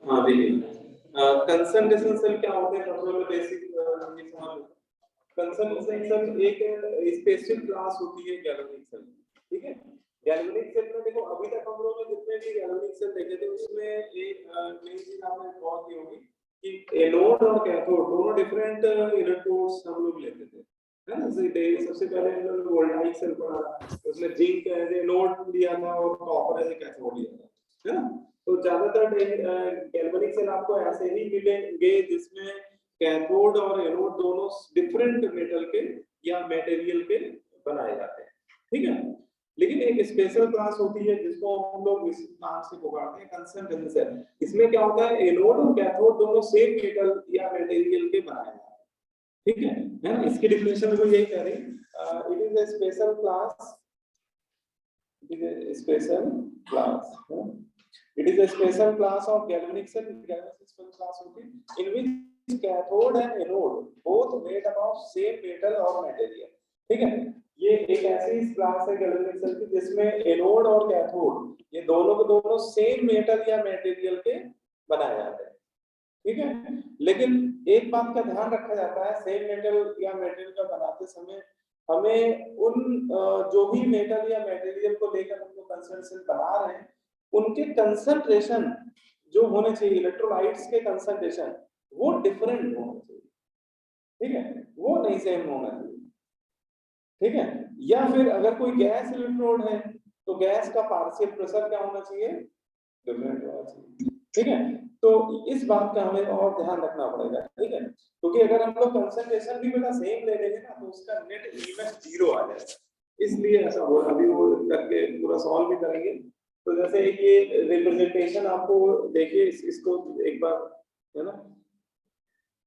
हाँ देखिए, concentration cell क्या होते हैं सबसे पहले बेसिक ये समझ लो। कंसंट्रेशन सेल एक स्पेसिफिक क्लास होती है गैल्वेनिक सेल, ठीक है। गैल्वेनिक सेल में देखो अभी तक हम लोग ने जितने भी गैल्वेनिक सेल देखे थे उसमें एक मेन चीज आपने गौर की होगी कि एनोड और कैथोड दोनों डिफरेंट इलेक्ट्रोड्स हम लोग लेते थे, है ना। सबसे पहले हम लोग वोल्टाइक सेल पढ़ा, उसमें जिंक एज एनोड लिया था और कॉपर एज कैथोड लिया था, है ना। तो ज्यादातर गैल्वेनिक सेल आपको ऐसे ही मिलेंगे जिसमें कैथोड और एनोड दोनों डिफरेंट मेटल के या मटेरियल के बनाए जाते हैं, ठीक है। लेकिन एक स्पेशल क्लास होती है जिसको हम लोग इस नाम से पुकारते हैं कंसंट्रेशन सेल। इसमें क्या होता है, एनोड और कैथोड दोनों सेम मेटल या मटेरियल के बनाए जाते हैं, ठीक है ना। इसकी डेफिनेशन में यही कह रही है, it is a special class, it is a special class, it is a special class of galvanic cell. Galvanic cell class होती है in which cathode and anode both made up of same metal or material, ठीक है। ये एक ऐसी class है galvanic cell की जिसमें एनोड और कैथोड ये दोनों के दोनों सेम मेटल या मटेरियल के बनाए जाते हैं, ठीक है। लेकिन एक बात का ध्यान रखा जाता है, सेम मेटल या मटेरियल का बनाते समय हमें उन जो भी मेटल या मटेरियल को लेकर हम लोग कंसंट्रेशन बना रहे हैं उनके कंसंट्रेशन जो होने चाहिए, इलेक्ट्रोलाइट्स के कंसंट्रेशन वो डिफरेंट होने चाहिए, ठीक है, वो नहीं सेम होना चाहिए, ठीक है। या फिर अगर कोई गैस इलेक्ट्रोड है तो गैस का पार्शियल प्रेशर क्या होना चाहिए, डिफरेंट होना चाहिए, ठीक है। तो इस बात का हमें और ध्यान रखना पड़ेगा, ठीक है, क्योंकि अगर हम लोग कंसंट्रेशन भी बेटा सेम ले लेंगे ना तो उसका नेट ईएमएफ जीरो आ जाएगा, इसलिए ऐसा हो रहा है। अभी वो करके पूरा सॉल्व भी करेंगे। तो जैसे ये रिप्रेजेंटेशन आपको देखिए इसको एक बार, है ना।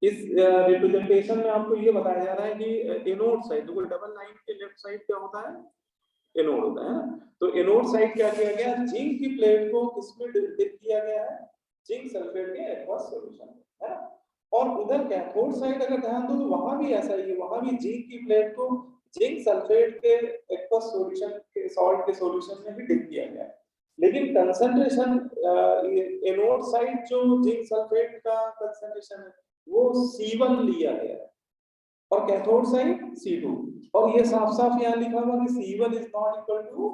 इस रिप्रेजेंटेशन में आपको ये बताया जा रहा है कि एनोड साइड, देखो डबल लाइन के लेफ्ट साइड क्या होता है, एनोड होता है ना। तो एनोड साइड क्या किया गया, जिंक की प्लेट को किसमें डिप किया गया है, जिंक सल्फेट के एक्वस सॉल्यूशन, है ना। और उधर कैथोड साइड अगर ध्यान दो तो वहां भी ऐसा ही है, वहां भी जिंक की प्लेट को जिंक सल्फेट के एक्वस सॉल्यूशन के सॉल्ट के सॉल्यूशन में भी डिप किया गया है। लेकिन कंसंट्रेशन एनोड साइड जो जिंक सल्फेट का कंसंट्रेशन है वो C1 लिया गया है और कैथोड साइड C2, और ये साफ साफ यहाँ लिखा हुआ कि C1 is not equal to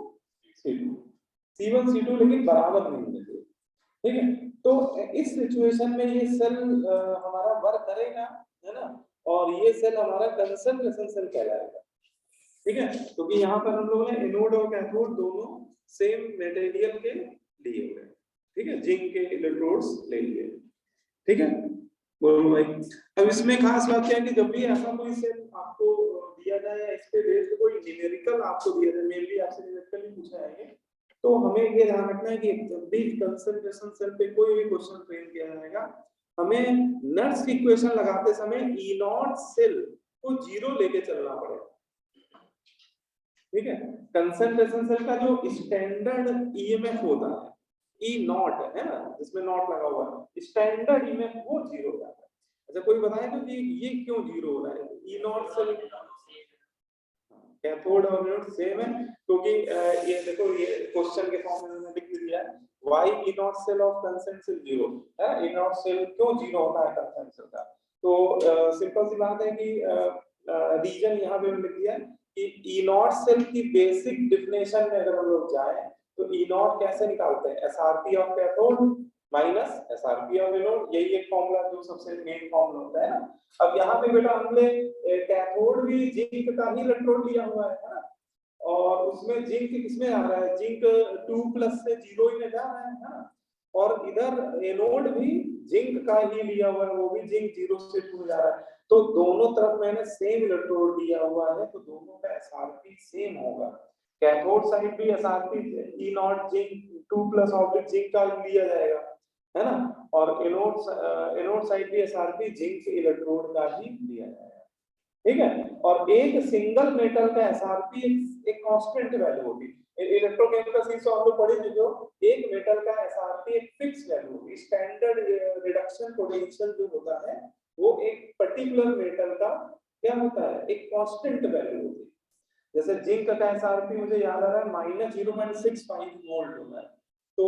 C2, C1 C2 लेकिन बराबर नहीं है, ठीक है। तो इस सिचुएशन में ये सेल हमारा वर्क करेगा, है ना, और ये सेल हमारा कंसंट्रेशन सेल कहलाएगा, ठीक है। क्योंकि तो यहाँ पर हम लोगों ने एनोड और कैथोड दोनों सेम मटेरियल के लिए हुए, ठीक है, जिंक के इलेक्ट्रोड्स ले लिए, ठीक है। बोलो भाई। अब इसमें खास बात क्या है कि जब भी ऐसा कोई सेल आपको दिया जाए या इस पे बेस्ड कोई न्यूमेरिकल आपको दिया जाए, मेनली आपसे न्यूमेरिकल ही पूछा जाएंगे, तो हमें ये ध्यान रखना है कि जब भी कंसंट्रेशन सेल पे कोई भी क्वेश्चन फ्रेम किया जाएगा हमें नर्स की इक्वेशन लगाते समय ई नॉट सेल को जीरो लेके चलना पड़ेगा, ठीक है। कंसंट्रेशन सेल का जो स्टैंडर्ड ईएमएफ होता है ई नॉट, है ना, जिसमें नॉट लगा हुआ है, स्टैंडर्ड ईएमएफ वो जीरो हो जाता है। अच्छा कोई बताए तो कि ये क्यों जीरो हो रहा है, ई नॉट सेल कैथोड और एनोड सेम है, क्योंकि ये देखो ये क्वेश्चन के फॉर्म में मैंने लिख दिया है why E not cell of concentration zero है, ई नॉट सेल क्यों जीरो होता है कंसंट्रेशन का। तो सिंपल सी बात है कि रीजन यहाँ पे लिख दिया है कि ई नॉट सेल की बेसिक डेफिनेशन में अगर हम लोग जाए तो ई नॉट कैसे निकालते हैं, SRP of cathode minus SRP of anode, यही एक फॉर्मूला जो सबसे मेन फॉर्मूला होता है ना। अब यहाँ पे बेटा हमने कैथोड भी जिंक का ही इलेक्ट्रोड लिया हुआ है ना, और उसमें जिंक किसमें आ रहा है, जिंक 2+ से 0 ही में जा रहा है ना, और इधर एनोड भी जिंक का ही लिया हुआ है, वो भी जिंक 0 से 2 जा रहा है। तो दोनों तरफ मैंने सेम इलेक्ट्रोड लिया हुआ है तो दोनों का एसआरपी सेम होगा। कैथोड साइड भी SRP E not zinc 2+ oblique zinc का लिया जाएगा, है ना, और एनोड साइड भी एसआरपी जिंक इलेक्ट्रोड का ही लिया जाएगा, ठीक है। और एक सिंगल मेटल का एसआरपी एक कांस्टेंट वैल्यू होगी, इलेक्ट्रोकेमिकल सीरीज हम लोग पढ़े थे, जो एक मेटल का एसआरपी एक फिक्स वैल्यू होगी, स्टैंडर्ड रिडक्शन पोटेंशियल जो होता है वो एक पर्टिकुलर मेटल का क्या होता है, एक कांस्टेंट वैल्यू होती है। जैसे जिंक का एसआरपी मुझे याद आ रहा है -0.65 वोल्ट होता है, तो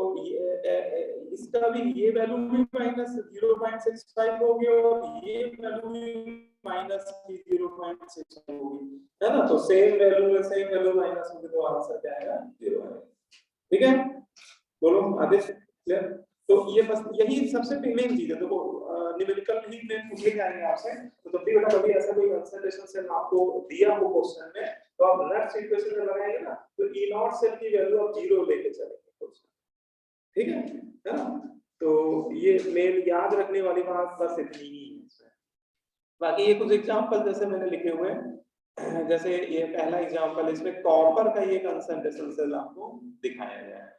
इसका भी ये वैल्यू भी माइनस 0.65 होगी और ये वैल्यू भी माइनस 0.65 होगी, है ना। तो सेम वैल्यू में सेम वैल्यू माइनस होगी तो आंसर क्या आएगा 0 आएगा। ठीक है, बोलो आदेश क्लियर। तो ये बस यही सबसे मेन चीज है। देखो न्यूमेरिकल ही में पूछे जाएंगे आपसे, तो जब भी बेटा कभी ऐसा कोई कंसंट्रेशन सेल आपको दिया हो क्वेश्चन में, तो आप नेक्स्ट इक्वेशन में लगाएंगे ना, तो ई नॉट सेल की वैल्यू आप 0 लेके चलेंगे, ठीक है ना। तो ये मेन याद रखने वाली बात बस इतनी ही है इसमें। बाकी ये कुछ एग्जांपल जैसे मैंने लिखे हुए हैं, जैसे ये पहला एग्जांपल, इसमें कॉपर का ये कंसंट्रेशन सेल आपको दिखाया गया है,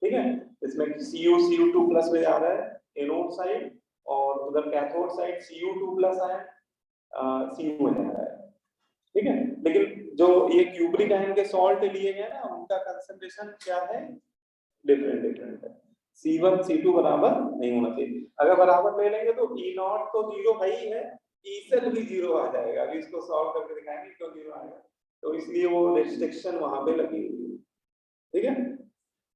ठीक है। इसमें Cu Cu2+ में जा रहा है एनोड साइड, और उधर कैथोड साइड Cu2+ है, Cu में जा रहा है, ठीक है। लेकिन जो ये क्यूब्रिक आयन के सॉल्ट लिए गए ना, उनका कंसंट्रेशन क्या है, डिफरेंट है। C1 C2 बराबर नहीं होना चाहिए। अगर बराबर ले लेंगे तो E नॉट तो 0 है ही है, E सेल भी 0 आ जाएगा। अभी इसको सॉल्व करके दिखाएंगे क्यों 0 आएगा, तो इसलिए वो रिस्ट्रिक्शन वहां पे लगी हुई है, ठीक है।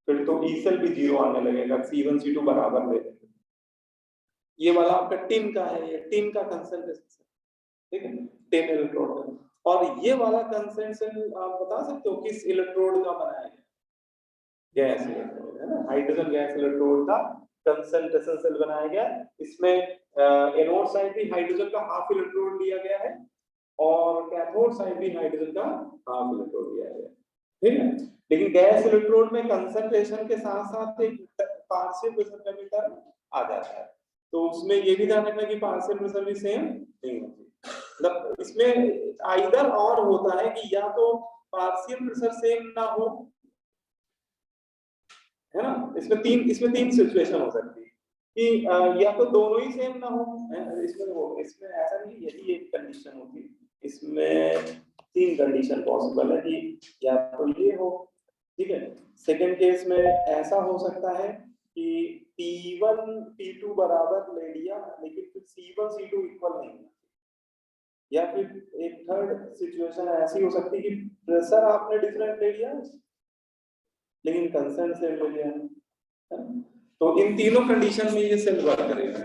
फिर तो E सेल भी 0 आने लगेगा, C1 C2 बराबर ले लेंगे। ये वाला आपका टिन का है, ये टिन का कंसंट्रेशन, ठीक है, 10 इलेक्ट्रोड। और ये वाला कंसंट्रेशन आप बता सकते हो किस इलेक्ट्रोड का बनाया है, गैस इलेक्ट्रोड, है ना, हाइड्रोजन गैस इलेक्ट्रोड का कंसंट्रेशन सेल बनाया गया। इसमें एनोड साइड भी हाइड्रोजन का हाफ इलेक्ट्रोड लिया गया है, और कैथोड साइड भी हाइड्रोजन का हाफ इलेक्ट्रोड लिया गया है, ठीक है। लेकिन गैस इलेक्ट्रोड में कंसंट्रेशन के साथ साथ एक पार्शियल प्रेशर का भी टर्म आ जाता है, तो उसमें ये भी ध्यान रखना कि पार्शियल प्रेशर भी सेम नहीं होती। मतलब इसमें आइदर और होता है कि या तो पार्शियल प्रेशर सेम ना हो, है ना। इसमें तीन सिचुएशन हो सकती है कि या तो दोनों ही सेम ना हो, इसमें ऐसा नहीं, यही एक कंडीशन होती है। इसमें 3 कंडीशन पॉसिबल है कि या तो ये हो, ठीक है। सेकंड केस में ऐसा हो सकता है कि P1 P2 बराबर ले लिया, लेकिन फिर C1 C2 इक्वल नहीं, या फिर एक थर्ड सिचुएशन ऐसी हो सकती है कि प्रेशर आपने डिफरेंट ले लिया लेकिन कंसर्न सेल ले लिया, तो इन तीनों कंडीशन में ये सेल वर्क करेगा,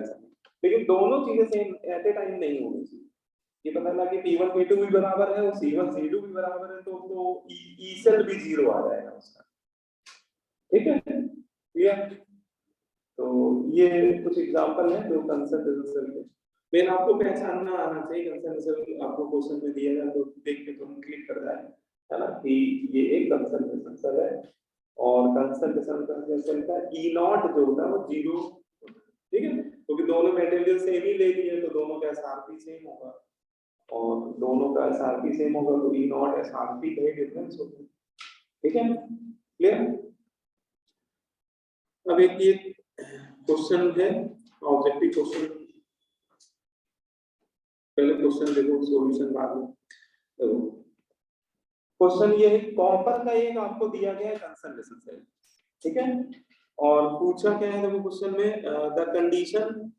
लेकिन दोनों चीजें सेम एट ए टाइम नहीं होनी चाहिए। ये पता लगा कि P1 P2 भी बराबर है और C1 C2 भी बराबर है, तो ई सेल भी 0 आ जाएगा उसका, ठीक है, क्लियर। तो ये कुछ एग्जांपल है जो कंसंट्रेशन सेल के, मेन आपको पहचानना आना चाहिए। कंसंट्रेशन सेल आपको क्वेश्चन में दिया जाए तो देख के तुम क्लिक कर जाए, है ना, कि ये एक कंसंट्रेशन सेल है, और कंसंट्रेशन सेल का ई नॉट जो होता है वो 0, ठीक है, क्योंकि दोनों मटेरियल सेम ही ले लिए तो दोनों का एसआरपी सेम होगा, और दोनों का एसआरपी सेम होगा तो ई नॉट एसआरपी का ही डिफरेंस होगा, ठीक है, क्लियर। अब एक ये क्वेश्चन है, ऑब्जेक्टिव क्वेश्चन, पहले क्वेश्चन देखो सॉल्यूशन बाद में। देखो क्वेश्चन ये है, कॉपर का एक आपको दिया गया है कंसंट्रेशन सेल, ठीक है, और पूछा क्या है देखो क्वेश्चन में, the condition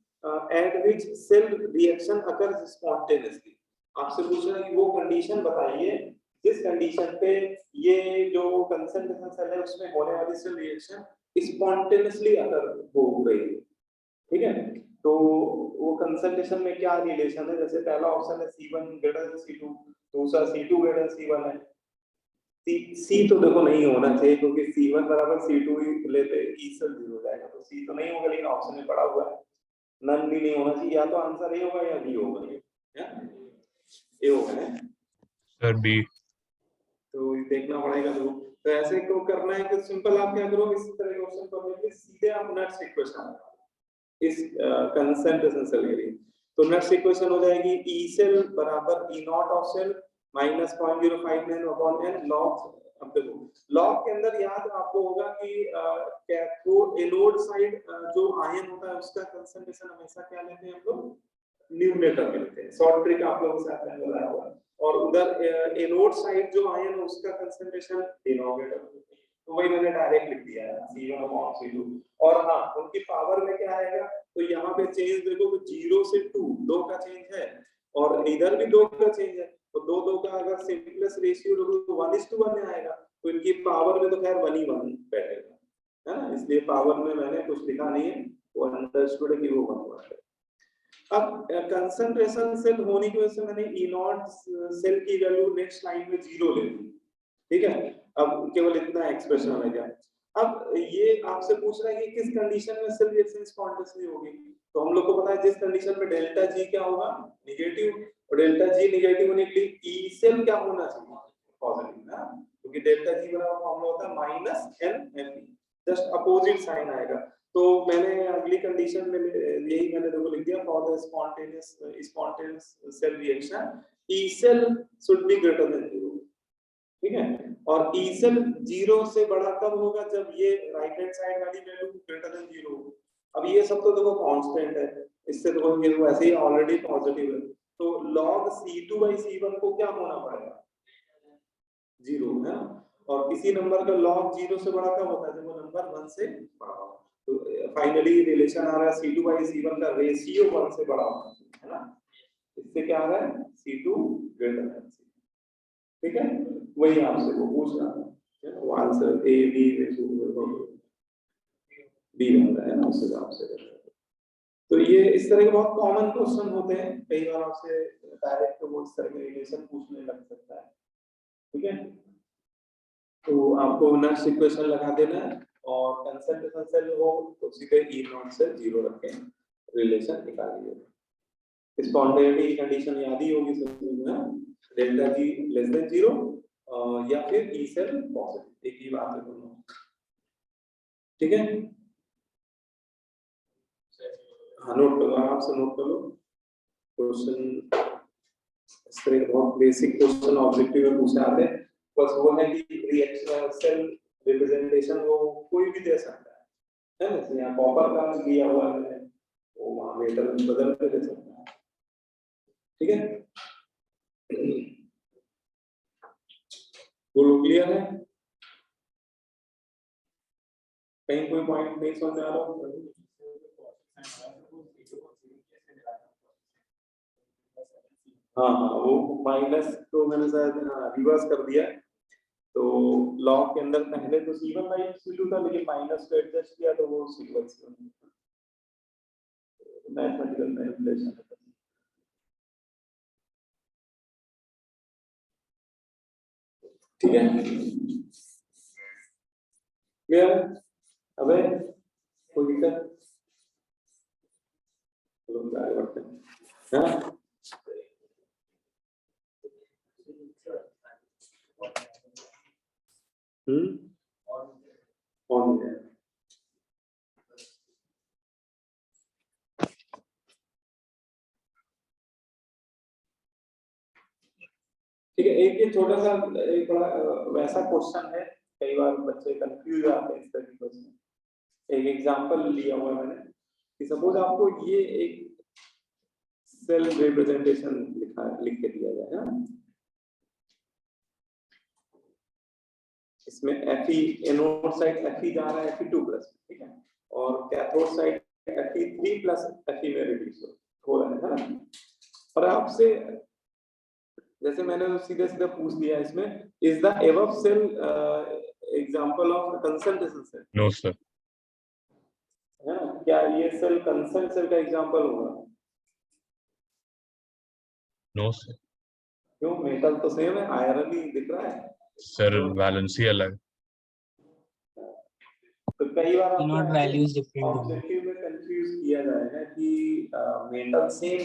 at which cell reaction occurs spontaneously. आपसे पूछ रहा है कि वो कंडीशन बताइए जिस कंडीशन पे ये जो कंसंट्रेशन सेल है उसमें होने वाली सेल रिएक्शन स्पॉन्टेनियसली अकर हो गई, ठीक है। तो वो कंसंट्रेशन में क्या रिलेशन है, जैसे पहला ऑप्शन है C1 ग्रेटर देन C2, दूसरा C2 ग्रेटर देन C1 है। C तो देखो नहीं होना चाहिए, क्योंकि C1 बराबर C2 ही लेते E सेल 0 हो जाएगा, तो C तो नहीं होगा, लेकिन ऑप्शन में पड़ा हुआ है नन भी नहीं होना चाहिए, या तो आंसर ए होगा या बी होगा, ए होगा है सर बी। तो ये देखना पड़ेगा। तो ऐसे क्यों करना है कि सिंपल आप क्या करो, इस तरह के क्वेश्चन करने के लिए सीधे आप नेक्स्ट इक्वेशन इस कंसंट्रेशन सेल के लिए, तो नेक्स्ट इक्वेशन हो जाएगी E सेल बराबर E not of cell minus 0.059 upon n log. अब देखो लॉग के अंदर याद आपको होगा कि कैथोड एनोड साइड जो आयन होता है उसका कंसंट्रेशन हमेशा क्या लेते हैं हम लोग, न्यूमरेटर में लेते हैं, शॉर्ट ट्रिक आप लोगों से आपने बताया होगा, और उधर एनोड साइड जो आयन है उसका कंसंट्रेशन डिनोमिनेटर में, तो वही मैंने डायरेक्ट लिख दिया है C1 अपॉन C2। और हाँ उनकी पावर में क्या आएगा, तो यहाँ पे चेंज देखो तो 0 से 2 2 का चेंज है, और इधर भी 2 का चेंज है, तो 2 का अगर सिंपलेस्ट रेशियो तो 1:1 आएगा, तो इनकी पावर में तो खैर 1 ही 1 बैठेगा, है ना, इसलिए पावर में मैंने कुछ लिखा नहीं है, वो अंडरस्टूड है कि वो 1 वाट है। अब कंसंट्रेशन सेल होने की वजह से मैंने ई नॉट सेल की वैल्यू नेक्स्ट लाइन में 0 ले ली, ठीक है। अब केवल इतना एक्सप्रेशन रह गया। अब ये आपसे पूछ रहा है कि किस कंडीशन में सेल रिएक्शन स्पॉन्टेनियसली होगी, तो हम लोग को पता है जिस कंडीशन में डेल्टा जी क्या होगा, नेगेटिव, और डेल्टा जी नेगेटिव होने के लिए ई सेल क्या होना चाहिए, पॉजिटिव ना, क्योंकि डेल्टा जी बराबर फॉर्मूला होता है minus n F E, just opposite sign आएगा। तो मैंने अगली कंडीशन में यही मैंने देखो लिख दिया, for the spontaneous cell reaction E cell should be greater than 0, ठीक है। और ई सेल 0 से बड़ा कब होगा, जब ये राइट हैंड साइड वाली वैल्यू ग्रेटर देन 0 हो। अब ये सब तो देखो कांस्टेंट है, इससे तो ये वैसे ही ऑलरेडी पॉजिटिव है, तो log C2/C1 को क्या होना पड़ेगा, 0 है ना। और किसी नंबर का log 0 से बड़ा कब होता है, जब वो नंबर 1 से बड़ा हो। तो फाइनली रिलेशन आ रहा है C2/C1 का रेशियो 1 से बड़ा होना चाहिए, है ना। इससे क्या आ रहा है, C2 ग्रेटर देन C, ठीक है। वही आपसे वो पूछ रहा है, वो आंसर ए बी बी बन रहा है ना, उससे आपसे। तो ये इस तरह के बहुत कॉमन क्वेश्चन होते हैं, कई बार आपसे डायरेक्ट वो इस तरह के रिलेशन पूछने लग सकता है, ठीक है। तो आपको नेक्स्ट इक्वेशन लगा देना है, और कंसंट्रेशन सेल हो तो सीधे ई नॉट से 0 रख के रिलेशन निकालिए। स्पॉन्टेनिटी की कंडीशन याद ही होगी सबको ना, डेल्टा जी लेस देन 0 या फिर ई सेल पॉजिटिव, एक ही बात है दोनों, ठीक है। हाँ नोट करो, आराम से नोट करो क्वेश्चन, इस तरह के बहुत बेसिक क्वेश्चन ऑब्जेक्टिव में पूछे आते हैं। बस वो है कि रिएक्शन सेल रिप्रेजेंटेशन वो कोई भी दे सकता है ना, जैसे यहाँ कॉपर का दिया हुआ है, वो वहाँ मेटल बदल के दे सकता है, ठीक है। वो क्लियर है, कहीं कोई पॉइंट नहीं समझ आ रहा? हाँ हाँ, वो माइनस तो मैंने शायद रिवर्स कर दिया, तो लॉग के अंदर पहले तो C1/C2 था, लेकिन माइनस को एडजस्ट किया तो वो C2/C1 मैथमेटिकल मैनिपुलेशन है। ठीक है, क्लियर? अबे कोई दिक्कत, चलो आगे बढ़ते हैं, हाँ ऑन है। ठीक है, एक ये छोटा सा एक बड़ा वैसा क्वेश्चन है, कई बार बच्चे कंफ्यूज आते हैं इस तरह के क्वेश्चन। एक एग्जांपल लिया हुआ मैंने कि सपोज आपको ये एक सेल रिप्रेजेंटेशन लिख के दिया जाए ना, इसमें Fe एनोड साइड Fe जा रहा है Fe2+, ठीक है, और कैथोड साइड Fe3+ Fe में रिड्यूस हो रहा है ना। और आपसे जैसे मैंने सीधे सीधे पूछ दिया इसमें, is the above cell example of concentration cell? No sir. है ना, क्या ये सेल कंसंट सेल का एग्जांपल होगा? No sir. क्यों, मेटल तो सेम है, आयरन ही दिख रहा है सर वैलेंस ही अलग। तो कई बार आपको नॉट वैल्यूज डिफरेंट ऑब्जेक्टिव में कंफ्यूज किया जाएगा कि मेटल सेम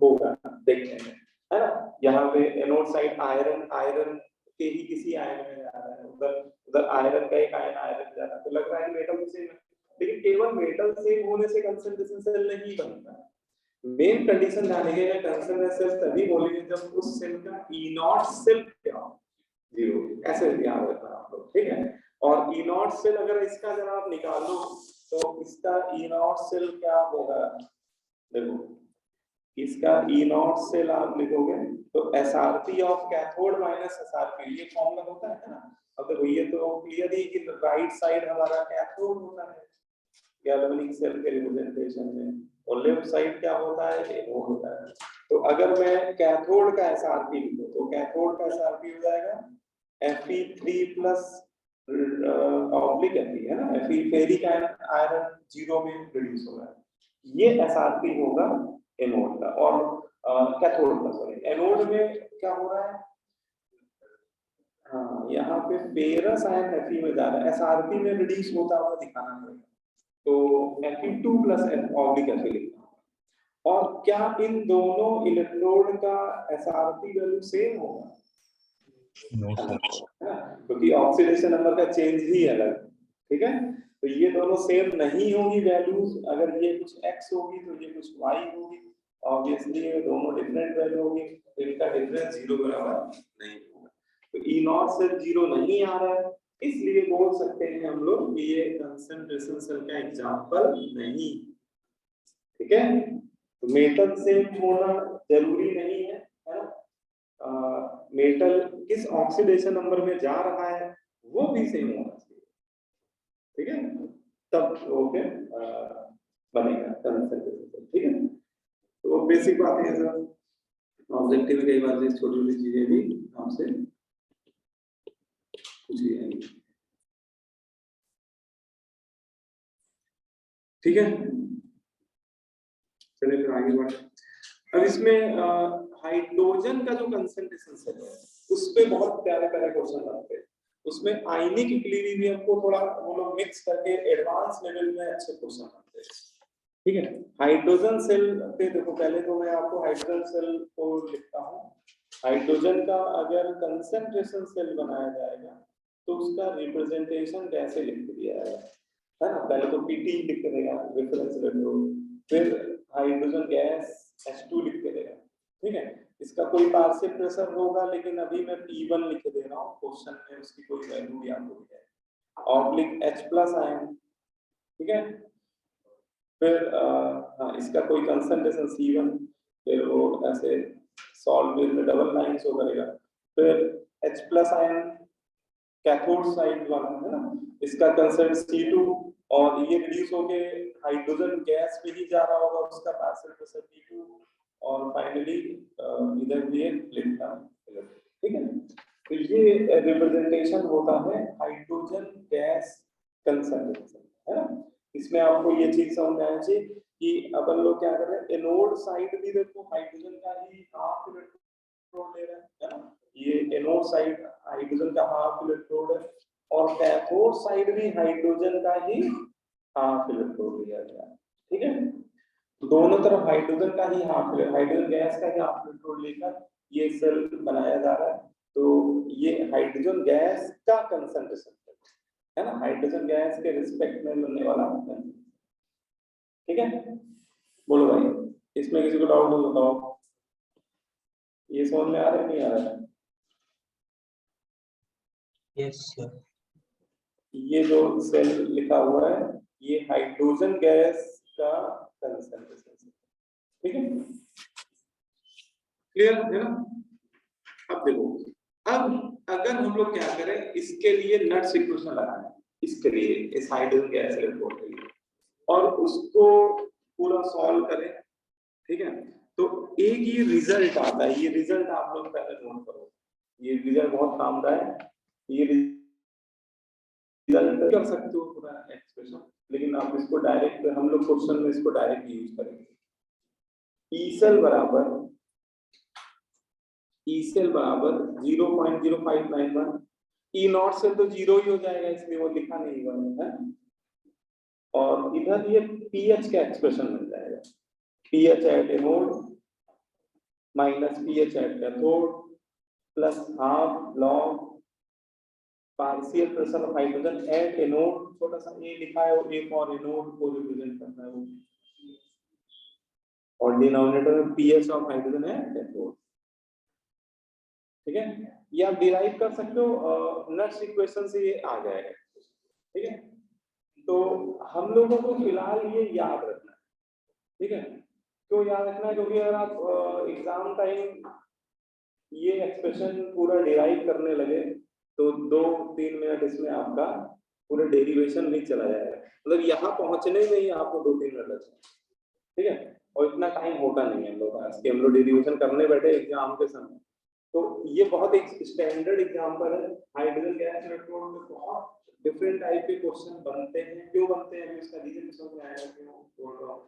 होगा देखने में, है ना। यहाँ पे एनोड साइड आयरन के ही किसी आयन में जा रहा है, उधर उधर आयरन का एक आयन आयरन जा रहा है, तो लग रहा है कि मेटल सेम है, लेकिन केवल मेटल सेम होने से कंसंट्रेशन सेल नहीं बनता। मेन कंडीशन जाने के कंसंट्रेशन सेल तभी बोलेंगे जब उस सेल का ई नॉट सेल क्या हो, 0, ऐसे याद रखना आप लोग, ठीक है। और ई नॉट सेल अगर इसका जरा आप निकालो तो इसका ई नॉट सेल क्या होगा, देखो इसका ई नॉट सेल आप लिखोगे तो SRP of cathode minus SRP, ये फॉर्मूला होता है ना। अब देखो ये तो क्लियर ही कि राइट साइड हमारा कैथोड होता है गैल्वेनिक सेल के रिप्रेजेंटेशन में, और लेफ्ट साइड क्या होता है, एनोड होता है। तो अगर मैं कैथोड का SRP लिखूं तो कैथोड का SRP हो जाएगा Fe3+ ऑब्लिक Fe है ना, Fe फेरिक आयरन 0 में रिड्यूस हो रहा है, ये SRP होगा एनोड का। और कैथोड का, सॉरी, एनोड में क्या हो रहा है, हाँ यहाँ पे फेरस आयन Fe में जा रहा है, SRP में रिड्यूस होता हुआ दिखाना पड़ेगा, तो Fe2 प्लस ऑब्लिक Fe लिखना। और क्या इन दोनों इलेक्ट्रोड का SRP वैल्यू सेम होगा? No, sir. क्योंकि ऑक्सीडेशन नंबर का चेंज ही अलग, ठीक है, तो ये दोनों सेम नहीं होगी वैल्यूज, अगर ये कुछ x होगी तो ये कुछ y होगी, ऑब्वियसली ये दोनों डिफरेंट वैल्यू होगी, तो इनका डिफरेंस 0 बराबर नहीं होगा, तो E नॉट से 0 नहीं आ रहा है, इसलिए बोल सकते हैं हम लोग कि ये कंसंट्रेशन सेल का एग्जांपल नहीं, ठीक है। तो मेटल सेम होना जरूरी नहीं है ना, मेटल किस ऑक्सीडेशन नंबर में जा रहा है वो भी सेम होना चाहिए, ठीक है, तब वो फिर बनेगा कंसंट्रेशन, ठीक है। तो बेसिक बात है सर, ऑब्जेक्टिव में कई बार छोटी छोटी चीजें भी आपसे पूछी जाएंगी, ठीक है। चलिए फिर आगे बढ़े। अब इसमें हाइड्रोजन का जो कंसंट्रेशन सेल है उस पे बहुत प्यारे प्यारे क्वेश्चन आते हैं, उसमें आयनिक इक्विलिब्रियम भी हमको थोड़ा वो लोग मिक्स करके एडवांस लेवल में अच्छे क्वेश्चन आते हैं, ठीक है। हाइड्रोजन सेल पे देखो, पहले तो मैं आपको हाइड्रोजन सेल को लिखता हूँ। हाइड्रोजन का अगर कंसंट्रेशन सेल बनाया जाएगा तो उसका रिप्रेजेंटेशन कैसे लिख दिया जाएगा, है ना, पहले तो Pt लिख देगा रेफरेंस इलेक्ट्रोड, फिर हाइड्रोजन गैस H2 लिख देगा, ठीक है। इसका कोई पार्शियल प्रेशर होगा, लेकिन अभी मैं P1 लिख दे रहा हूँ, क्वेश्चन में उसकी कोई वैल्यू याद हो जाए, ऑब्लिक H प्लस आयन, ठीक है। फिर हाँ, इसका कोई कंसंट्रेशन C1, फिर वो ऐसे सॉल्व में डबल लाइन शो करेगा, फिर H plus ion cathode side वाला है ना, इसका कंसंट्रेशन C2, और ये रिड्यूस होके हाइड्रोजन गैस पे ही जा रहा होगा, उसका पार्शियल प्रेशर P2, और फाइनली इधर भी एक इलेक्ट्रॉन, ठीक है। तो ये रिप्रेजेंटेशन होता है हाइड्रोजन गैस कंसंट्रेशन, है ना। इसमें आपको ये चीज समझ आना चाहिए कि अपन लोग क्या कर रहे हैं, एनोड साइड भी देखो हाइड्रोजन का ही हाफ इलेक्ट्रॉन ले रहा है ना, ये एनोड साइड हाइड्रोजन का हाफ इलेक्ट्रोड है, और कैथोड साइड भी हाइड्रोजन का ही हाफ इलेक्ट्रोड लिया गया है, ठीक है। दोनों तरफ हाइड्रोजन का ही हाफ, हाइड्रोजन गैस का ही हाफ इलेक्ट्रोड लेकर ये सेल बनाया जा रहा है, तो ये हाइड्रोजन गैस का कंसंट्रेशन है ना, हाइड्रोजन गैस के रिस्पेक्ट में बनने वाला, ठीक है। बोलो भाई, इसमें किसी को डाउट हो बताओ, ये समझ में आ रहा है नहीं आ रहा है? Yes sir. ये जो सेल लिखा हुआ है ये हाइड्रोजन गैस का कंसंट्रेशन, ठीक है, क्लियर है ना। अब देखो, अब अगर हम लोग क्या करें, इसके लिए नट्स इक्वेशन लगाएं, इसके लिए इस हाइड्रोजन गैस इलेक्ट्रोड के लिए, और उसको पूरा सॉल्व करें, ठीक है। तो एक ये रिजल्ट आता है, ये रिजल्ट आप लोग पहले नोट करो, ये रिजल्ट बहुत कामदायक है, ये रिजल्ट कर सकते हो पूरा एक्सप्रेशन, लेकिन आप इसको डायरेक्ट, हम लोग क्वेश्चन में इसको डायरेक्ट यूज करेंगे। ई सेल बराबर 0.0591, ई नॉट सेल तो 0 ही हो जाएगा, इसलिए वो लिखा नहीं हुआ है, और इधर ये पीएच का एक्सप्रेशन मिल जाएगा, pH at anode minus pH at cathode plus half log partial pressure of hydrogen at anode, छोटा सा ये लिखा है, और एक और एनोड को रिप्रेजेंट करना है वो, और डिनोमिनेटर में पीएच ऑफ हाइड्रोजन है कैथोड, ठीक है। ये आप डिराइव कर सकते हो, नट्स इक्वेशन से ये आ जाएगा, ठीक है। तो हम लोगों को फिलहाल ये याद रखना है, ठीक है। क्यों याद रखना है? क्योंकि अगर आप एग्जाम टाइम ये एक्सप्रेशन पूरा डिराइव करने लगे तो 2-3 मिनट इसमें आपका पूरा डेरिवेशन नहीं चला जाएगा, मतलब यहाँ पहुंचने में ही आपको 2-3 मिनट लगेंगे, ठीक है। और इतना टाइम होता नहीं है हम लोग पास कि हम लोग डेरिवेशन करने बैठे एग्जाम के समय, तो ये बहुत एक स्टैंडर्ड एग्जांपल है। हाइड्रोजन गैस इलेक्ट्रोड में बहुत डिफरेंट टाइप के क्वेश्चन बनते हैं। क्यों बनते हैं अभी इसका रीजन समझ में आएगा क्यों बोल रहा हूँ।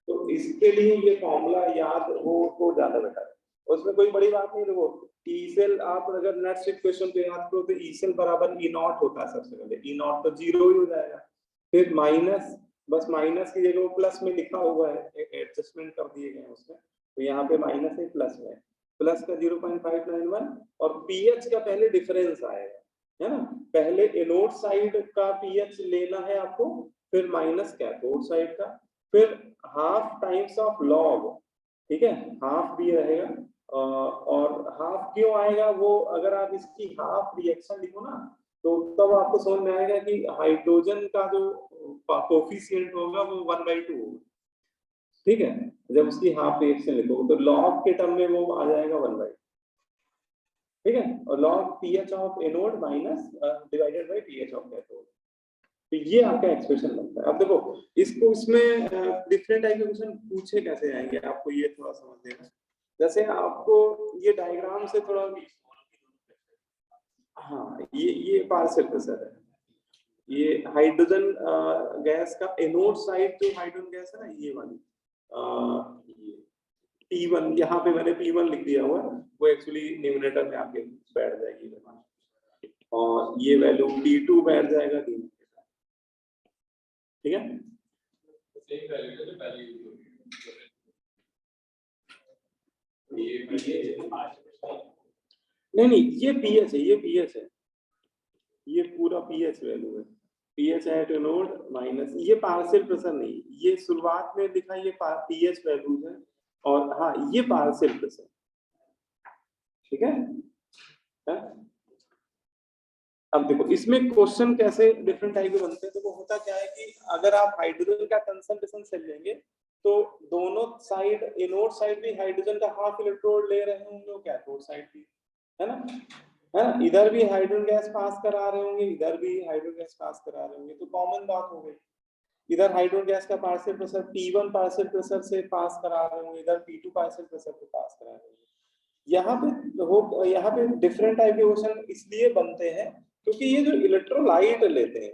तो इसके लिए ये फॉर्मूला याद हो ज्यादा बेटर है, उसमें कोई बड़ी बात नहीं। देखो ई सेल आप अगर नेक्स्ट इक्वेशन को याद करो तो ई सेल बराबर ई नॉट होता है। सबसे पहले ई नॉट तो जीरो ही हो जाएगा, फिर माइनस, बस माइनस की जगह वो प्लस में लिखा हुआ है, एडजस्टमेंट कर दिए गए हैं उसमें, तो यहाँ पे माइनस है प्लस में, प्लस का 0.591 और पीएच का पहले डिफरेंस आएगा, है ना। पहले एनोड साइड का पीएच लेना है आपको, फिर माइनस कैथोड साइड का, फिर हाफ टाइम्स ऑफ लॉग, ठीक है, हाफ भी रहेगा। और हाफ क्यों आएगा वो, अगर आप इसकी हाफ रिएक्शन लिखो ना तो तब आपको समझ में आएगा कि हाइड्रोजन का जो कोफिशिएंट होगा वो 1/2 होगा, ठीक है। जब उसकी हाफ रिएक्शन लिखोगे तो लॉग के टर्म में वो आ जाएगा 1/2, ठीक है। और log pH of anode minus divided by pH of cathode, तो ये आपका एक्सप्रेशन बनता है। अब देखो इसको इसमें डिफरेंट टाइप के क्वेश्चन पूछे कैसे जाएंगे आपको ये थोड़ा समझ लेना। जैसे आपको ये डायग्राम से थोड़ा, हाँ ये पार्शियल प्रेशर है, ये हाइड्रोजन गैस का एनोड साइड जो हाइड्रोजन गैस है ना ये वाली, ये P1, यहाँ पे मैंने P1 लिख दिया हुआ, वो एक्चुअली न्यूमरेटर में आके बैठ जाएगी, और ये वैल्यू P2 बैठ जाएगा D, ठीक है। नहीं ये पीएच है, ये पीएच है, ये पूरा पीएच वैल्यू है, पीएच एट एनोड माइनस, ये पार्शियल प्रेशर नहीं, ये शुरुआत में लिखा ये पीएच वैल्यू है, और हाँ ये पार्शियल प्रेशर, ठीक है। अब देखो इसमें क्वेश्चन कैसे डिफरेंट टाइप के बनते हैं। देखो होता क्या है कि अगर आप हाइड्रोजन का कंसंट्रेशन सेल लेंगे तो दोनों साइड, एनोड साइड भी हाइड्रोजन का हाफ इलेक्ट्रोड ले रहे होंगे, कैथोड साइड भी, है ना, इधर भी हाइड्रोजन गैस पास करा रहे होंगे, इधर भी हाइड्रोजन गैस पास करा रहे होंगे, तो कॉमन बात हो गई। इधर हाइड्रोजन गैस का partial pressure P1 partial pressure से पास करा रहे होंगे, इधर P2 पार्शियल प्रेशर से पास करा रहे होंगे। यहाँ पे डिफरेंट टाइप के क्वेश्चन इसलिए बनते हैं क्योंकि ये जो इलेक्ट्रोलाइट लेते हैं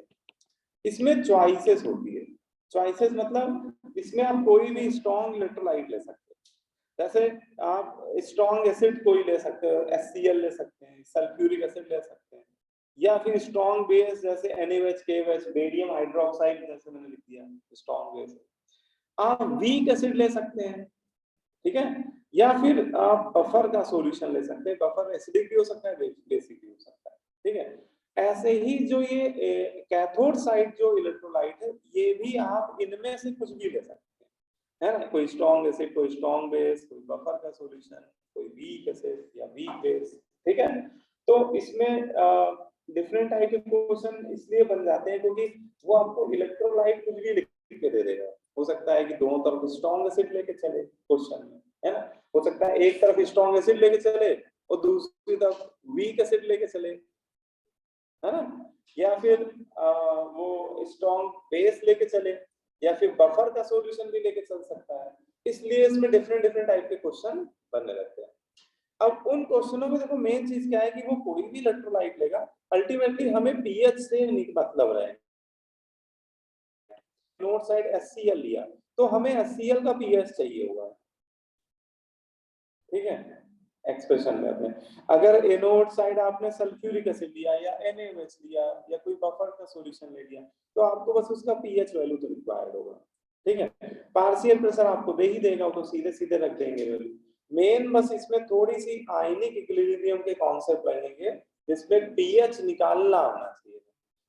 इसमें चॉइसेस होती है। चॉइसेस मतलब इसमें आप कोई भी स्ट्रॉन्ग इलेक्ट्रोलाइट ले सकते हैं, जैसे आप स्ट्रॉन्ग एसिड कोई ले सकते हो, HCl ले सकते हैं, सल्फ्यूरिक एसिड ले सकते हैं, या फिर स्ट्रॉन्ग बेस जैसे NaOH KOH बेरियम हाइड्रोक्साइड, जैसे मैंने लिख दिया स्ट्रॉन्ग बेस। आप वीक एसिड ले सकते हैं, ठीक है, या फिर आप बफर का सॉल्यूशन ले सकते हैं, बफर एसिडिक भी हो सकता है, बेसिक भी हो सकता है, ठीक है। ऐसे ही जो ये कैथोड साइड जो इलेक्ट्रोलाइट है ये भी आप इनमें से कुछ भी ले सकते हैं, है ना, कोई स्ट्रॉन्ग एसिड, कोई स्ट्रॉन्ग बेस, कोई बफर का सॉल्यूशन, कोई वीक एसिड या वीक बेस, ठीक है। तो इसमें डिफरेंट टाइप के क्वेश्चन इसलिए बन जाते हैं क्योंकि वो आपको इलेक्ट्रोलाइट कुछ भी लिख के दे देगा। हो सकता है कि दोनों तरफ स्ट्रॉन्ग एसिड लेके चले क्वेश्चन में, है ना, हो सकता है एक तरफ स्ट्रॉन्ग एसिड लेके चले और दूसरी तरफ वीक एसिड लेके चले, है ना, या फिर वो स्ट्रॉन्ग बेस लेके चले, या फिर बफर का सॉल्यूशन भी लेके चल सकता है। इसलिए इसमें डिफरेंट डिफरेंट टाइप के क्वेश्चन बनने लगते हैं। अब उन क्वेश्चनों में देखो मेन चीज क्या है कि वो कोई भी इलेक्ट्रोलाइट लेगा, अल्टीमेटली हमें पीएच से मतलब रहे। नोट साइड HCl लिया तो हमें HCl का पीएच चाहिए होगा, ठीक है, एक्सप्रेशन में अपने। अगर एनोड साइड आपने सल्फ्यूरिक एसिड लिया या NaOH लिया या कोई बफर का सॉल्यूशन ले लिया तो आपको बस उसका पीएच वैल्यू तो रिक्वायर्ड होगा, ठीक है। पार्शियल प्रेशर आपको दे ही देगा, तो सीधे सीधे रख देंगे वैल्यू। मेन बस इसमें थोड़ी सी आयनिक इक्विलिब्रियम के कॉन्सेप्ट लगेंगे जिसमें पीएच निकालना आना चाहिए,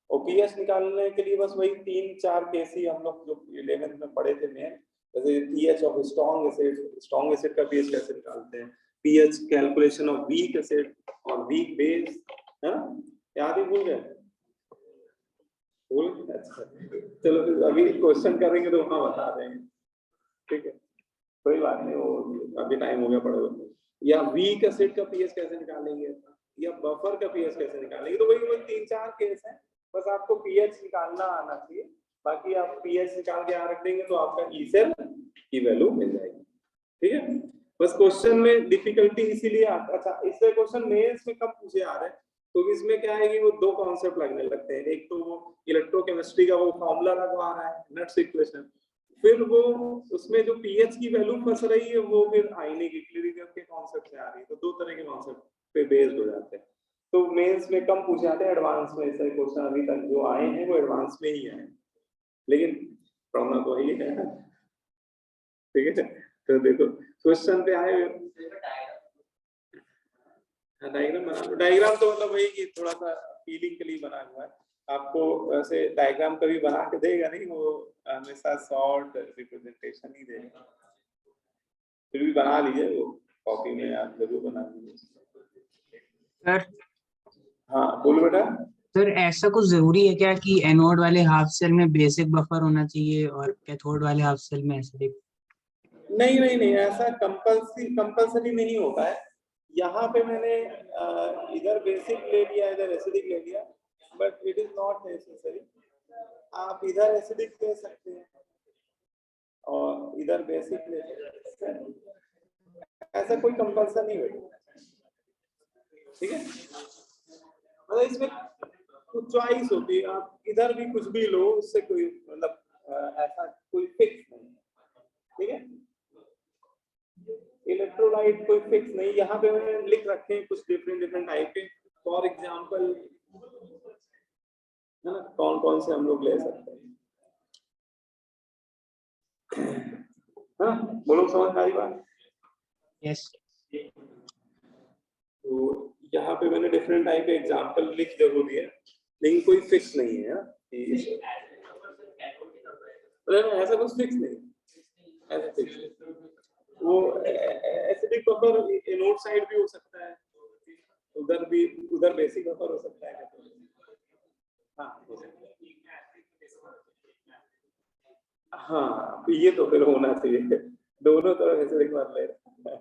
और पीएच निकालने के लिए बस वही 3-4 केस ही हम लोग जो 11th में पढ़े थे मेन, जैसे पीएच ऑफ स्ट्रॉन्ग एसिड का पीएच कैसे निकालते हैं, pH calculation of weak acid और वीक बेस, है ना, याद ही भूल गए, अच्छा चलो फिर अभी क्वेश्चन करेंगे तो वहां बता देंगे, ठीक है, कोई बात नहीं, वो अभी टाइम हो गया पढ़ोगे। या वीक एसिड का पीएच कैसे निकालेंगे या बफर का पीएच कैसे निकालेंगे, तो वही 3-4 केस है, बस आपको पीएच निकालना आना चाहिए, बाकी आप पीएच निकाल के यहाँ रख देंगे तो आपका ई सेल की वैल्यू मिल जाएगी, ठीक है। बस क्वेश्चन में डिफिकल्टी इसीलिए अच्छा इससे क्वेश्चन मेंस में कम पूछे आ रहे हैं क्योंकि इसमें क्या है कि वो दो कॉन्सेप्ट लगने लगते हैं। एक तो वो इलेक्ट्रोकेमिस्ट्री का वो फॉर्मूला लगवा रहा है नट्स इक्वेशन, फिर वो उसमें जो पीएच की वैल्यू फंस रही है वो फिर आयनिक इक्विलिब्रियम के कॉन्सेप्ट से आ रही है, तो दो तरह के कॉन्सेप्ट पे बेस्ड हो जाते हैं। तो मेंस में कम पूछे जाते हैं, एडवांस में ऐसे क्वेश्चन अभी तक जो आए हैं वो एडवांस में ही आए, लेकिन प्रॉब्लम तो वही है। ठीक है, तो देखो क्वेश्चन पे आए डायग्राम बना लो। डायग्राम तो मतलब वही कि थोड़ा सा फीलिंग के लिए बना हुआ है, आपको ऐसे डायग्राम कभी बना के देगा नहीं, वो हमेशा शॉर्ट रिप्रेजेंटेशन ही देगा। फिर भी बना लीजिए, वो कॉपी में आप जरूर बना लीजिए। सर हाँ बोलो बेटा। सर ऐसा कुछ जरूरी है क्या कि एनोड वाले हाफ सेल में बेसिक बफर होना चाहिए और कैथोड वाले हाफ सेल में एसिडिक? नहीं नहीं नहीं, ऐसा कंपल्सरी नहीं होता है। यहाँ पे मैंने इधर बेसिक ले लिया, इधर एसिडिक ले लिया, but it is not necessary. आप इधर एसिडिक ले सकते हैं और इधर बेसिक ले सकते हैं, ऐसा कोई कंपल्सन नहीं होगा। ठीक है, मतलब इसमें कुछ चॉइस होती है, आप इधर भी कुछ भी लो, उससे कोई मतलब ऐसा कोई फिक्स नहीं। ठीक है, इलेक्ट्रोलाइट कोई फिक्स नहीं। यहाँ पे मैंने लिख रखे हैं कुछ डिफरेंट टाइप के, फॉर एग्जांपल है ना, कौन कौन से हम लोग ले सकते हैं। हाँ बोलो, समझ आई बात? यस। तो यहाँ पे मैंने डिफरेंट टाइप के एग्जांपल लिख जरूर दिया, लेकिन कोई फिक्स नहीं है ऐसा कुछ फिक्स नहीं, ऐसा फिक्स वो एसिडिक बफर एनोड साइड भी हो सकता है, उधर भी, उधर बेसिक बफर हो सकता है। हाँ हो सकता है। हाँ ये तो फिर होना चाहिए, दोनों तरफ एसिडिक बफर ले रहे हैं।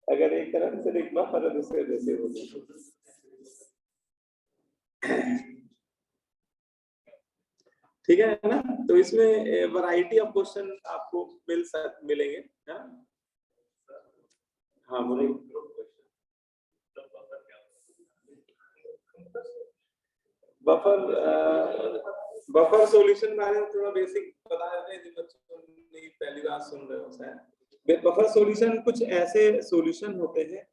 अगर एक तरफ एसिडिक बफर है दूसरे बेसिक हो। ठीक है ना, तो इसमें वैरायटी ऑफ क्वेश्चन आपको मिलेंगे। हाँ बोलिए। बफर सॉल्यूशन बारे में थोड़ा बेसिक बता देते हैं, जो बच्चों ने पहली बार सुन रहे हो शायद। बफर सॉल्यूशन कुछ ऐसे सॉल्यूशन होते हैं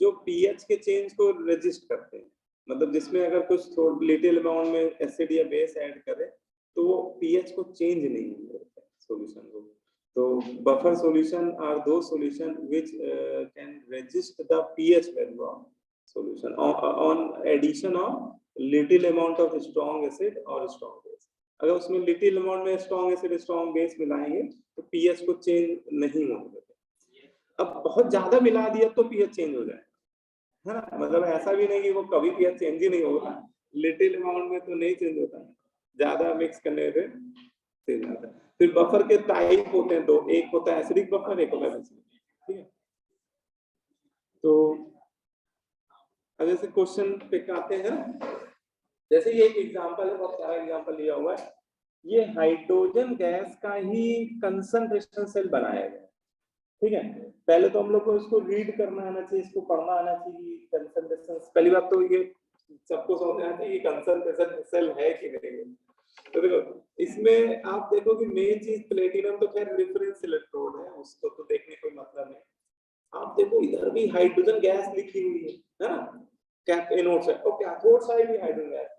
जो पीएच के चेंज को रजिस्ट करते हैं, मतलब जिसमें अगर कुछ लिटिल अमाउंट में एसिड या बेस ऐड करें तो वो पीएच को चेंज नहीं करता सॉल्यूशन को। तो बफर सॉल्यूशन आर दो solution which can resist the pH value of solution on addition of little amount of strong acid और strong base। अगर उसमें little amount में strong acid strong base मिलाएंगे तो pH को चेंज नहीं होने देते। अब बहुत ज्यादा मिला दिया तो pH चेंज हो जाएगा, है ना, मतलब ऐसा भी नहीं कि वो कभी pH चेंज ही नहीं होगा, little amount में तो नहीं चेंज होता, ज्यादा मिक्स करने से चेंज होता है। फिर बफर के टाइप होते हैं दो, एक होता है एसिडिक बफर, एक होता है बेसिक। ठीक है, तो जैसे क्वेश्चन पे आते हैं, जैसे ये एक एग्जांपल है, बहुत सारा एग्जांपल लिया हुआ है। ये हाइड्रोजन गैस का ही कंसंट्रेशन सेल बनाया गया है। ठीक है, पहले तो हम लोग को इसको रीड करना आना चाहिए, इसको पढ़ना आना चाहिए। कंसंट्रेशन पहली बात तो ये सबको समझ आना चाहिए कि कंसंट्रेशन सेल है कि नहीं। तो देखो इसमें आप देखो कि मेन चीज प्लेटिनम तो खैर रेफरेंस इलेक्ट्रोड है, उसको तो देखने कोई मतलब नहीं। आप देखो इधर भी हाइड्रोजन गैस लिखी हुई है ना, एनोड साइड और कैथोड साइड भी हाइड्रोजन गैस।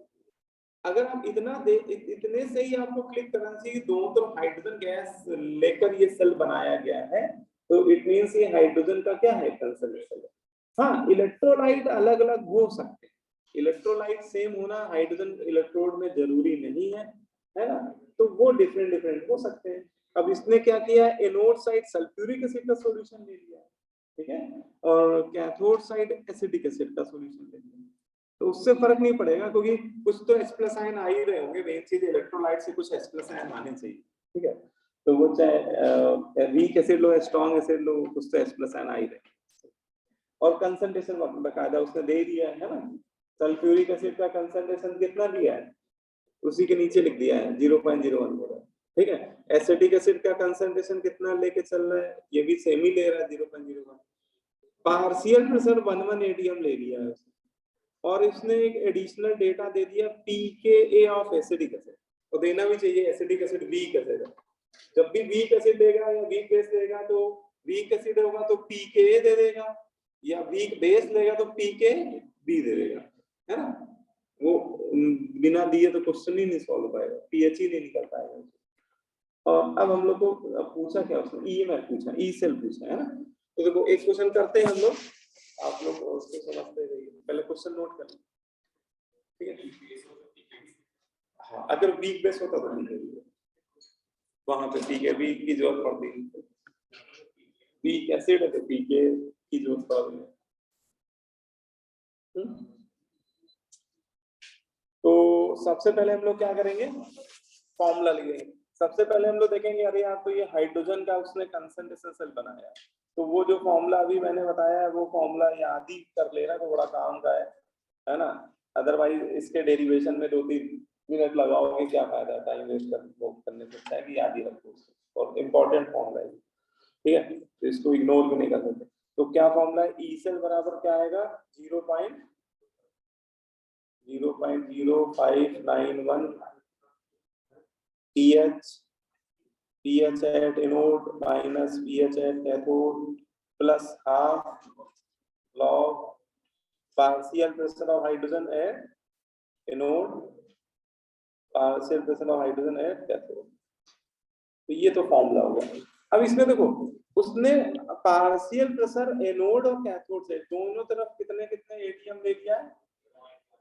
अगर आप इतने से ही आपको क्लिक करना चाहिए दोनों तरफ हाइड्रोजन गैस लेकर ये सेल बनाया गया है, तो इट मींस ये हाइड्रोजन का क्या है, कंसंट्रेशन है। हाँ इलेक्ट्रोलाइट अलग अलग हो सकते हैं, इलेक्ट्रोलाइट सेम होना हाइड्रोजन इलेक्ट्रोड में जरूरी नहीं है ना, तो वो डिफरेंट हो सकते हैं। अब इसने क्या किया है, एनोड साइड सल्फ्यूरिक एसिड का सॉल्यूशन ले लिया, ठीक है, और कैथोड साइड एसिडिक एसिड का सॉल्यूशन ले लिया, तो उससे फर्क नहीं पड़ेगा क्योंकि कुछ तो H+ आयन आ ही रहे होंगे। मेन चीज इलेक्ट्रोलाइट से कुछ H+ आयन आने चाहिए। ठीक है, तो वो चाहे वीक एसिड लो स्ट्रॉन्ग एसिड लो, कुछ तो H+ आयन आ ही रहे। और कंसंट्रेशन बकायदा उसने दे दिया है ना, सल्फ्यूरिक एसिड का कंसंट्रेशन कितना दिया है उसी के नीचे लिख दिया है, 0.01 हो रहा है। ठीक है। एसिटिक एसिड का कंसंट्रेशन कितना लेके चल रहा है, ये भी सेम ही ले रहा है 0.01। पार्शियल प्रेशर 11 एटीएम ले लिया है और इसने एक एडिशनल डेटा दे दिया pKa ऑफ एसिडिक एसिड। तो देना भी चाहिए, एसिडिक एसिड वीक एसिड है, जब भी वीक एसिड देगा या वीक बेस देगा तो वीक एसिड होगा तो pKa दे देगा, या वीक बेस लेगा तो pKb दे देगा, है ना। वो बिना दिए तो क्वेश्चन ही नहीं सॉल्व हो पाएगा, पीएच ही नहीं निकल पाएगा। और अब हम लोग को पूछा क्या उसने, ईएमएफ पूछा, ई सेल पूछा, है ना। तो देखो एक क्वेश्चन करते हैं हम लोग, आप लोग उसको समझते रहिए, पहले क्वेश्चन नोट कर लें, ठीक है। हाँ, अगर वीक बेस होता तो वहां पे पीकेबी की जरूरत पड़ती है, वीक एसिड है तो पीके की जरूरत पड़ती है। तो सबसे पहले हम लोग क्या करेंगे, फॉर्मूला लिखेंगे। सबसे पहले हम लोग देखेंगे, अरे यार तो ये हाइड्रोजन का उसने कंसंट्रेशन सेल बनाया, तो वो जो फॉर्मूला अभी मैंने बताया है वो फॉर्मूला याद ही कर लेना तो बड़ा काम का है ना। अदरवाइज इसके डेरिवेशन में 2-3 मिनट लगाओगे, क्या फायदा, टाइम वेस्ट करने से अच्छा है कि याद ही रखो, और इम्पोर्टेंट फॉर्मूला है, ठीक है। तो इसको इग्नोर भी नहीं कर सकते। तो क्या फॉर्मूला है, ई सेल बराबर क्या आएगा, 0.0591 pH at anode minus pH at cathode plus half log partial pressure of hydrogen at anode, partial pressure of hydrogen at cathode। तो ये तो फॉर्मूला हो गया। अब इसमें देखो उसने पार्शियल प्रेशर एनोड और कैथोड से दोनों तरफ कितने कितने एटीएम ले लिया है,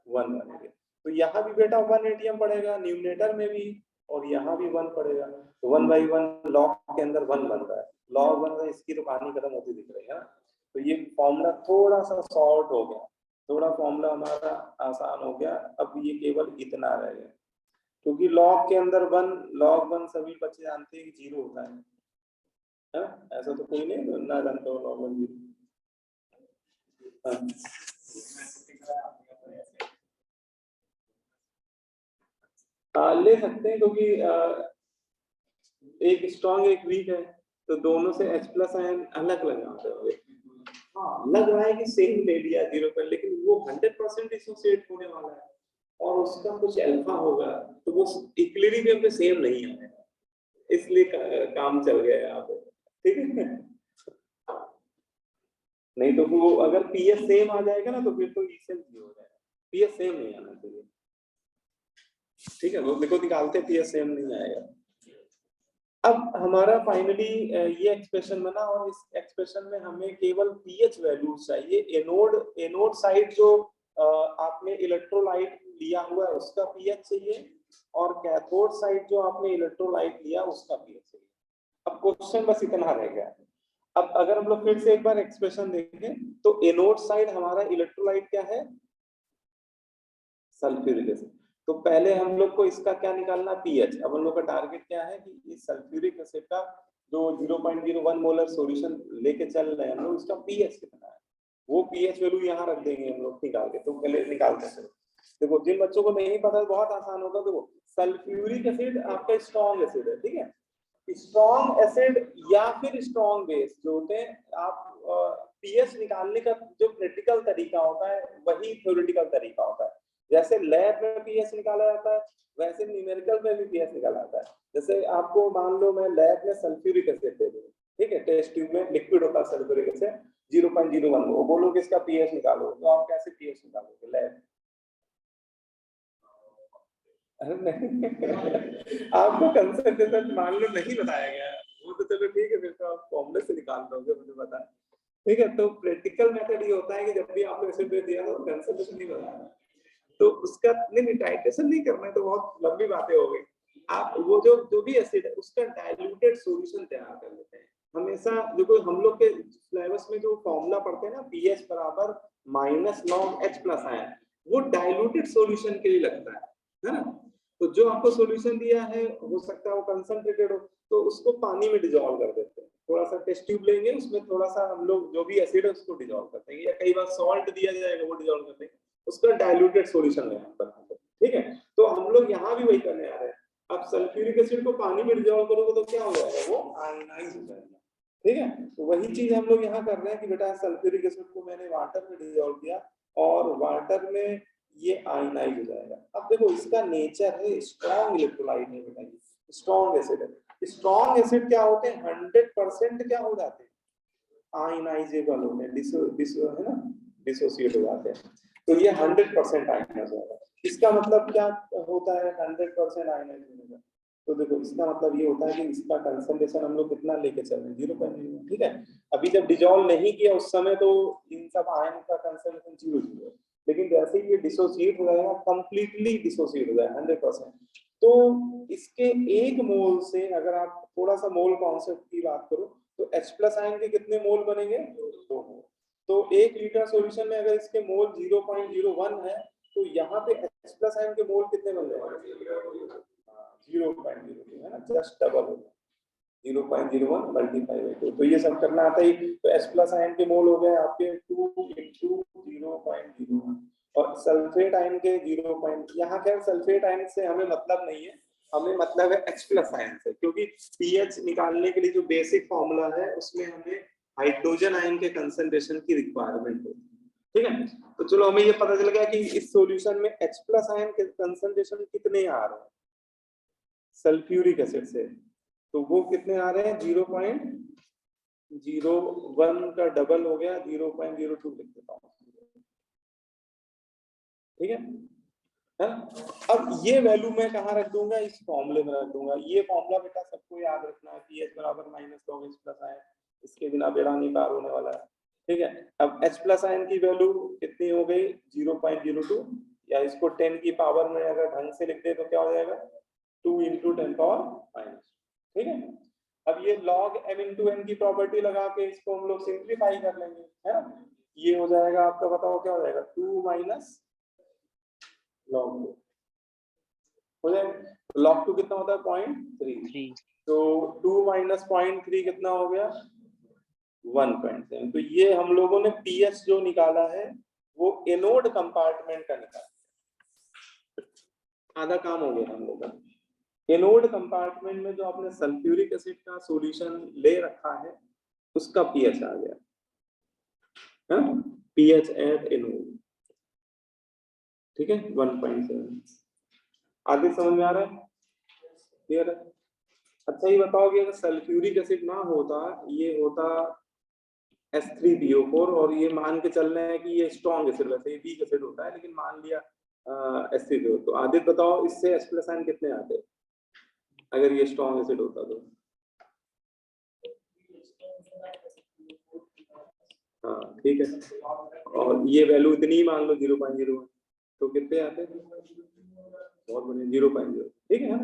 1 एटीएम। तो यहाँ भी बेटा 1 एटीएम पड़ेगा न्यूमरेटर में भी, और यहाँ भी 1 पड़ेगा, तो 1/1 लॉग के अंदर 1 बन रहा है, लॉग 1 इसकी तो कहानी खत्म होती दिख रही है ना। तो ये फॉर्मूला थोड़ा सा शॉर्ट हो गया, थोड़ा फॉर्मूला हमारा आसान हो गया। अब ये केवल इतना रह गया, क्योंकि लॉग के अंदर 1, लॉग 1 सभी बच्चे जानते हैं कि 0 होता है ना, ऐसा तो कोई नहीं ना जानता हो लॉग 1 0। ले सकते हैं, क्योंकि एक स्ट्रॉन्ग एक वीक है, तो दोनों से H+ आयन अलग लगाते हैं। हाँ, लग रहा है कि सेम ले लिया 0 पर, लेकिन वो 100% डिसोसिएट होने वाला है और उसका कुछ अल्फा होगा, तो वो इक्विलिब्रियम पे सेम नहीं आएगा, इसलिए काम चल गया यहाँ पे, ठीक है। नहीं तो वो अगर पीएच सेम आ जाएगा ना तो फिर तो ई सेल 0 हो जाएगा, पीएच सेम नहीं आना चाहिए, ठीक है। वो देखो निकालते पीएच सेम नहीं आएगा। अब हमारा फाइनली ये एक्सप्रेशन बना, और इस एक्सप्रेशन में हमें केवल पीएच वैल्यू चाहिए। एनोड साइड जो आपने इलेक्ट्रोलाइट लिया हुआ है उसका पीएच चाहिए, और कैथोड साइड जो आपने इलेक्ट्रोलाइट लिया उसका पीएच चाहिए। अब क्वेश्चन बस इतना रह गया। अब अगर हम लोग फिर से एक बार एक्सप्रेशन देखें, तो एनोड साइड हमारा इलेक्ट्रोलाइट क्या है, सल्फ्यूरिक एसिड। तो पहले हम लोग को इसका क्या निकालना, पीएच। अब हम लोग का टारगेट क्या है कि इस सल्फ्यूरिक एसिड का जो 0.01 मोलर सॉल्यूशन लेके चल रहे हैं हम लोग, इसका पीएच कितना है, वो पीएच वैल्यू यहाँ रख देंगे हम लोग निकाल के। तो पहले निकालते हैं, देखो जिन बच्चों को नहीं पता बहुत आसान होगा। देखो सल्फ्यूरिक एसिड आपका स्ट्रॉन्ग एसिड है, ठीक है। स्ट्रॉन्ग एसिड या फिर स्ट्रॉन्ग बेस जो होते हैं, आप पीएच निकालने का जो प्रैक्टिकल तरीका होता है वही थ्योरेटिकल तरीका होता है। जैसे लैब में पीएच निकाला जाता है, वैसे न्यूमेरिकल में भी पीएच निकाला जाता है। जैसे आपको मान लो मैं लैब में सल्फ्यूरिक एसिड दे दूं, ठीक है, टेस्ट ट्यूब में लिक्विड होता है सल्फ्यूरिक एसिड 0.01, वो बोलो कि इसका पीएच निकालो, तो आप कैसे पीएच निकालोगे लैब? आपको कंसंट्रेशन मान लो नहीं बताया गया, वो तो चलो ठीक है, फिर तो आप फॉर्मूले से निकाल दोगे, मुझे पता है, ठीक है। तो प्रैक्टिकल मेथड ये होता है कि जब भी आपको एसिड दे दिया तो कंसंट्रेशन नहीं बताना, तो उसका नहीं टाइट्रेशन नहीं करना है, तो बहुत लंबी बातें हो गई। आप वो जो भी एसिड है उसका डाइल्यूटेड सॉल्यूशन तैयार कर लेते हैं हमेशा। देखो हम लोग के सिलेबस में जो फॉर्मूला पढ़ते हैं ना, पीएच बराबर -log H+ आयन, वो डाइल्यूटेड सॉल्यूशन के लिए लगता है ना। तो जो आपको सॉल्यूशन दिया है हो सकता है वो कंसंट्रेटेड हो, तो उसको पानी में डिसॉल्व कर देते हैं। थोड़ा सा टेस्ट ट्यूब लेंगे, उसमें थोड़ा सा हम लोग जो भी एसिड है उसको डिसॉल्व करते हैं, या कई बार सॉल्ट दिया जाएगा वो डिसॉल्व करते हैं, उसका डाइल्यूटेड सॉल्यूशन लेना पड़ता है, ठीक है। तो हम लोग यहाँ भी वही करने आ रहे हैं। अब सल्फ्यूरिक एसिड को पानी में डिसॉल्व करोगे तो क्या हो जाएगा, वो आयनाइज हो जाएगा। ठीक है, तो वही चीज हम लोग यहाँ कर रहे हैं कि बेटा सल्फ्यूरिक एसिड को मैंने वाटर में डिसॉल्व किया और वाटर में ये आयनाइज हो जाएगा। अब देखो इसका नेचर है स्ट्रॉन्ग इलेक्ट्रोलाइट है बेटा, स्ट्रॉन्ग एसिड है। स्ट्रॉन्ग एसिड क्या होते हैं, 100% क्या हो जाते हैं, आयनाइजेबल होते हैं, है ना, डिसोसिएट हो जाते हैं। तो ये 100% आयनाइज होगा। इसका मतलब क्या होता है 100% आयनाइज होने का, तो देखो इसका मतलब ये होता है कि इसका कंसंट्रेशन हम लोग कितना लेके चल रहे हैं, 0.0। ठीक है, अभी जब डिसॉल्व नहीं किया उस समय तो इन सब आयन का कंसंट्रेशन 0 है, लेकिन जैसे ही ये डिसोसिएट हो जाएगा, कंप्लीटली डिसोसिएट हो जाएगा 100%। तो इसके एक मोल से अगर आप थोड़ा सा मोल कॉन्सेप्ट की बात करो तो H+ आयन के कितने मोल बनेंगे, 2 मोल। तो 1 लीटर सॉल्यूशन में अगर इसके मोल 0.01 है तो यहाँ पे H+ आयन के मोल कितने बन जाएंगे, 0.02 है ना, जस्ट डबल होगा, 0.01 मल्टीप्लाई बाय 2। तो ये सब करना आता ही, तो H+ आयन के मोल हो गए आपके 2 × 0.01 और सल्फेट आयन के 0. यहाँ खैर सल्फेट आयन से हमें मतलब नहीं है, हमें मतलब है H+ आयन से, क्योंकि पीएच निकालने के लिए जो बेसिक फॉर्मूला है उसमें हमें हाइड्रोजन आयन के कंसंट्रेशन की रिक्वायरमेंट होती है। ठीक है, तो चलो हमें ये पता चल गया कि इस सॉल्यूशन में H+ आयन के कंसंट्रेशन कितने आ रहे हैं सल्फ्यूरिक एसिड से, तो वो कितने आ रहे हैं, 0.01 का डबल हो गया, 0.02 लिख देता हूँ। ठीक है, अब ये वैल्यू मैं कहाँ रख दूंगा, इस फॉर्मूले में रख दूंगा। ये फॉर्मूला बेटा सबको याद रखना है, pH बराबर -log H+ आयन, इसके बिना बेड़ा नहीं पार होने वाला है। ठीक है, अब H+ आयन की वैल्यू कितनी हो गई, 0.02, या इसको 10 की पावर में अगर ढंग से लिख दे तो क्या हो जाएगा, 2 × 10⁻⁻। ठीक है, अब ये log m/n की प्रॉपर्टी लगा के इसको हम लोग सिंप्लीफाई कर लेंगे, है ना। ये हो जाएगा आपका, बताओ क्या हो जाएगा, 2 - log 2 हो जाएगा। log 2 कितना होता है, 0.3, तो 2 - 0.3 कितना हो गया, 1.7। तो ये हम लोगों ने पीएच जो निकाला है वो एनोड कंपार्टमेंट का निकाला, आधा काम हो गया हम लोगों का। एनोड कंपार्टमेंट में जो आपने सल्फ्यूरिक एसिड का सॉल्यूशन ले रखा है उसका पीएच आ गया, है, पीएच एट एनोड। ठीक है, 1.7। आगे समझ में आ रहा है, क्लियर है। अच्छा ये बताओ कि अगर सल्फ्यूरिक एसिड ना होता, ये होता H3PO4, और ये मान के चल रहे हैं कि ये स्ट्रॉन्ग एसिड, वैसे ये वीक एसिड होता है लेकिन मान लिया H3PO, तो आदित्य बताओ इससे H+ आयन कितने आते अगर ये स्ट्रॉन्ग एसिड होता तो। हाँ ठीक है, और ये वैल्यू इतनी मान लो 0.01, तो कितने आते हैं, बहुत बढ़िया, 0.0। ठीक है ना,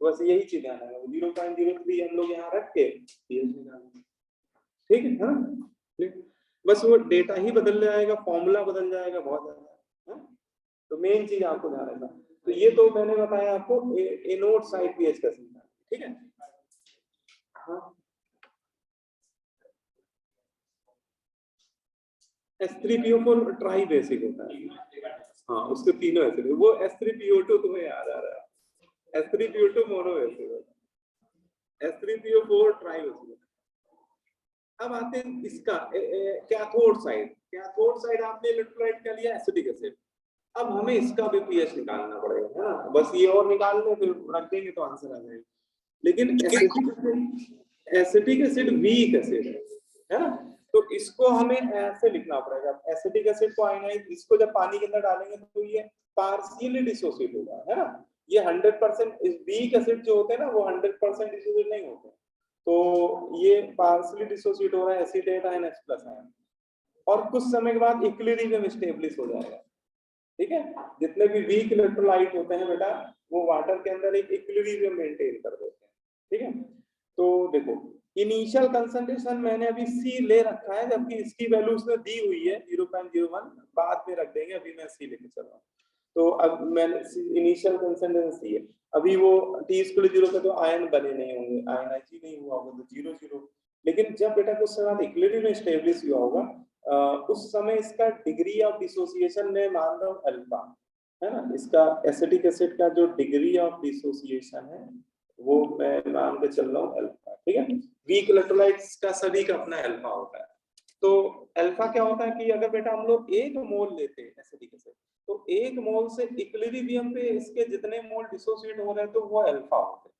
बस यही चीज ध्यान रखना, 0.03 हम लोग यहाँ रख के पीएच निकालेंगे। ठीक है ना, बस वो डेटा ही बदल जाएगा, फॉर्मूला बदल जाएगा बहुत ज्यादा, तो मेन चीज आपको ध्यान रखना। तो ये तो मैंने बताया आपको एनोड साइड पीएच का सीखना, ठीक है। हाँ, H3PO4 ट्राई बेसिक होता है, हाँ उसके तीनों एसिड, वो H3PO2 तुम्हें याद आ रहा है, H3PO2 मोनो एसिड है, H3PO4 ट्राई बेसिक। अब आते हैं इसका कैथोड साइड आपने इलेक्ट्रोलाइट का लिया एसिटिक एसिड, अब हमें इसका भी पीएच निकालना पड़ेगा, है ना, बस ये और निकाल लो फिर रख देंगे तो आंसर आ जाएगा। लेकिन एसिटिक एसिड वीक एसिड है ना, तो इसको हमें ऐसे लिखना पड़ेगा, एसिटिक एसिड को आयनाइज, इसको जब पानी के अंदर डालेंगे तो ये पार्शियली डिसोसिएट होगा, है ना। ये 100% वीक एसिड जो होते हैं ना वो 100% डिसोसिएट नहीं होते, तो ये पार्शियली डिसोसिएट हो रहा है एसिटेट आयन H+ आयन, और कुछ समय के बाद इक्विलिब्रियम स्टेब्लिश हो जाएगा। ठीक है, जितने भी वीक इलेक्ट्रोलाइट होते हैं बेटा वो वाटर के अंदर एक इक्विलिब्रियम मेंटेन कर देते हैं। ठीक है, तो देखो इनिशियल कंसंट्रेशन मैंने अभी C ले रखा है, जबकि इसकी वैल्यू उसने दी हुई है 0.01, बाद में रख देंगे, अभी मैं C लेके चल रहा हूँ। तो अब मैंने इनिशियल कंसंट्रेशन C है, अभी वो T=0 पे तो आयन बने नहीं होंगे, आयनाइज ही नहीं हुआ होगा, तो 0 0। लेकिन जब बेटा कुछ समय बाद इक्विलिब्रियम स्टेब्लिश हुआ होगा उस समय इसका डिग्री ऑफ डिसोसिएशन में मान लो अल्फा, है ना, इसका एसिटिक एसिड का जो डिग्री ऑफ डिसोसिएशन है वो मैं मान के चल रहा हूँ अल्फा, ठीक है। वीक इलेक्ट्रोलाइट्स का सभी का अपना अल्फा होता है। तो अल्फा क्या होता है कि अगर बेटा हम लोग 1 मोल लेते हैं एसिटिक एसिड, तो 1 मोल से इक्विलिब्रियम पे इसके जितने मोल डिसोसिएट हो रहे हैं तो वो अल्फा होते हैं,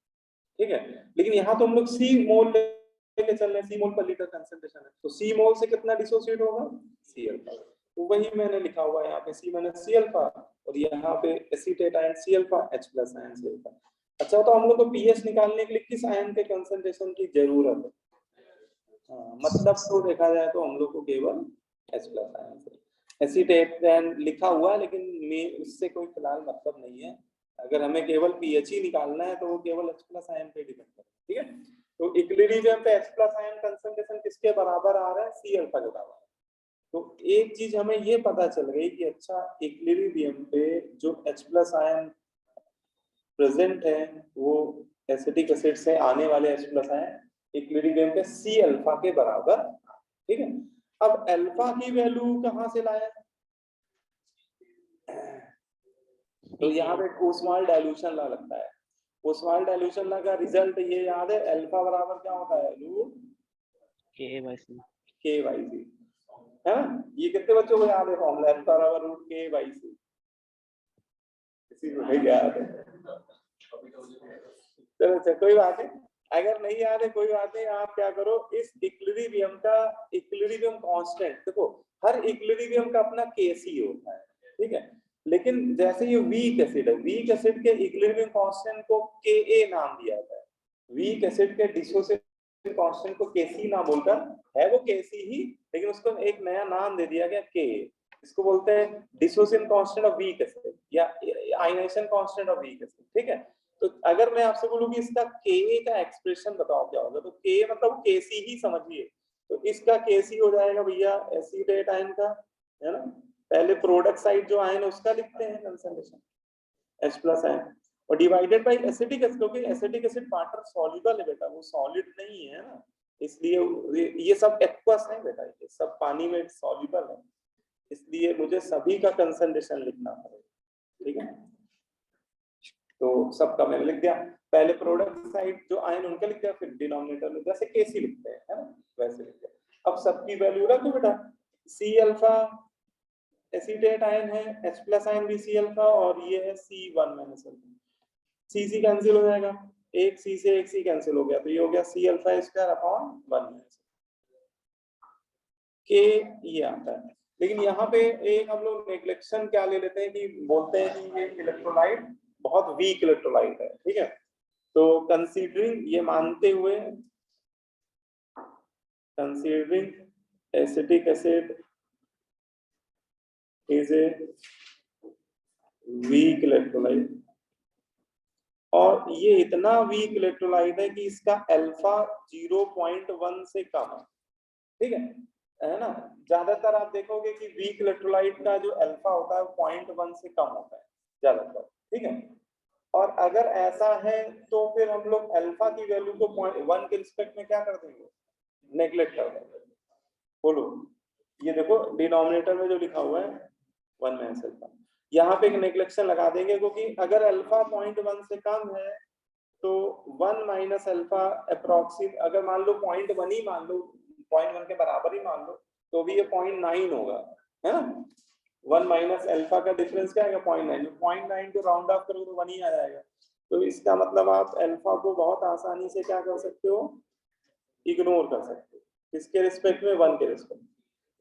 ठीक है। लेकिन यहाँ तो हम लोग सी मोल लेके चल रहे हैं, सी मोल पर लीटर कंसंट्रेशन है, तो सी मोल से कितना डिसोसिएट होगा, सी अल्फा। तो वही मैंने लिखा हुआ है यहाँ पे सी माइनस सी अल्फा, और यहाँ पे acetate ion C alpha, H plus ion C alpha. अच्छा, तो हम लोग को पीएच निकालने के लिए किस आयन के कंसंट्रेशन की जरूरत है? मतलब तो देखा जाए तो हम लोग को केवल H प्लस आयन से एसीटेट आयन लिखा हुआ है, लेकिन उससे कोई फिलहाल मतलब नहीं है। अगर हमें केवल पीएच ही निकालना है तो वो केवल H प्लस आयन पे डिपेंड करेगा, ठीक है। तो इक्विलिब्रियम पे H प्लस आयन कंसंट्रेशन किसके बराबर आ रहा है, सी अल्फा के बराबर। तो एक चीज हमें ये पता चल गई कि अच्छा, इक्विलिब्रियम पे जो H प्लस आयन प्रेजेंट है वो एसिटिक एसिड से आने वाले H प्लस आयन इक्विलिब्रियम पे सी अल्फा के बराबर, ठीक है। अब अल्फा की वैल्यू कहां से लाए? तो यहाँ पे ओस्वाल्ड डाइल्यूशन लॉ लगता है। ओस्वाल्ड डाइल्यूशन लॉ का रिजल्ट ये याद है, अल्फा बराबर क्या होता है, रूट के बाई सी, है ना। ये कितने बच्चों को याद है फॉर्मूला, अल्फा बराबर रूट के बाई सी? किसी को नहीं याद है? चलो अच्छा, कोई बात नहीं, अगर नहीं याद है कोई बात नहीं। आप क्या करो, इस इक्विलिब्रियम का इक्विलिब्रियम कांस्टेंट देखो, हर इक्विलिब्रियम का अपना केसी होता है, ठीक है। लेकिन जैसे ये वीक एसिड है, वीक एसिड के इक्विलिब्रियम कांस्टेंट को के नाम दिया जाता है। वीक एसिड के डिसोसिएशन कांस्टेंट को केसी ना बोलकर, है वो केसी ही, लेकिन उसको एक नया नाम दे दिया गया के। इसको बोलते हैं dissociation constant of weak acid या ionisation constant of weak acid, ठीक है। तो अगर मैं आपसे बोलूं कि इसका के का एक्सप्रेशन बताओ क्या होगा, तो के मतलब केसी ही समझिए। तो इसका केसी हो जाएगा भैया एसीटेट आयन का, है ना। पहले प्रोडक्ट साइड जो आयन उसका लिखते हैं कंसंट्रेशन H प्लस आयन, और डिवाइडेड बाय एसिटिक एसिड, क्योंकि एसिटिक एसिड वाटर सॉल्युबल है बेटा, वो सॉलिड नहीं है ना, इसलिए ये सब एक्वस है बेटा, ये सब पानी में सॉल्युबल है, इसलिए मुझे सभी का कंसंट्रेशन लिखना पड़ेगा, ठीक है। तो सबका मैंने लिख दिया, पहले प्रोडक्ट साइड जो आयन उनका लिख दिया, फिर डिनोमिनेटर में जैसे केसी लिखते हैं, है ना, वैसे लिख दिया। अब सबकी वैल्यू रख दो बेटा, सी अल्फा एसीटेट आयन है, H प्लस आयन भी सी अल्फा, और ये है C1 माइनस अल्फा, सी कैंसिल हो जाएगा, एक सी से एक सी कैंसिल हो गया, तो ये हो गया C alpha square upon 1 minus के, ये आता है। लेकिन यहाँ पे एक हम लोग नेग्लेक्शन क्या ले लेते हैं कि बोलते हैं कि ये इलेक्ट्रोलाइट बहुत वीक इलेक्ट्रोलाइट है, ठीक है। तो कंसीडरिंग ये मानते हुए, considering acetic acid is a weak electrolyte, और ये इतना वीक इलेक्ट्रोलाइट है कि इसका अल्फा 0.1 से कम है, ठीक है ना। ज्यादातर आप देखोगे कि वीक इलेक्ट्रोलाइट का जो अल्फा होता है 0.1 से कम होता है ज्यादातर, ठीक है। और अगर ऐसा है तो फिर हम लोग अल्फा की वैल्यू को 0.1 के रिस्पेक्ट में क्या कर देंगे, नेग्लेक्ट कर देंगे। बोलो, ये देखो डिनोमिनेटर में जो लिखा हुआ है 1 माइनस अल्फा, यहाँ पे एक नेग्लेक्शन लगा देंगे, क्योंकि अगर अल्फा 0.1 से कम है तो 1 माइनस अल्फा अप्रोक्सीमेट, अगर मान लो 0.1 ही मान लो, 0.1 के बराबर ही मान लो, तो भी ये 0.9 होगा, है ना। 1 माइनस अल्फा का डिफरेंस क्या आएगा, 0.9, 0.9 को राउंड ऑफ करो तो 1 ही आ जाएगा। तो इसका मतलब आप अल्फा को बहुत आसानी से क्या कर सकते हो, इग्नोर कर सकते हो, किसके रिस्पेक्ट में, 1 के रिस्पेक्ट,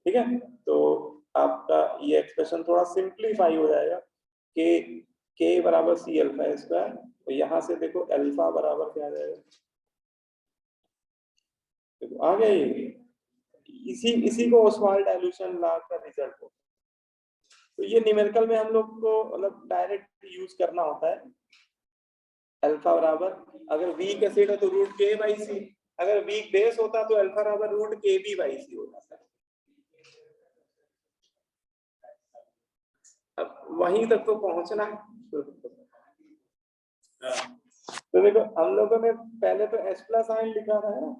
ठीक है। तो आपका ये एक्सप्रेशन थोड़ा सिंप्लीफाई हो जाएगा, के बराबर सी अल्फा स्क्वायर, तो यहाँ से देखो अल्फा बराबर क्या आ जाएगा, देखो आ गया ये, इसी को ओस्वाल्ड डाइल्यूशन लॉ का रिजल्ट हो। तो ये न्यूमेरिकल में हम लोग को मतलब डायरेक्ट यूज करना होता है, अल्फा बराबर, अगर वीक एसिड है तो रूट के बाई सी, अगर वीक बेस होता तो अल्फा बराबर रूट के बी बाई सी होता है। अब वहीं तक तो पहुंचना है। तो देखो हम लोगों ने पहले तो H प्लस आयन लिखा था, है ना,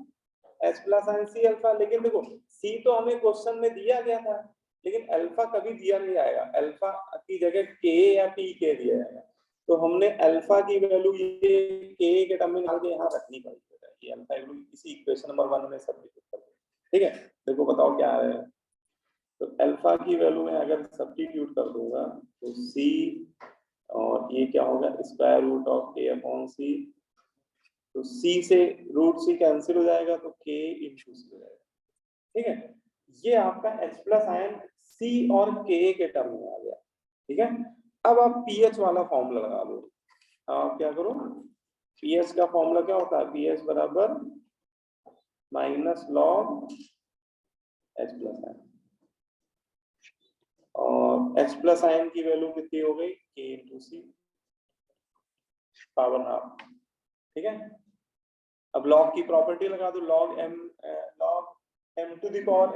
H plus ion C alpha, लेकिन देखो सी तो हमें क्वेश्चन में दिया गया था, लेकिन अल्फा कभी दिया नहीं आएगा, अल्फा की जगह के या पी के दिया जाएगा, तो हमने अल्फा की वैल्यू ये के के टर्म में डाल के यहाँ रखनी पड़ेगी। ये अल्फा वैल्यू इसी इक्वेशन नंबर 1 में सब्स्टिट्यूट कर दो, ठीक है। देखो बताओ क्या आ रहा है। तो अल्फा की वैल्यू में अगर सब्स्टिट्यूट कर दूंगा तो सी, और ये क्या होगा स्क्वायर रूट ऑफ के अपॉन सी, तो सी से रूट सी कैंसिल हो जाएगा तो के इंटू सी हो जाएगा, ठीक है। ये आपका H प्लस आयन सी और के टर्म में आ गया, ठीक है। अब आप पीएच वाला फॉर्मूला लगा दो। आप क्या करो, पीएच का फॉर्मूला क्या होता है, पीएच बराबर minus log H plus ion, और H प्लस आयन की वैल्यू कितनी हो गई के इंटू सी पावर हाफ, ठीक है। अब लॉग की प्रॉपर्टी लगा दो, log m to the power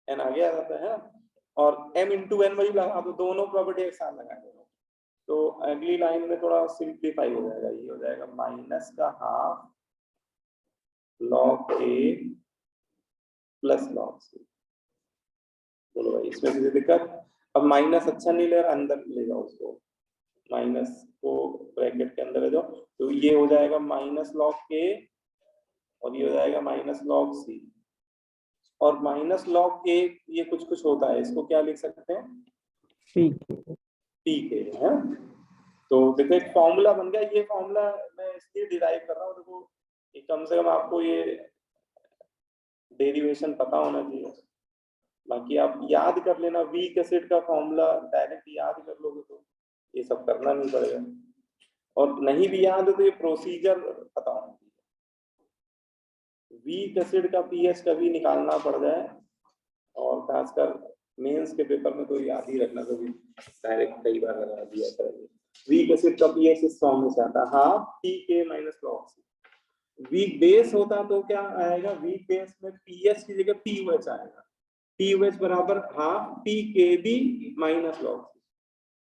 n आगे आ जाता है, और m इंटू एन वही लगा दो, दोनों प्रॉपर्टी एक साथ लगा दो। तो अगली लाइन में थोड़ा सिंप्लीफाई हो जाएगा, ये हो जाएगा माइनस का हाफ लॉग ए प्लस लॉग सी। बोलो भाई इसमें किसी दिक्कत? अब माइनस अच्छा नहीं ले रहा, अंदर ले जाओ उसको, माइनस को ब्रैकेट के अंदर ले जाओ, तो ये हो जाएगा माइनस लॉग के और ये हो जाएगा माइनस लॉग सी, और माइनस लॉग के ये कुछ कुछ होता है, इसको क्या लिख सकते हैं पी के है। तो देखो एक फॉर्मूला बन गया, ये फॉर्मूला मैं इसलिए डिराइव कर रहा हूँ, देखो कम से कम आपको ये डेरिवेशन पता होना चाहिए, बाकी आप याद कर लेना, वीक एसिड का फॉर्मूला डायरेक्ट याद कर लोगे तो ये सब करना नहीं पड़ेगा, और नहीं भी याद है तो ये प्रोसीजर पता होना चाहिए। वीक एसिड का पीएच कभी निकालना पड़ जाए, और खासकर मेंस के पेपर में तो याद ही रखना, कभी डायरेक्ट कई बार लगा दिया करेंगे। वीक एसिड का पीएच इस फॉर्म में से आता है हाफ पी के minus log c. Weak base होता तो क्या आएगा, वीक बेस में पीएच की जगह पीओएच आएगा, पीओएच बराबर हाफ पी के बी माइनस लॉग सी।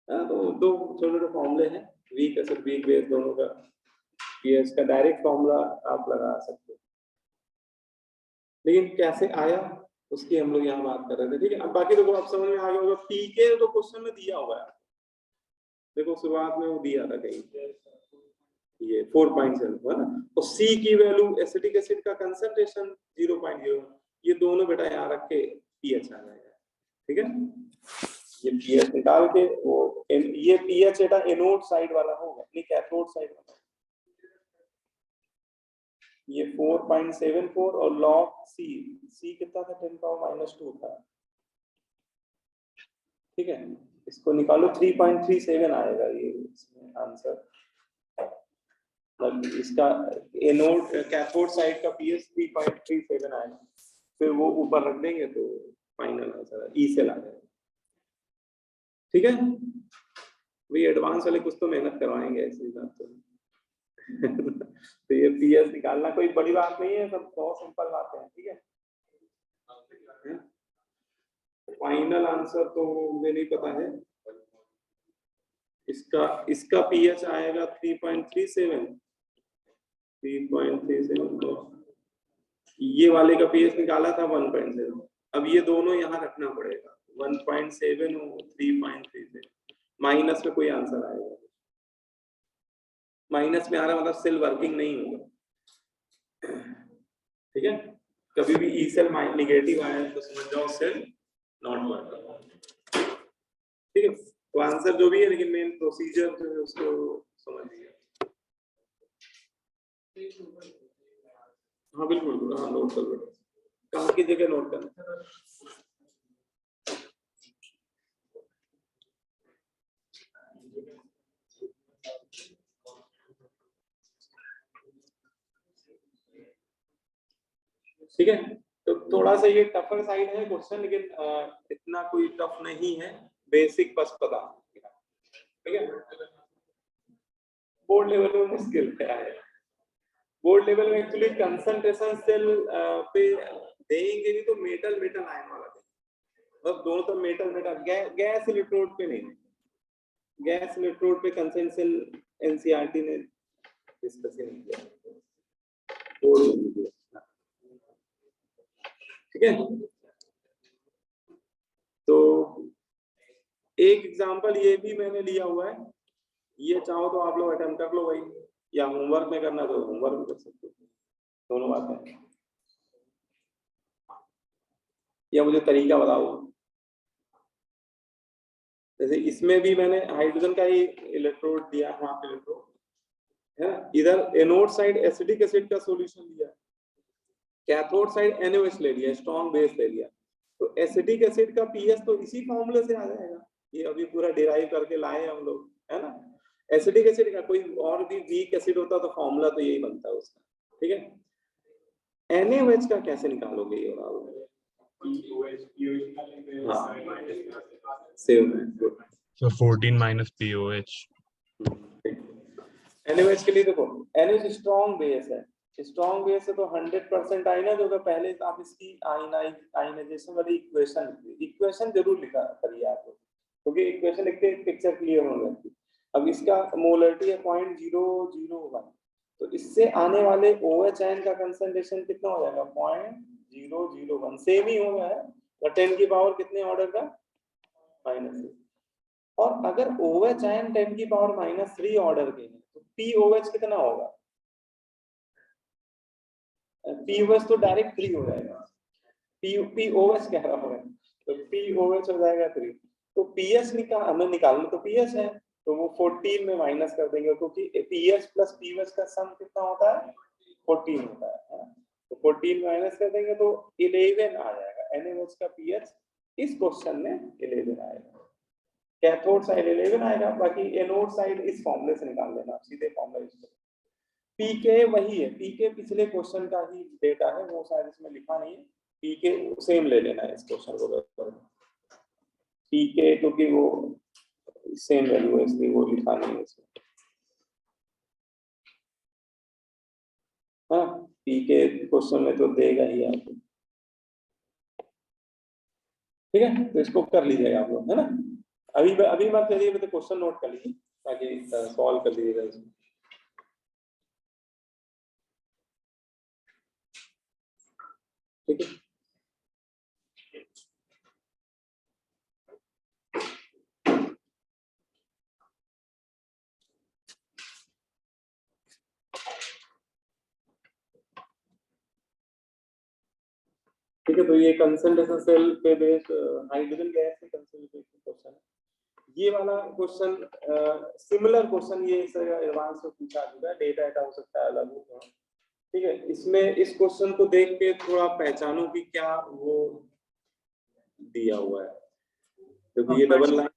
तो दो छोटे छोटे फॉर्मूले हैं, वीक एसिड वीक बेस दोनों का, पीएच का डायरेक्ट फॉर्मूला आप लगा सकते हो, लेकिन कैसे आया उसकी हम लोग यहाँ बात कर रहे थे, ठीक है। अब बाकी देखो आप समझ में आ गया होगा, पी के तो क्वेश्चन में दिया हुआ है, देखो शुरुआत में वो दिया था कहीं, ये 4.7 है ना, और सी की वैल्यू एसिटिक एसिड का कंसंट्रेशन 0.0, ये दोनों बेटा यहाँ रख के पीएच आ जाएगा, ठीक है। ये पीएच निकाल के वो ये पीएच बेटा एनोड साइड वाला होगा, नहीं कैथोड साइड वाला, ये 4.74, और लॉग सी कितना था 10⁻⁻² था, ठीक है। इसको निकालो 3.37 आएगा ये इसमें आंसर, इसका एनोड कैथोड साइड का पीएच 3.37 आएगा, फिर वो ऊपर रख देंगे तो फाइनल आंसर ई से ला जाएगा, ठीक है। वही एडवांस वाले कुछ तो मेहनत करवाएंगे ऐसी बात तो तो ये पीएच निकालना कोई बड़ी बात नहीं है, सब बहुत सिंपल बातें हैं, ठीक है। फाइनल आंसर तो मुझे नहीं पता है, इसका पीएच आएगा 3.37, तो ये वाले का पीएच निकाला था 1.7, अब ये दोनों यहाँ रखना पड़ेगा, 1.7 और 3.37, माइनस में कोई आंसर आएगा, माइनस में आ रहा मतलब सेल वर्किंग नहीं होगा, ठीक है। कभी भी ई सेल नेगेटिव आया तो समझ जाओ सेल नॉट वर्किंग, ठीक है। तो आंसर जो भी है, लेकिन मेन प्रोसीजर जो है उसको समझिए। हाँ बिल्कुल, हाँ नोट कर लो, कहाँ की जगह नोट करना, ठीक है। तो थोड़ा सा ये टफर साइड है क्वेश्चन, लेकिन इतना कोई टफ नहीं है, बेसिक बस पता, ठीक है। बोर्ड लेवल में मुश्किल क्या है, बोर्ड लेवल में एक्चुअली कंसंट्रेशन सेल पे देंगे भी तो मेटल मेटल आयन वाला देंगे, मतलब दोनों तो मेटल मेटल, गैस इलेक्ट्रोड पे नहीं, गैस इलेक्ट्रोड पे कंसंट्रेशन एनसीईआरटी ने डिस्कस नहीं किया, ठीक है। तो एक एग्जांपल ये भी मैंने लिया हुआ है, ये चाहो तो आप लोग अटेम्प्ट कर लो भाई, या होमवर्क में करना तो होमवर्क भी कर सकते हो, दोनों बातें। या मुझे तरीका बताओ, जैसे इसमें भी मैंने हाइड्रोजन का ही इलेक्ट्रोड दिया, हाफ इलेक्ट्रोड है ना, इधर एनोड साइड एसिडिक एसिड का सॉल्यूशन दिया, कैथोड साइड NaOH ले लिया, स्ट्रॉन्ग बेस ले लिया, तो एसिडिक एसिड का पीएच तो इसी फॉर्मूले से आ जाएगा, ये अभी पूरा डिराइव करके लाए हम लोग, है ना। एसिडिक एसिड का कोई और भी वीक एसिड होता तो फॉर्मूला तो यही बनता है उसका, ठीक है। NaOH का कैसे निकालोगे ये बताओ? सेव है, good. So 14 minus POH. NaOH के लिए देखो, NaOH स्ट्रॉन्ग बेस है, स्ट्रॉन्ग बेस है तो 100% आयना जो पहले आप इसकी आयनाइजेशन वाली इक्वेशन जरूर लिखा करिए आप लोग, क्योंकि इक्वेशन लिखते पिक्चर क्लियर हो जाती है। अब इसका मोलरिटी है 0.001, तो इससे आने वाले OH आयन का कंसंट्रेशन कितना हो जाएगा? 0.001, सेम ही होगा है, तो 10 की पावर कितने ऑर्डर का? -6। और अगर OH आयन 10 की पावर -3 ऑर्डर के हैं तो POH कितना होगा? POH तो डायरेक्ट 3 हो जाएगा, POH कह रहा हूं, तो POH हो जाएगा 3, तो पीएच हमें निकालना तो पीएच है, तो वो 14 में माइनस कर देंगे, क्योंकि पीएच प्लस पीओएच का सम कितना होता है? 14 होता है, तो 14 माइनस कर देंगे तो 11 आ जाएगा। NaOH का पीएच इस क्वेश्चन में 11 आएगा, कैथोड साइड 11 आएगा, बाकी एनोड साइड इस फॉर्मूले से निकाल लेना, सीधे फॉर्मूला यूज करो। पीके वही है, पीके पिछले क्वेश्चन का ही डेटा है, वो शायद इसमें लिखा नहीं है, पीके सेम ले लेना है इस क्वेश्चन को, पीके क्योंकि वो सेम वैल्यू है इसलिए वो लिखा नहीं है इसमें, हाँ पीके क्वेश्चन में तो देगा ही आपको, ठीक है। तो इसको कर लीजिएगा आप लोग, है ना। अभी मत करिए, तो क्वेश्चन नोट कर लीजिए ताकि सॉल्व कर लीजिएगा इसको, ठीक है। ठीक है, तो ये कंसंट्रेशन सेल पे बेस्ड हाइड्रोजन गैस के कंसंट्रेशन क्वेश्चन है। ये वाला क्वेश्चन सिमिलर क्वेश्चन ये एडवांस में पूछा चुका है, डेटा हो सकता है अलग हो, ठीक है। इसमें इस क्वेश्चन को देख के थोड़ा पहचानो कि क्या वो दिया हुआ है, क्योंकि ये डबल लाइन,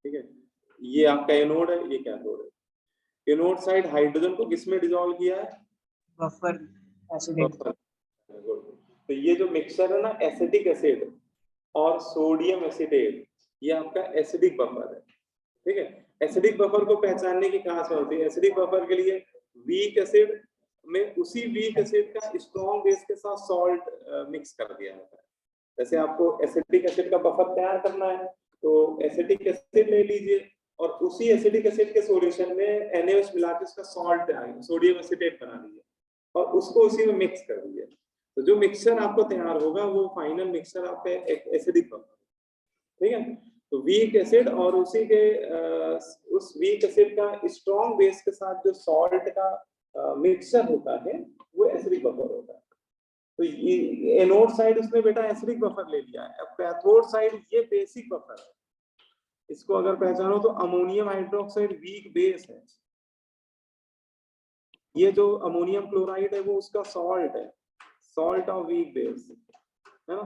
ठीक है। ये आपका एनोड है, ये कैथोड है। एनोड साइड हाइड्रोजन को किसमें डिसॉल्व किया है? Buffer acidic. तो ये जो मिक्सचर है ना, एसिडिक एसिड और सोडियम एसिटेट, ये आपका एसिडिक बफर है, ठीक है। एसिडिक बफर को पहचानने की कहां से होती है? एसिडिक बफर के लिए वीक एसिड में उसी वीक एसिड का स्ट्रॉन्ग बेस के साथ सॉल्ट मिक्स कर दिया जाता है। जैसे आपको एसिडिक एसिड का बफर तैयार करना है तो एसिडिक एसिड ले लीजिए और उसी एसिडिक एसिड के सॉल्यूशन में NaOH मिला के उसका सॉल्ट सोडियम एसिटेट बना लीजिए और उसको उसी में मिक्स कर दीजिए। तो जो मिक्सचर आपको तैयार होगा वो फाइनल मिक्सचर आपका एसिडिक बफर, ठीक है। तो वीक एसिड और उसी के उस वीक एसिड का स्ट्रॉन्ग बेस के साथ जो सॉल्ट का मिक्सचर होता है वो एसिडिक बफर होता है। तो ये एनोड साइड उसने बेटा एसिडिक बफर ले लिया है। अब कैथोड साइड ये बेसिक बफर है, इसको अगर पहचानो तो अमोनियम हाइड्रोक्साइड वीक बेस है, ये जो अमोनियम क्लोराइड है वो उसका सॉल्ट है, सॉल्ट ऑफ वीक बेस, है ना।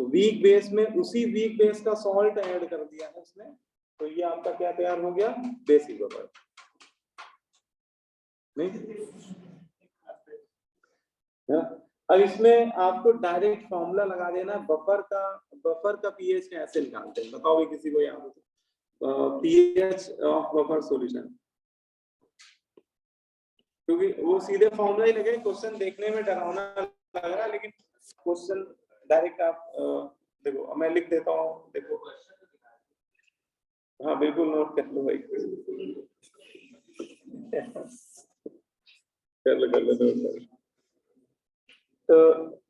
वीक बेस में उसी वीक बेस का सॉल्ट ऐड कर दिया है उसने, तो ये आपका क्या तैयार हो गया? Basic buffer. नहीं, अब इसमें आपको डायरेक्ट फॉर्मूला लगा देना बफर का पीएच कैसे निकालते हैं बताओ भी, किसी को याद हो तो पीएच ऑफ बफर सॉल्यूशन, क्योंकि वो सीधे फॉर्मूला ही लगे, क्वेश्चन देखने में डरावना लग रहा है लेकिन क्वेश्चन डायरेक्ट आप देखो, मैं लिख देता हूँ, देखो हाँ बिल्कुल नोट कर लो भाई, कर लो नोट कर लो। तो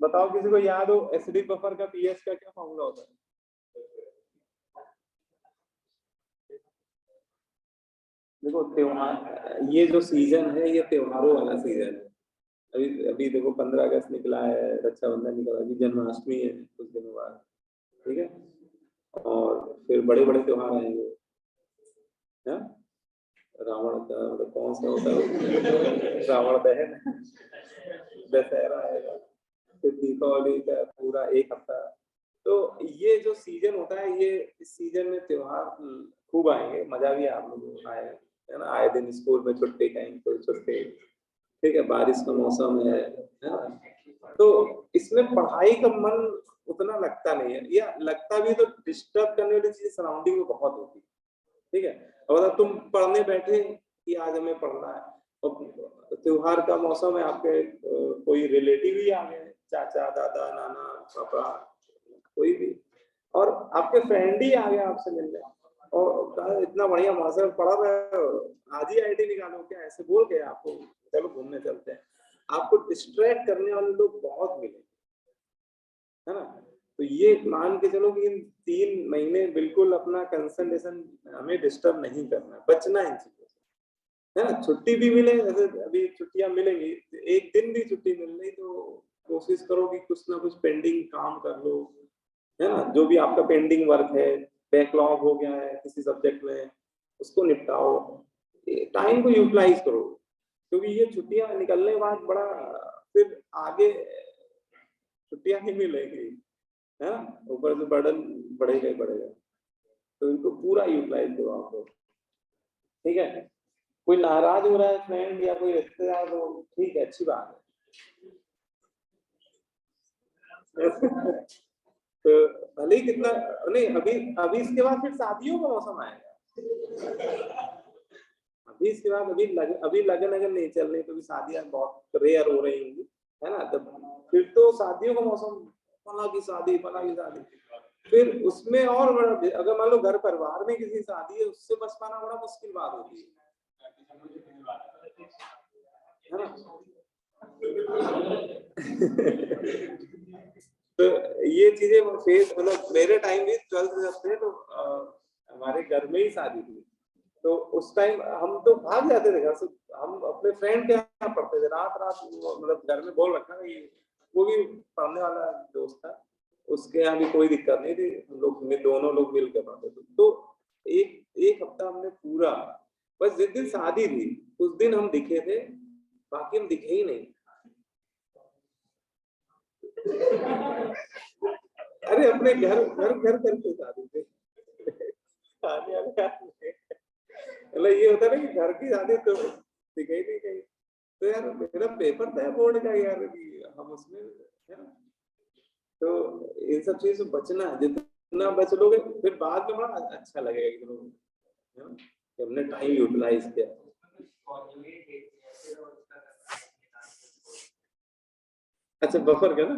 बताओ किसी को याद हो एसिडिक बफर का पीएच का क्या फॉर्मूला होता है? देखो त्योहार, ये जो सीजन है ये त्योहारों वाला सीजन है। अभी अभी देखो 15 अगस्त निकला है, रक्षाबंधन निकला, अभी जन्माष्टमी है कुछ दिनों बाद, ठीक है, और फिर बड़े बड़े त्योहार आएंगे। हाँ? रावण का मतलब कौन सा होता है, रावण दहन, दशहरा आएगा, फिर दीपावली का पूरा एक हफ्ता। तो ये जो सीजन होता है, ये इस सीजन में त्योहार खूब आएंगे, मजा भी आप लोगों को आएगा, है ना। आए दिन स्कूल में छुट्टी, कहीं कोई छुट्टी, ठीक है, बारिश का मौसम है ना। तो इसमें पढ़ाई का मन उतना लगता नहीं है, या लगता भी तो डिस्टर्ब करने वाली चीज सराउंडिंग में बहुत होती है, ठीक है। और अगर तुम पढ़ने बैठे कि आज हमें पढ़ना है, और त्योहार का मौसम है, आपके कोई रिलेटिव ही आ गए, चाचा दादा नाना पापा कोई भी, और आपके फ्रेंड ही आ गया आपसे मिलने, और कहा इतना बढ़िया मौसम पढ़ा रहे हो, आज ही आईटी निकालो क्या, ऐसे बोल के आपको चलो घूमने चलते हैं। आपको डिस्ट्रैक्ट करने वाले लोग बहुत मिले, है ना। तो ये मान के चलो कि इन 3 महीने बिल्कुल अपना कंसंट्रेशन हमें डिस्टर्ब नहीं करना, बचना इन चीजों से, है ना। छुट्टी भी मिले, जैसे अभी छुट्टियां मिलेंगी, एक दिन भी छुट्टी मिल रही तो कोशिश करो कि कुछ ना कुछ पेंडिंग काम कर लो, है ना। जो भी आपका पेंडिंग वर्क है, बैकलॉग हो गया है किसी सब्जेक्ट में, उसको निपटाओ, टाइम को यूटिलाइज करो, क्योंकि ये छुट्टियां निकलने के बाद बड़ा फिर आगे छुट्टियां नहीं मिलेगी, है ना, ऊपर से बर्डन बढ़ेगा ही बढ़ेगा। तो इनको पूरा यूटिलाइज करो आप लोग, ठीक है। कोई नाराज हो रहा है फ्रेंड या कोई रिश्तेदार, तो ठीक है, अच्छी बात है। तो भले ही कितना नहीं, अभी अभी इसके बाद फिर शादियों का मौसम आएगा, अभी इसके बाद अभी लगन अगर नहीं चल रही तो अभी शादियां बहुत रेयर हो रही होंगी, है ना। तब फिर तो शादियों का मौसम, फला की शादी फला की शादी, फिर उसमें और बड़ा, अगर मान लो घर परिवार में किसी शादी है, उससे बच पाना बड़ा मुश्किल बात होती है ना। तो ये चीजें फेस, मतलब मेरे टाइम भी 12th जब थे तो हमारे घर में ही शादी थी, तो उस टाइम हम तो भाग जाते थे घर से, हम अपने फ्रेंड के यहाँ पढ़ते थे, रात रात मतलब घर में बोल रखा था, वो भी पढ़ने वाला दोस्त था, उसके यहाँ भी कोई दिक्कत नहीं थी, हम लोग में दोनों लोग मिल के पढ़ते थे। तो एक एक हफ्ता हमने पूरा, बस जिस दिन शादी थी उस दिन हम दिखे थे, बाकी हम दिखे ही नहीं। अरे अपने घर घर घर करके शादी थे, शादी मतलब ये होता है ना कि घर की शादी तो दिखे ही नहीं कहीं। तो यार मेरा पेपर था बोर्ड का यार, कि हम उसमें, है ना। तो इन सब चीज से बचना है, जितना बच लोगे फिर बाद में बड़ा अच्छा लगेगा कि लोग, है ना, कि हमने टाइम यूटिलाइज किया। अच्छा बफर का ना,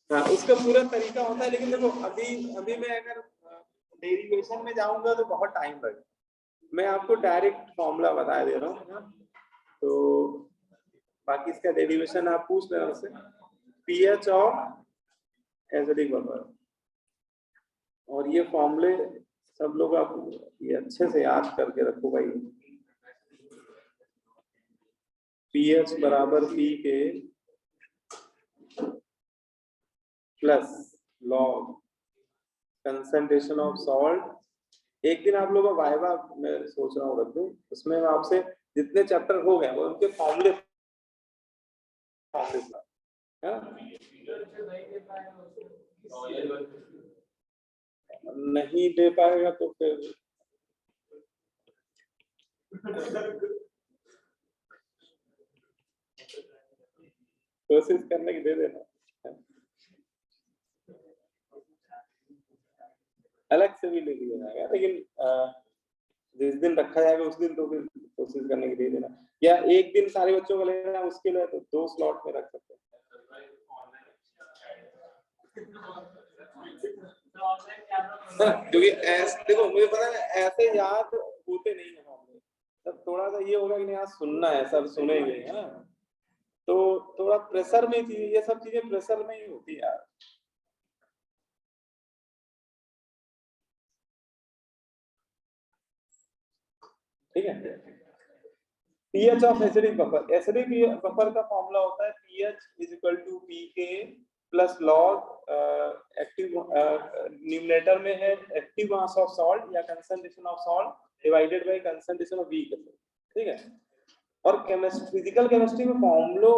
हाँ उसका पूरा तरीका होता है, लेकिन देखो अभी अभी मैं अगर डेरिवेशन में जाऊंगा तो बहुत टाइम लगेगा, मैं आपको डायरेक्ट फॉर्मूला बता दे रहा हूँ, तो बाकी इसका डेरिवेशन आप पूछ लेना उससे, पीएच और एसिडिक बफर, और ये फॉर्मूले सब लोग आप ये अच्छे से याद करके रखो भाई। पीएच बराबर पी के plus log concentration of salt. एक दिन आप लोगों का वाइवा मैं सोच रहा हूँ रख दूं, उसमें मैं आपसे जितने चैप्टर हो गए वो उनके फॉर्मूले नहीं दे पाएगा तो फिर कोशिश करने की दे देना, अलग से भी ले लिया जाएगा, लेकिन जिस दिन रखा जाएगा उस दिन तो फिर कोशिश करने की दे देना, या एक दिन सारे बच्चों को लेना मुश्किल है तो 2 स्लॉट में रख सकते हैं। क्योंकि ऐसे देखो मुझे पता है ऐसे याद होते नहीं है हमें, तब थोड़ा सा ये होगा कि नहीं आज सुनना है, सब सुनेंगे, है ना। तो थोड़ा प्रेशर में चीज, ये सब चीजें प्रेशर में ही होती है यार। ठीक है। pH of acidic buffer, acidic buffer का फॉर्मूला होता है pH is equal to pK plus log active न्यूमरेटर में है एक्टिव मास ऑफ सॉल्ट या concentration of salt divided by concentration of weak acid, ठीक है। और केमिस्ट्री, फिजिकल केमिस्ट्री में फॉर्मूलो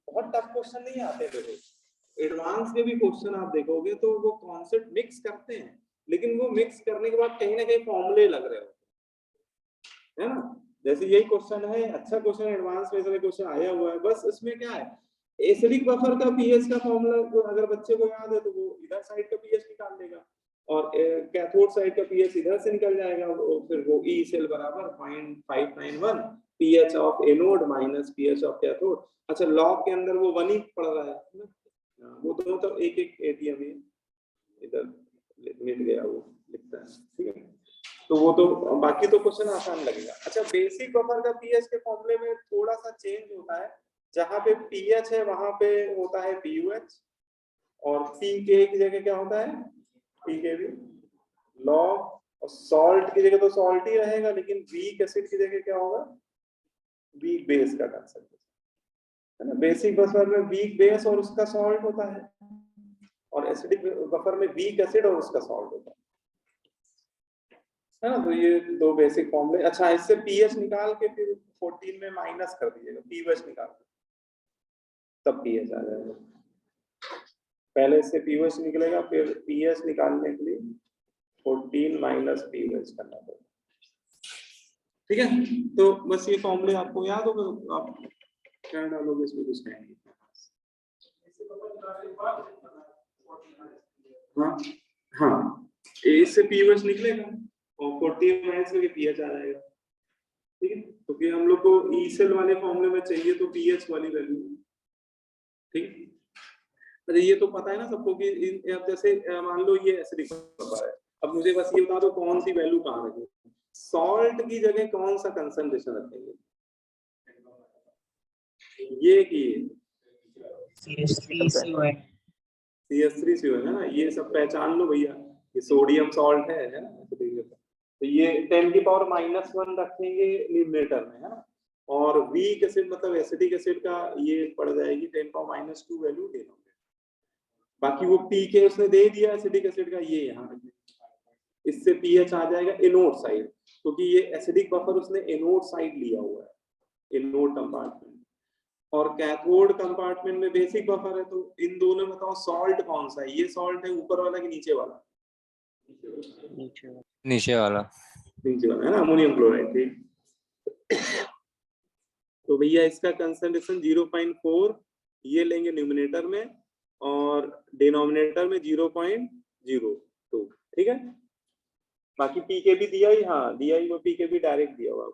बहुत टफ क्वेश्चन नहीं आते, देखो एडवांस में भी क्वेश्चन आप देखोगे तो वो कॉन्सेप्ट मिक्स करते हैं, लेकिन वो मिक्स करने के बाद कहीं ना कहीं फॉर्मूले लग रहे होते हैं, है ना। जैसे यही क्वेश्चन है, अच्छा क्वेश्चन एडवांस में से क्वेश्चन आया हुआ है, बस इसमें क्या है, एसिडिक बफर का पीएच का फॉर्मूला अगर बच्चे को याद है तो वो इधर साइड का पीएच निकाल लेगा और कैथोड साइड का पीएच इधर से निकल जाएगा, फिर वो ई सेल बराबर 0.591 pH of anode minus pH of cathode. अच्छा लॉग के अंदर वो 1 ही पड़ रहा है ना, वो दोनों तो एक एक एटीएम है, इधर मिट गया वो लिखता है, ठीक है। तो वो तो बाकी तो क्वेश्चन आसान लगेगा। अच्छा बेसिक बफर का पीएच के फॉर्मूले में थोड़ा सा चेंज होता है, जहां पे पीएच है वहां पे होता है पीयूएच और पीके की जगह क्या होता है पीकेबी, लॉग और सॉल्ट की जगह तो सॉल्ट ही रहेगा, लेकिन वीक एसिड की जगह क्या होगा वीक बेस का कंसेप्ट है ना। बेसिक बफर में वीक बेस और उसका सॉल्ट होता है और एसिडिक बफर में वीक एसिड और उसका सॉल्ट होता है ना। तो ये दो बेसिक फॉर्मूले। अच्छा इससे पीएच निकाल के फिर 14 में माइनस कर दीजिएगा, पीएच निकाल के तब पीएच आ जाएगा। पहले इससे पीएच निकलेगा, फिर पीएच निकालने के लिए 14 माइनस पीएच करना पड़ेगा, ठीक है। तो बस ये फॉर्मूले आपको याद होगा, आप क्या डालोगे इसमें कुछ नहीं। हाँ हाँ इससे पीएच निकलेगा और 14 माइनस करके पीएच आ जाएगा, ठीक है। क्योंकि हम लोग को ई सेल वाले फॉर्मूले में चाहिए तो पीएच वाली वैल्यू, ठीक है। अच्छा ये तो पता है ना सबको कि जैसे मान लो ये एसिडिक बफर है, अब मुझे बस ये बता दो कौन सी वैल्यू कहाँ रखें, सॉल्ट की जगह कौन सा कंसंट्रेशन रखेंगे, ये की CH3CON CH3CO है ना, ये सब पहचान लो भैया, ये सोडियम सॉल्ट है ना। तो ये 10 की पावर -1 रखेंगे न्यूमरेटर में, है ना। और वीक एसिड मतलब एसिडिक एसिड का ये पड़ जाएगी 10 पावर -2 वैल्यू डिनोमिनेटर। बाकी वो पीके उसने दे दिया एसिडिक एसिड का, ये यहाँ रखेंगे, इससे पीएच आ जाएगा एनोड साइड, क्योंकि ये एसिडिक बफर उसने एनोड साइड लिया हुआ है, एनोड कंपार्टमेंट। और कैथोड कंपार्टमेंट में बेसिक बफर है, तो इन दोनों में बताओ सॉल्ट कौन सा है, ये सॉल्ट है ऊपर वाला कि नीचे वाला, नीचे वाला है ना, अमोनियम क्लोराइड, ठीक। तो भैया इसका कंसंट्रेशन 0.4 ये लेंगे न्यूमरेटर में और डिनोमिनेटर में 0.02, ठीक है। बाकी पीके भी दिया ही, हाँ दिया ही, वो पीके भी डायरेक्ट दिया हुआ।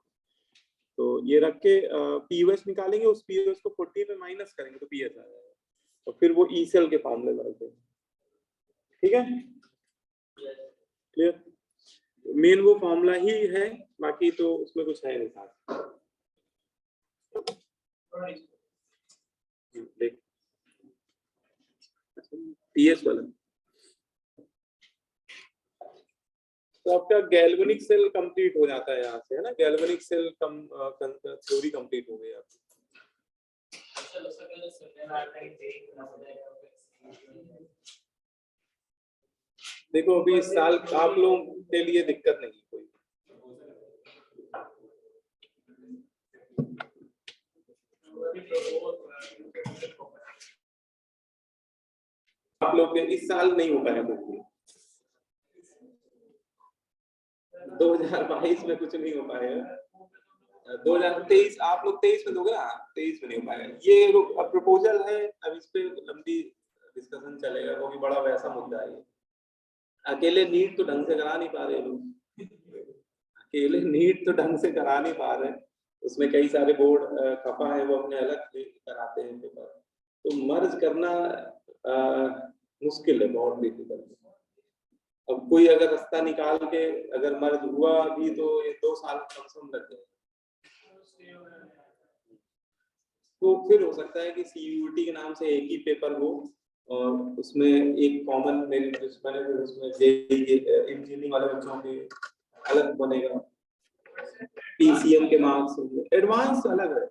तो ये रख के पीएच निकालेंगे, उस पीएच को 40 में माइनस करेंगे तो पीएच आ जाएगा, और तो फिर वो ई सेल के फॉर्मूले में रखेंगे, ठीक है, क्लियर। मेन वो फॉर्मूला ही है, बाकी तो उसमें कुछ है नहीं। देख पीएच वाला तो आपका गैल्वेनिक सेल कंप्लीट हो जाता है यहाँ से, है ना। गैल्वेनिक सेल थ्योरी कंप्लीट हो गई आपकी। देखो अभी इस साल आप लोगों के लिए दिक्कत नहीं कोई, आप लोग के इस साल नहीं हो पाया कुछ भी, 2022 में कुछ नहीं हो पाएगा, 2023 आप लोग 23 में दोगे ना, 23 में नहीं हो पाएगा। ये प्रपोजल है, अब इस पे लंबी डिस्कशन चलेगा क्योंकि बड़ा वैसा मुद्दा है। अकेले नीट तो ढंग से करा नहीं पा रहे लोग, अकेले नीट तो ढंग से करा नहीं पा रहे, उसमें कई सारे बोर्ड खफा है, वो अपने अलग कराते हैं पेपर, तो मर्ज करना मुश्किल है, बहुत डिफिकल्ट। अब कोई अगर रास्ता निकाल के अगर मर्ज हुआ भी तो ये 2 साल कम से कम लग जाए, तो फिर हो सकता है कि सीयूटी के नाम से एक ही पेपर हो और उसमें एक कॉमन मेरिट लिस्ट बने, फिर उसमें जेईई इंजीनियरिंग वाले बच्चों के अलग बनेगा। पीसीएम के मार्क्स होंगे, एडवांस अलग है।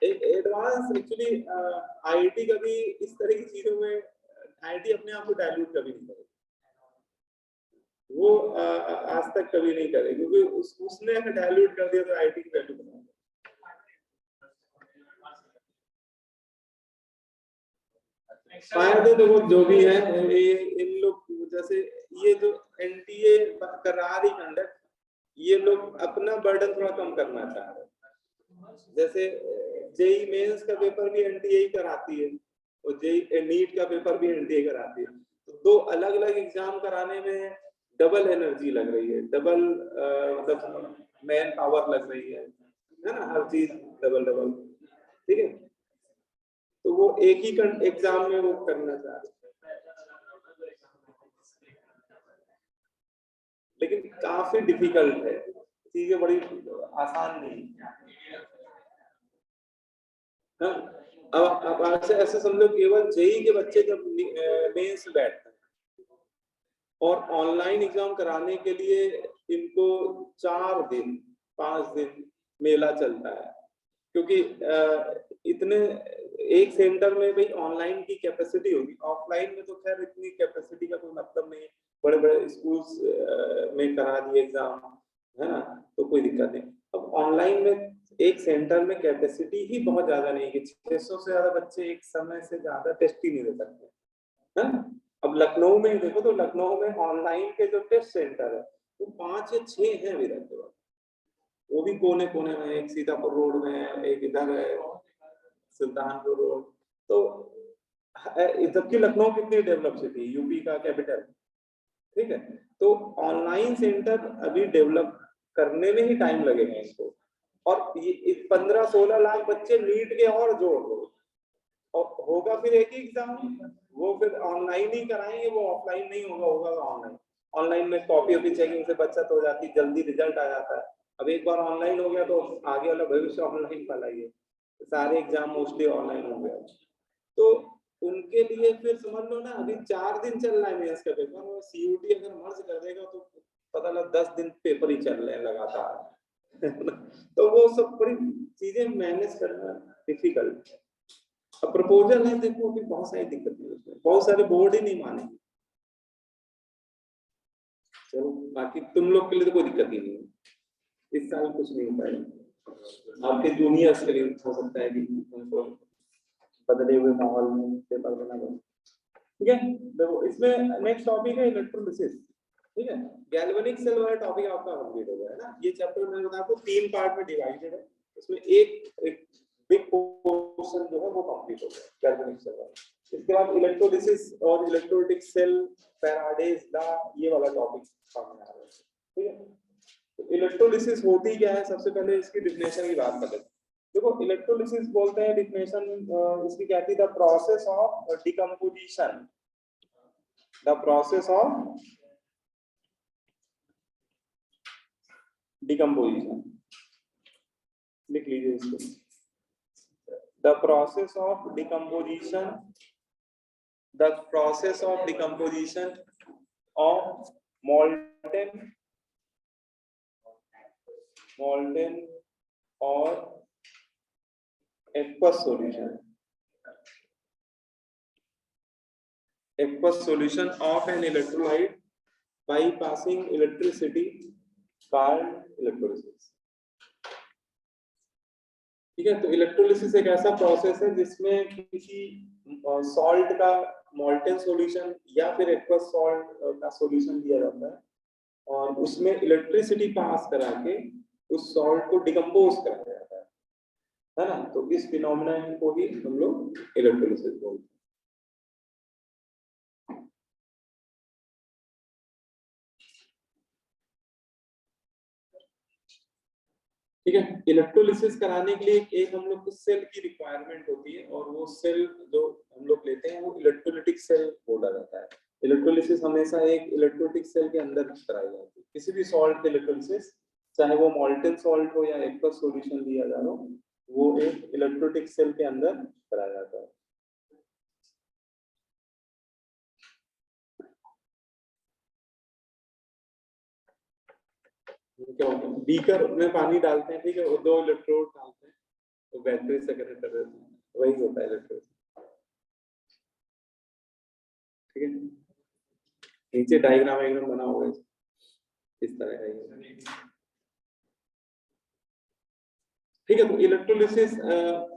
एडवांस एक्चुअली आईआईटी कभी इस तरह की चीजों में आईआईटी अपने आप को डायल्यूट कभी नहीं करेगी, वो आज तक कभी नहीं करेगी, क्योंकि उसने अगर डायल्यूट कर दिया तो आईआईटी की वैल्यू बना। फायदे तो वो जो भी है, इन लोग जैसे ये जो एनटीए करा रही कंडक्ट, ये लोग अपना बर्डन थोड़ा कम करना चाह रहे हैं। जैसे जेई मेंस का पेपर भी एनटीए कराती है और जेई नीट का पेपर भी एनटीए कराती है, तो दो अलग अलग एग्जाम कराने में डबल एनर्जी लग रही है, डबल मतलब मैन पावर लग रही है ना, हर चीज डबल डबल, ठीक है। तो वो एक ही एग्जाम में वो करना चाह रहे, लेकिन काफी डिफिकल्ट है, चीजें बड़ी आसान नहीं। हाँ, अब ऐसे समझो, केवल जेई के बच्चे जब मेंस बैठते हैं और ऑनलाइन एग्जाम कराने के लिए इनको 4 दिन 5 दिन मेला चलता है, क्योंकि इतने एक सेंटर में भाई ऑनलाइन की कैपेसिटी होगी, ऑफलाइन में तो खैर इतनी कैपेसिटी का कोई मतलब नहीं, बड़े बड़े स्कूल्स में करा दिए एग्जाम, है ना, तो कोई दिक्कत नहीं। अब ऑनलाइन में एक सेंटर में कैपेसिटी ही बहुत ज्यादा नहीं है कि 600 से ज्यादा बच्चे एक समय से ज्यादा टेस्ट ही नहीं दे सकते, है। अब लखनऊ में देखो तो लखनऊ में ऑनलाइन के जो टेस्ट सेंटर है वो 5 या 6 हैं विरल, वो भी कोने कोने में, एक सीतापुर रोड में है, एक इधर है सुल्तानपुर रोड। तो जबकि लखनऊ कितनी डेवलप सिटी, यूपी का कैपिटल, ठीक है। तो ऑनलाइन सेंटर अभी डेवलप करने में ही टाइम लगेगा इसको, और ये 15-16 लाख बच्चे नीट के और जोड़ दो, और होगा फिर एक ही एग्जाम, वो फिर ऑनलाइन ही कराएंगे, वो ऑफलाइन नहीं होगा, होगा ऑनलाइन। ऑनलाइन में कॉपी ऑपी चेकिंग से बचत हो जाती, जल्दी रिजल्ट आ जाता है। अब एक बार ऑनलाइन हो गया तो आगे वाला भविष्य ऑनलाइन वाला ही है, सारे एग्जाम मोस्टली ऑनलाइन हो गया। तो उनके लिए फिर समझ लो ना, अभी 4 दिन चल रहा है मेंस का पेपर, और सीयूटी अगर मर्ज कर देगा तो पता लग 10 दिन पेपर ही चल रहे हैं लगातार। तो वो सब बड़ी चीजें मैनेज करना डिफिकल्ट। अब प्रपोजल है, देखो अभी बहुत सारी दिक्कत है उसमें, बहुत सारे बोर्ड ही नहीं मानेंगे। चलो बाकी तुम लोग के लिए तो कोई दिक्कत ही नहीं है, इस साल कुछ नहीं हो पाएगा, आपके जूनियर्स के लिए हो सकता है कि उनको बदले हुए माहौल में पेपर देना पड़े, ठीक है। देखो इसमें नेक्स्ट टॉपिक है इलेक्ट्रोलिसिस, ठीक है। गैल्वेनिक सेल वाला टॉपिक आपका कंप्लीट हो गया है ना। ये चैप्टर मैंने बताया आपको 3 पार्ट में डिवाइडेड है, उसमें एक बिग पोर्शन जो है वो कंप्लीट हो गया गैल्वेनिक सेल वाला। इसके बाद इलेक्ट्रोलिसिस और इलेक्ट्रोलिटिक सेल, फैराडेज लॉ, ये वाला टॉपिक सामने आ रहा है, ठीक है। तो इलेक्ट्रोलिसिस होती क्या है, सबसे पहले इसकी डिफिनेशन की बात करते हैं। देखो इलेक्ट्रोलिसिस बोलते हैं, डिफिनेशन इसकी क्या थी, the process of decomposition, the process of decomposition, लिख लीजिए इसको, the process of decomposition, the process of decomposition of molten or aqueous solution of an electrolyte by passing electricity called electrolysis, ठीक है। तो इलेक्ट्रोलिसिस एक ऐसा प्रोसेस है जिसमें किसी सॉल्ट का मोल्टेन सॉल्यूशन या फिर एक्वस सॉल्ट का सॉल्यूशन दिया जाता है, और उसमें इलेक्ट्रिसिटी पास करा के उस सॉल्ट को डिकम्पोज कराया जाता है ना। तो इस फिनोमेनन को ही हम लोग इलेक्ट्रोलिसिस बोलते हैं, ठीक है। इलेक्ट्रोलिसिस कराने के लिए एक हम लोग को सेल की रिक्वायरमेंट होती है, और वो सेल जो हम लोग लेते हैं वो इलेक्ट्रोलिटिक सेल बोला जाता है। इलेक्ट्रोलिसिस हमेशा एक इलेक्ट्रोलिटिक सेल के अंदर कराई जाती है, किसी भी सॉल्ट के इलेक्ट्रोलिसिस, चाहे वो मोल्टेन सॉल्ट हो या एक्वस सॉल्यूशन दिया जा रहा हो, वो एक इलेक्ट्रोलिटिक सेल के अंदर कराया जाता है। क्या होता है, बीकर में पानी डालते हैं, ठीक है, और 2 इलेक्ट्रोड डालते हैं तो बैटरी से कनेक्ट कर देते हैं, वही होता है इलेक्ट्रोड, ठीक है। नीचे डायग्राम एकदम बना हुआ है इस तरह का, ठीक है। तो इलेक्ट्रोलिसिस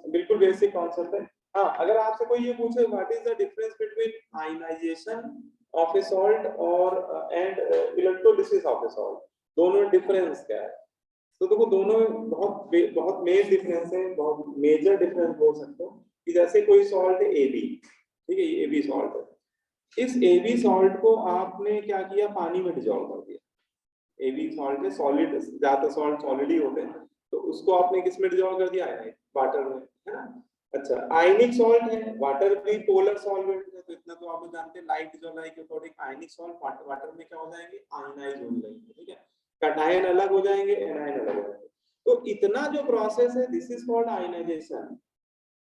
बिल्कुल बेसिक कॉन्सेप्ट है। हाँ, अगर आपसे कोई ये पूछे what is the difference between ionisation of a salt और and electrolysis of a salt, दोनों में डिफरेंस क्या है, तो देखो दोनों में बहुत मेजर डिफरेंस है, बहुत मेजर डिफरेंस बोल सकते हो कि जैसे कोई सॉल्ट है AB, ठीक है, ये AB सॉल्ट है, इस AB सॉल्ट को आपने क्या किया, पानी में डिसॉल्व कर दिया। AB सॉल्ट है सॉलिड, ज्यादा सॉल्ट सॉलिड ही होते हैं, तो उसको आपने किस में डिसॉल्व कर दिया, वाटर में, है ना। अच्छा, आयनिक सॉल्ट है, वाटर भी पोलर सॉल्वेंट है, तो इतना तो आप लोग जानते हैं, लाइट जो लाइट के अकॉर्डिंग आयनिक सॉल्ट वाटर में क्या हो जाएंगे, आयनाइज हो जाएंगे, ठीक है, कैटायन अलग हो जाएंगे, एनायन अलग हो जाएंगे। तो इतना जो प्रोसेस है, दिस इज कॉल्ड आयनाइजेशन।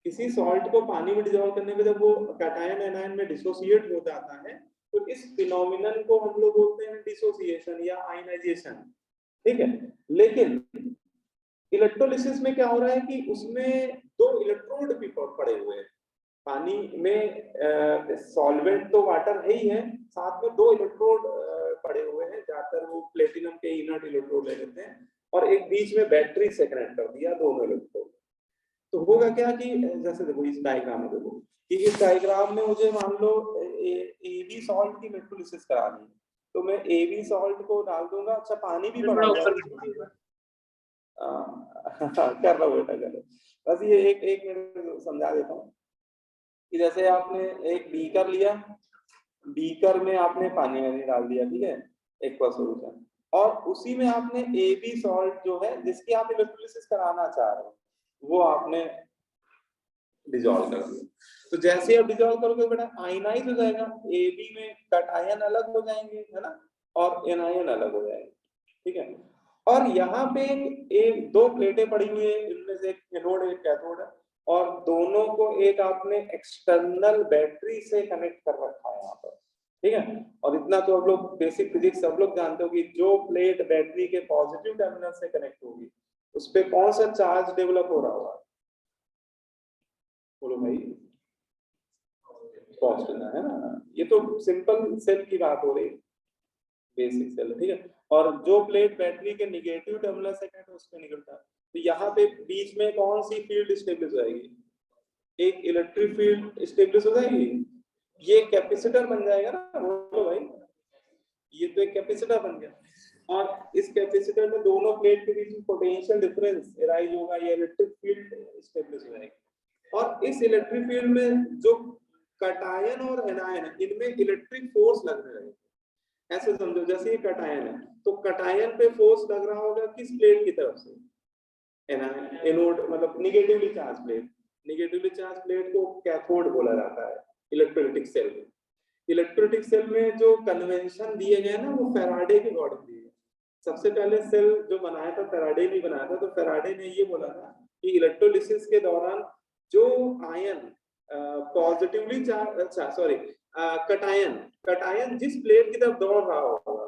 किसी सॉल्ट को पानी में डिसॉल्व करने पे जब वो कैटायन एनायन में डिसोसिएट हो जाता है, तो इस फिनोमिनन को हम लोग बोलते हैं डिसोसिएशन या आयनाइजेशन, ठीक है। लेकिन इलेक्ट्रोलिसिस में क्या हो रहा है कि उसमें 2 इलेक्ट्रोड भी पड़े हुए हैं, पानी में सॉल्वेंट तो वाटर है ही है, साथ में 2 इलेक्ट्रोड पड़े हुए हैं, ज्यादातर वो प्लेटिनम के इनर्ट इलेक्ट्रोड ले लेते हैं, और एक बीच में बैटरी से कनेक्ट कर दिया दोनों इलेक्ट्रोड। तो होगा क्या कि जैसे देखो इस डायग्राम में, देखो कि इस डायग्राम में मुझे मान लो AB सॉल्ट की इलेक्ट्रोलिसिस करानी है, तो मैं AB सॉल्ट को डाल दूंगा। अच्छा, पानी भी पड़ा हुआ है, कर रहा हूँ बेटा, कर, बस ये एक मिनट समझा देता हूँ कि जैसे आपने एक बीकर लिया, बीकर में आपने पानी में डाल दिया, ठीक है, एक्वा सॉल्यूशन, और उसी में आपने AB सॉल्ट जो है जिसकी आप इलेक्ट्रोलिसिस कराना चाह रहे हो वो आपने डिसॉल्व कर दिया। तो जैसे आप डिसॉल्व करोगे बेटा आयनाइज हो जाएगा, AB में कैटायन अलग हो जाएंगे, है ना, और एनायन अलग हो जाएंगे, ठीक है। और यहाँ पे एक 2 प्लेटें पड़ी हुई है, इनमें से एक एनोड एक कैथोड है, और दोनों को एक आपने एक्सटर्नल बैटरी से कनेक्ट कर रखा है यहाँ पर, ठीक है। और इतना तो आप लोग बेसिक फिजिक्स सब लोग जानते हो कि जो प्लेट बैटरी के पॉजिटिव टर्मिनल से कनेक्ट होगी उस पे कौन सा चार्ज डेवलप हो रहा होगा, बोलो भाई, पॉजिटिव है ना। ये तो सिंपल सेल की बात हो रही, बेसिक सेल, ठीक है। और जो प्लेट बैटरी के नेगेटिव टर्मिनल से कनेक्ट है उस पे निकलता है, तो यहाँ पे बीच में कौन सी फील्ड स्टेब्लिश हो जाएगी, एक इलेक्ट्रिक फील्ड स्टेब्लिश हो जाएगी, ये कैपेसिटर बन जाएगा ना, बोलो भाई, ये तो एक कैपेसिटर बन गया, और इस कैपेसिटर में दोनों प्लेट के बीच में पोटेंशियल डिफरेंस एराइज होगा, ये इलेक्ट्रिक फील्ड स्टेब्लिश हो जाएगी। और इस इलेक्ट्रिक फील्ड में जो कैटायन और एनायन है इनमें इलेक्ट्रिक फोर्स लगने लगेगा, ऐसे समझो जैसे ये कैटायन है तो कैटायन पे फोर्स लग रहा होगा किस प्लेट की तरफ से, एनोड, मतलब negatively charge plate, negatively charge plate को कैथोड बोला जाता है इलेक्ट्रोलाइटिक सेल में। इलेक्ट्रोलाइटिक सेल में जो कन्वेंशन दिए गए ना वो फैराडे के अकॉर्डिंग दिए गए। सबसे पहले सेल जो बनाया था फैराडे ने बनाया था, तो फैराडे ने ये बोला था कि इलेक्ट्रोलिसिस के दौरान जो आयन पॉजिटिवली चार्ज, अच्छा सॉरी, कैटायन जिस प्लेट की तरफ दौड़ रहा होगा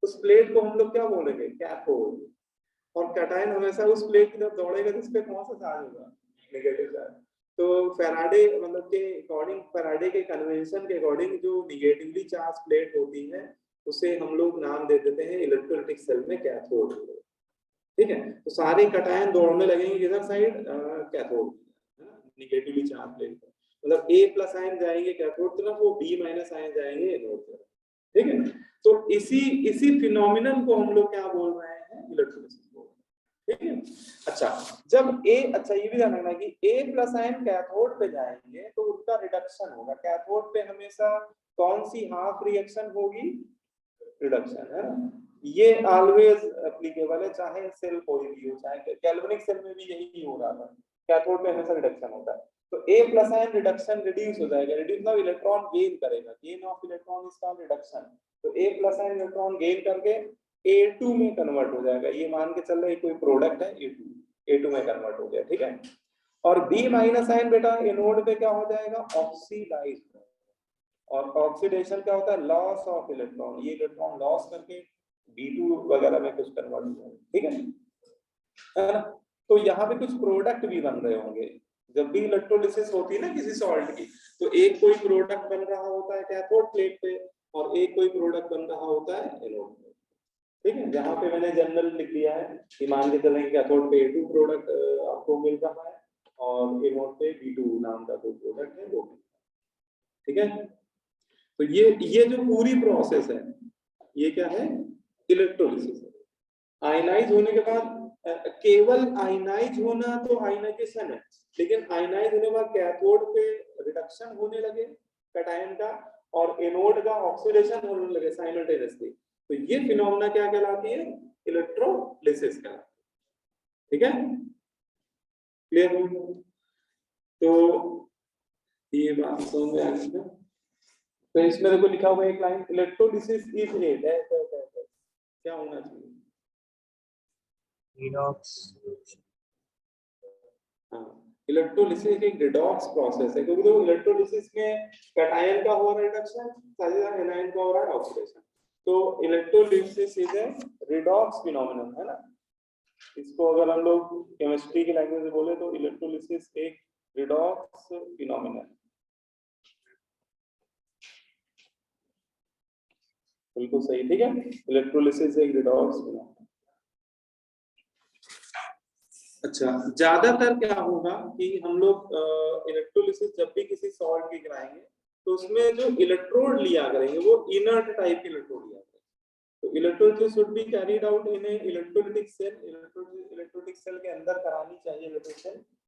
उस प्लेट को हम लोग क्या बोलेंगे, कैथोड, और कैटायन हमेशा उस प्लेट की तरफ दौड़ेगा जिस पे कौन सा चार्ज होगा, नेगेटिव चार्ज। तो फैराडे मतलब के अकॉर्डिंग, फैराडे के कन्वेंशन के अकॉर्डिंग जो नेगेटिवली चार्ज प्लेट होती है उसे हम लोग नाम दे देते हैं इलेक्ट्रोलाइटिक सेल में कैथोड, ठीक है। तो सारे कैटायन दौड़ने लगेंगे किधर side, cathode, negatively charge plate, मतलब A+ आयन जाएंगे कैथोड तरफ, वो B- आयन जाएंगे एनोड तरफ, ठीक है। तो इसी फिनोमिनन को हम लोग क्या बोल रहे हैं, इलेक्ट्रोलिसिस बोल रहे हैं, ठीक है। अच्छा, जब अच्छा ये भी ध्यान रखना कि A+ आयन कैथोड पे जाएंगे तो उनका रिडक्शन होगा, कैथोड पे हमेशा कौन सी हाफ रिएक्शन होगी, रिडक्शन, है ना। ये ऑलवेज एप्लीकेबल है, चाहे सेल कोई भी हो, चाहे गैल्वेनिक सेल में भी यही हो रहा था, कैथोड पे हमेशा रिडक्शन होता है। तो A+ आयन रिडक्शन रिड्यूस हो जाएगा, रिड्यूस मतलब इलेक्ट्रॉन गेन करेगा, gain of electron is called reduction. तो A+ आयन इलेक्ट्रॉन गेन करके A2 में कन्वर्ट हो जाएगा, ये मान के चल रहे कोई प्रोडक्ट है A2 में कन्वर्ट हो गया, ठीक है। और B- आयन बेटा एनोड पे क्या हो जाएगा, ऑक्सीडाइज, और ऑक्सीडेशन क्या होता है, लॉस ऑफ इलेक्ट्रॉन, ये इलेक्ट्रॉन लॉस करके B2 वगैरह में कुछ कन्वर्ट हो जाएगा, ठीक है ना। तो यहाँ पे कुछ प्रोडक्ट भी बन रहे होंगे। जब भी इलेक्ट्रोलिसिस होती है ना किसी सॉल्ट की, तो एक कोई प्रोडक्ट बन रहा होता है कैथोड प्लेट पे और एक कोई प्रोडक्ट बन रहा होता है एनोड पे, ठीक है। जहाँ पे मैंने जनरल लिख दिया है कि मान के चलें कैथोड पे A2 प्रोडक्ट आपको मिल रहा है और एनोड पे B2 नाम का कोई प्रोडक्ट है वो, ठीक है। तो ये जो पूरी प्रोसेस है ये क्या है, इलेक्ट्रोलिसिस। आयनाइज होने के बाद केवल आयनाइज होना तो आयनाइजेशन है, लेकिन आयनाइज होने के बाद कैथोड पे रिडक्शन होने लगे कैटायन का और एनोड का ऑक्सीडेशन होने लगे साइमल्टेनियसली, तो ये फिनोमेना क्या कहलाती है, इलेक्ट्रोलिसिस कहलाती है, ठीक है। क्लियर हो गया? तो ये बात समझ में आ गई ना। तो इसमें देखो लिखा हुआ है एक लाइन, इलेक्ट्रोलिसिस इज ए क्या होना चाहिए, रिडॉक्स। हाँ, इलेक्ट्रोलिसिस एक रिडॉक्स प्रोसेस है, क्योंकि तो इलेक्ट्रोलिसिस में कैटायन का हो रहा है रिडक्शन, साथ एनायन का हो रहा है ऑक्सीडेशन। तो electrolysis is a redox phenomenon, है ना। इसको अगर हम लोग केमिस्ट्री की लैंग्वेज में बोले तो इलेक्ट्रोलिसिस एक रिडॉक्स फिनोमेनन, बिल्कुल सही, ठीक है। इलेक्ट्रोलिसिस एक रिडॉक्स फिनोमेनन। अच्छा, ज्यादातर क्या होगा कि हम लोग इलेक्ट्रोलिसिस जब भी किसी सॉल्ट की कराएंगे तो उसमें जो इलेक्ट्रोड लिया करेंगे वो इनर्ट टाइप के इलेक्ट्रोड लिया करेंगे। तो electrolysis should be carried out in a electrolytic cell, electrolytic cell के अंदर करानी चाहिए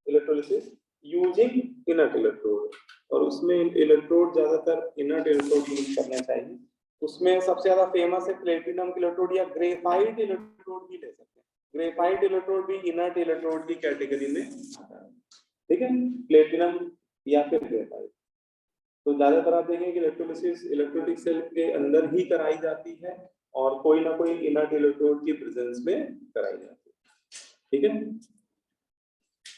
इलेक्ट्रोलिसिस यूजिंग इनर्ट इलेक्ट्रोड, और उसमें इलेक्ट्रोड ज्यादातर इनर्ट इलेक्ट्रोड यूज करने चाहिए। उसमें सबसे ज्यादा फेमस है प्लेटिनम इलेक्ट्रोड या ग्रेफाइट इलेक्ट्रोड भी ले सकते हैं। ग्रेफाइट इलेक्ट्रोड भी इनर्ट इलेक्ट्रोड की कैटेगरी में आता है, ठीक है, प्लेटिनम या फिर ग्रेफाइट। तो ज्यादातर आप देखेंगे कि इलेक्ट्रोलिसिस इलेक्ट्रोलिटिक सेल के अंदर ही कराई जाती है और कोई ना कोई इनर्ट इलेक्ट्रोड की प्रेजेंस में कराई जाती है, ठीक है।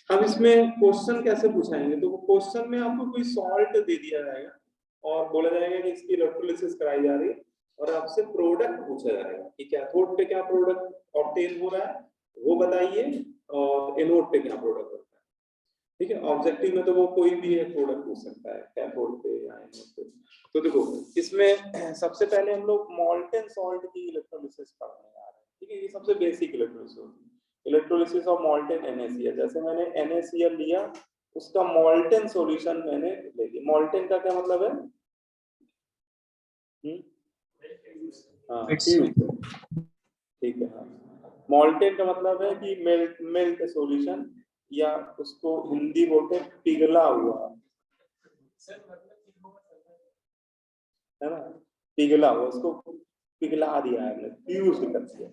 अब इसमें क्वेश्चन कैसे पूछाएंगे, तो क्वेश्चन में आपको कोई सॉल्ट दे दिया जाएगा और बोला जाएगा कि इसकी इलेक्ट्रोलिसिस कराई जा रही है और आपसे प्रोडक्ट पूछा जाएगा कि कैथोड पे क्या प्रोडक्ट ऑब्टेन हो रहा है वो बताइए और एनोड पे क्या प्रोडक्ट होता है, ठीक है। ऑब्जेक्टिव में तो वो कोई भी एक प्रोडक्ट पूछ सकता है कैथोड पे या एनोड पे। तो देखो इसमें सबसे पहले हम लोग मॉल्टेन सॉल्ट की इलेक्ट्रोलिसिस पढ़ने आ रहे हैं, ठीक है। ये सबसे बेसिक इलेक्ट्रोलिसिस होती है, इलेक्ट्रोलिसिस ऑफ मॉल्टेन NaCl। जैसे मैंने NaCl लिया, उसका मॉल्टेन सॉल्यूशन मैंने ले लिया। मॉल्टेन का क्या मतलब है, हाँ ठीक है, हाँ। मॉल्टेन का मतलब है कि मेल्ट सॉल्यूशन, या उसको हिंदी बोलते हैं पिघला हुआ, है ना, पिघला हुआ, उसको पिघला दिया है, फ्यूज कर दिया।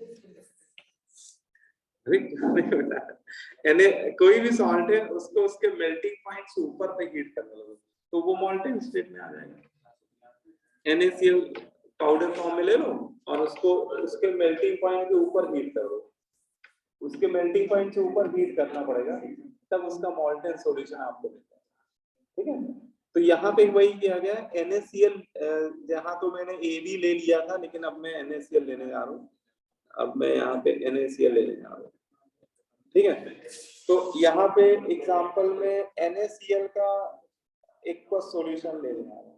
कोई भी सॉल्ट है उसको उसके मेल्टिंग पॉइंट से ऊपर पे हीट करने लगो तो वो मॉल्टेन स्टेट में आ जाएगा। NaCl पाउडर फॉर्म में ले लो और उसको उसके मेल्टिंग पॉइंट के ऊपर हीट करो, उसके मेल्टिंग पॉइंट से ऊपर हीट करना पड़ेगा, तब उसका मॉल्टेन सॉल्यूशन आपको मिलता है, ठीक है। तो यहाँ पे वही किया गया NaCl, जहाँ तो मैंने AB ले लिया था, लेकिन अब मैं NaCl लेने जा रहा हूँ। अब मैं यहाँ पे NaCl लेने जा रहा हूँ, ठीक है। तो यहाँ पे एग्जांपल में NaCl का एक्वस सॉल्यूशन ले लेना है,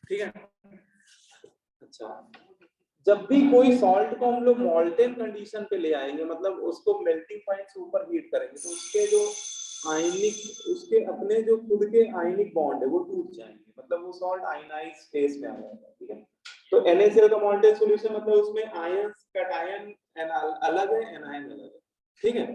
ठीक है। अच्छा, जब भी कोई सॉल्ट को हम लोग मॉल्टेन कंडीशन पे ले आएंगे, मतलब उसको मेल्टिंग पॉइंट से ऊपर हीट करेंगे, तो उसके जो आयनिक, उसके अपने जो खुद के आयनिक बॉन्ड है वो टूट जाएंगे, मतलब वो सॉल्ट आयनाइज फेज में आ जाएगा, ठीक है। तो NaCl का मॉल्टेन सॉल्यूशन मतलब उसमें आयंस कैटायन अलग है, एनायन अलग है, ठीक है।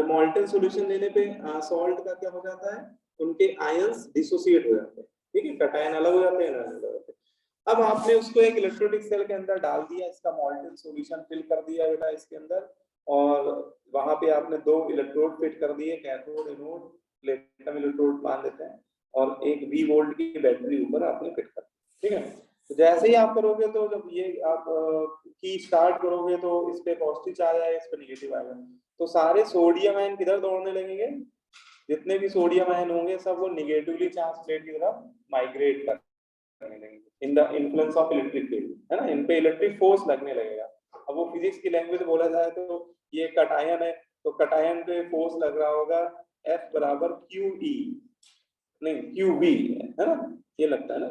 मॉल्टेन सॉल्यूशन लेने पे सॉल्ट का क्या हो जाता है, उनके आयंस डिसोसिएट हो जाते हैं, ठीक है, कैटायन अलग हो जाते हैं, एनायन अलग हो जाते हैं। अब आपने उसको एक इलेक्ट्रोलिटिक सेल के अंदर डाल दिया, इसका मॉल्टेन सॉल्यूशन फिल कर दिया बेटा इसके अंदर, और वहां पे आपने 2 इलेक्ट्रोड फिट कर दिए, कैथोड एनोड, प्लेटिनम इलेक्ट्रोड मान देते हैं, और एक V वोल्ट की बैटरी ऊपर आपने फिट कर दी, ठीक है। तो जैसे ही आप करोगे, तो जब ये आप की स्टार्ट करोगे तो इस पे पॉजिटिव चार्ज आएगा, इस पे नेगेटिव आएगा, तो सारे सोडियम आयन किधर दौड़ने लगेंगे, जितने भी सोडियम आयन होंगे सब वो निगेटिवली चार्ज प्लेट की तरफ माइग्रेट कर लगने लगेंगे in the influence of electric field, है ना, इन पे इलेक्ट्रिक फोर्स लगने लगेगा। अब वो फिजिक्स की लैंग्वेज बोला जाए तो ये कटायन है, तो कटायन पे फोर्स लग रहा होगा F बराबर QE, नहीं QV, है ना, ये लगता है ना।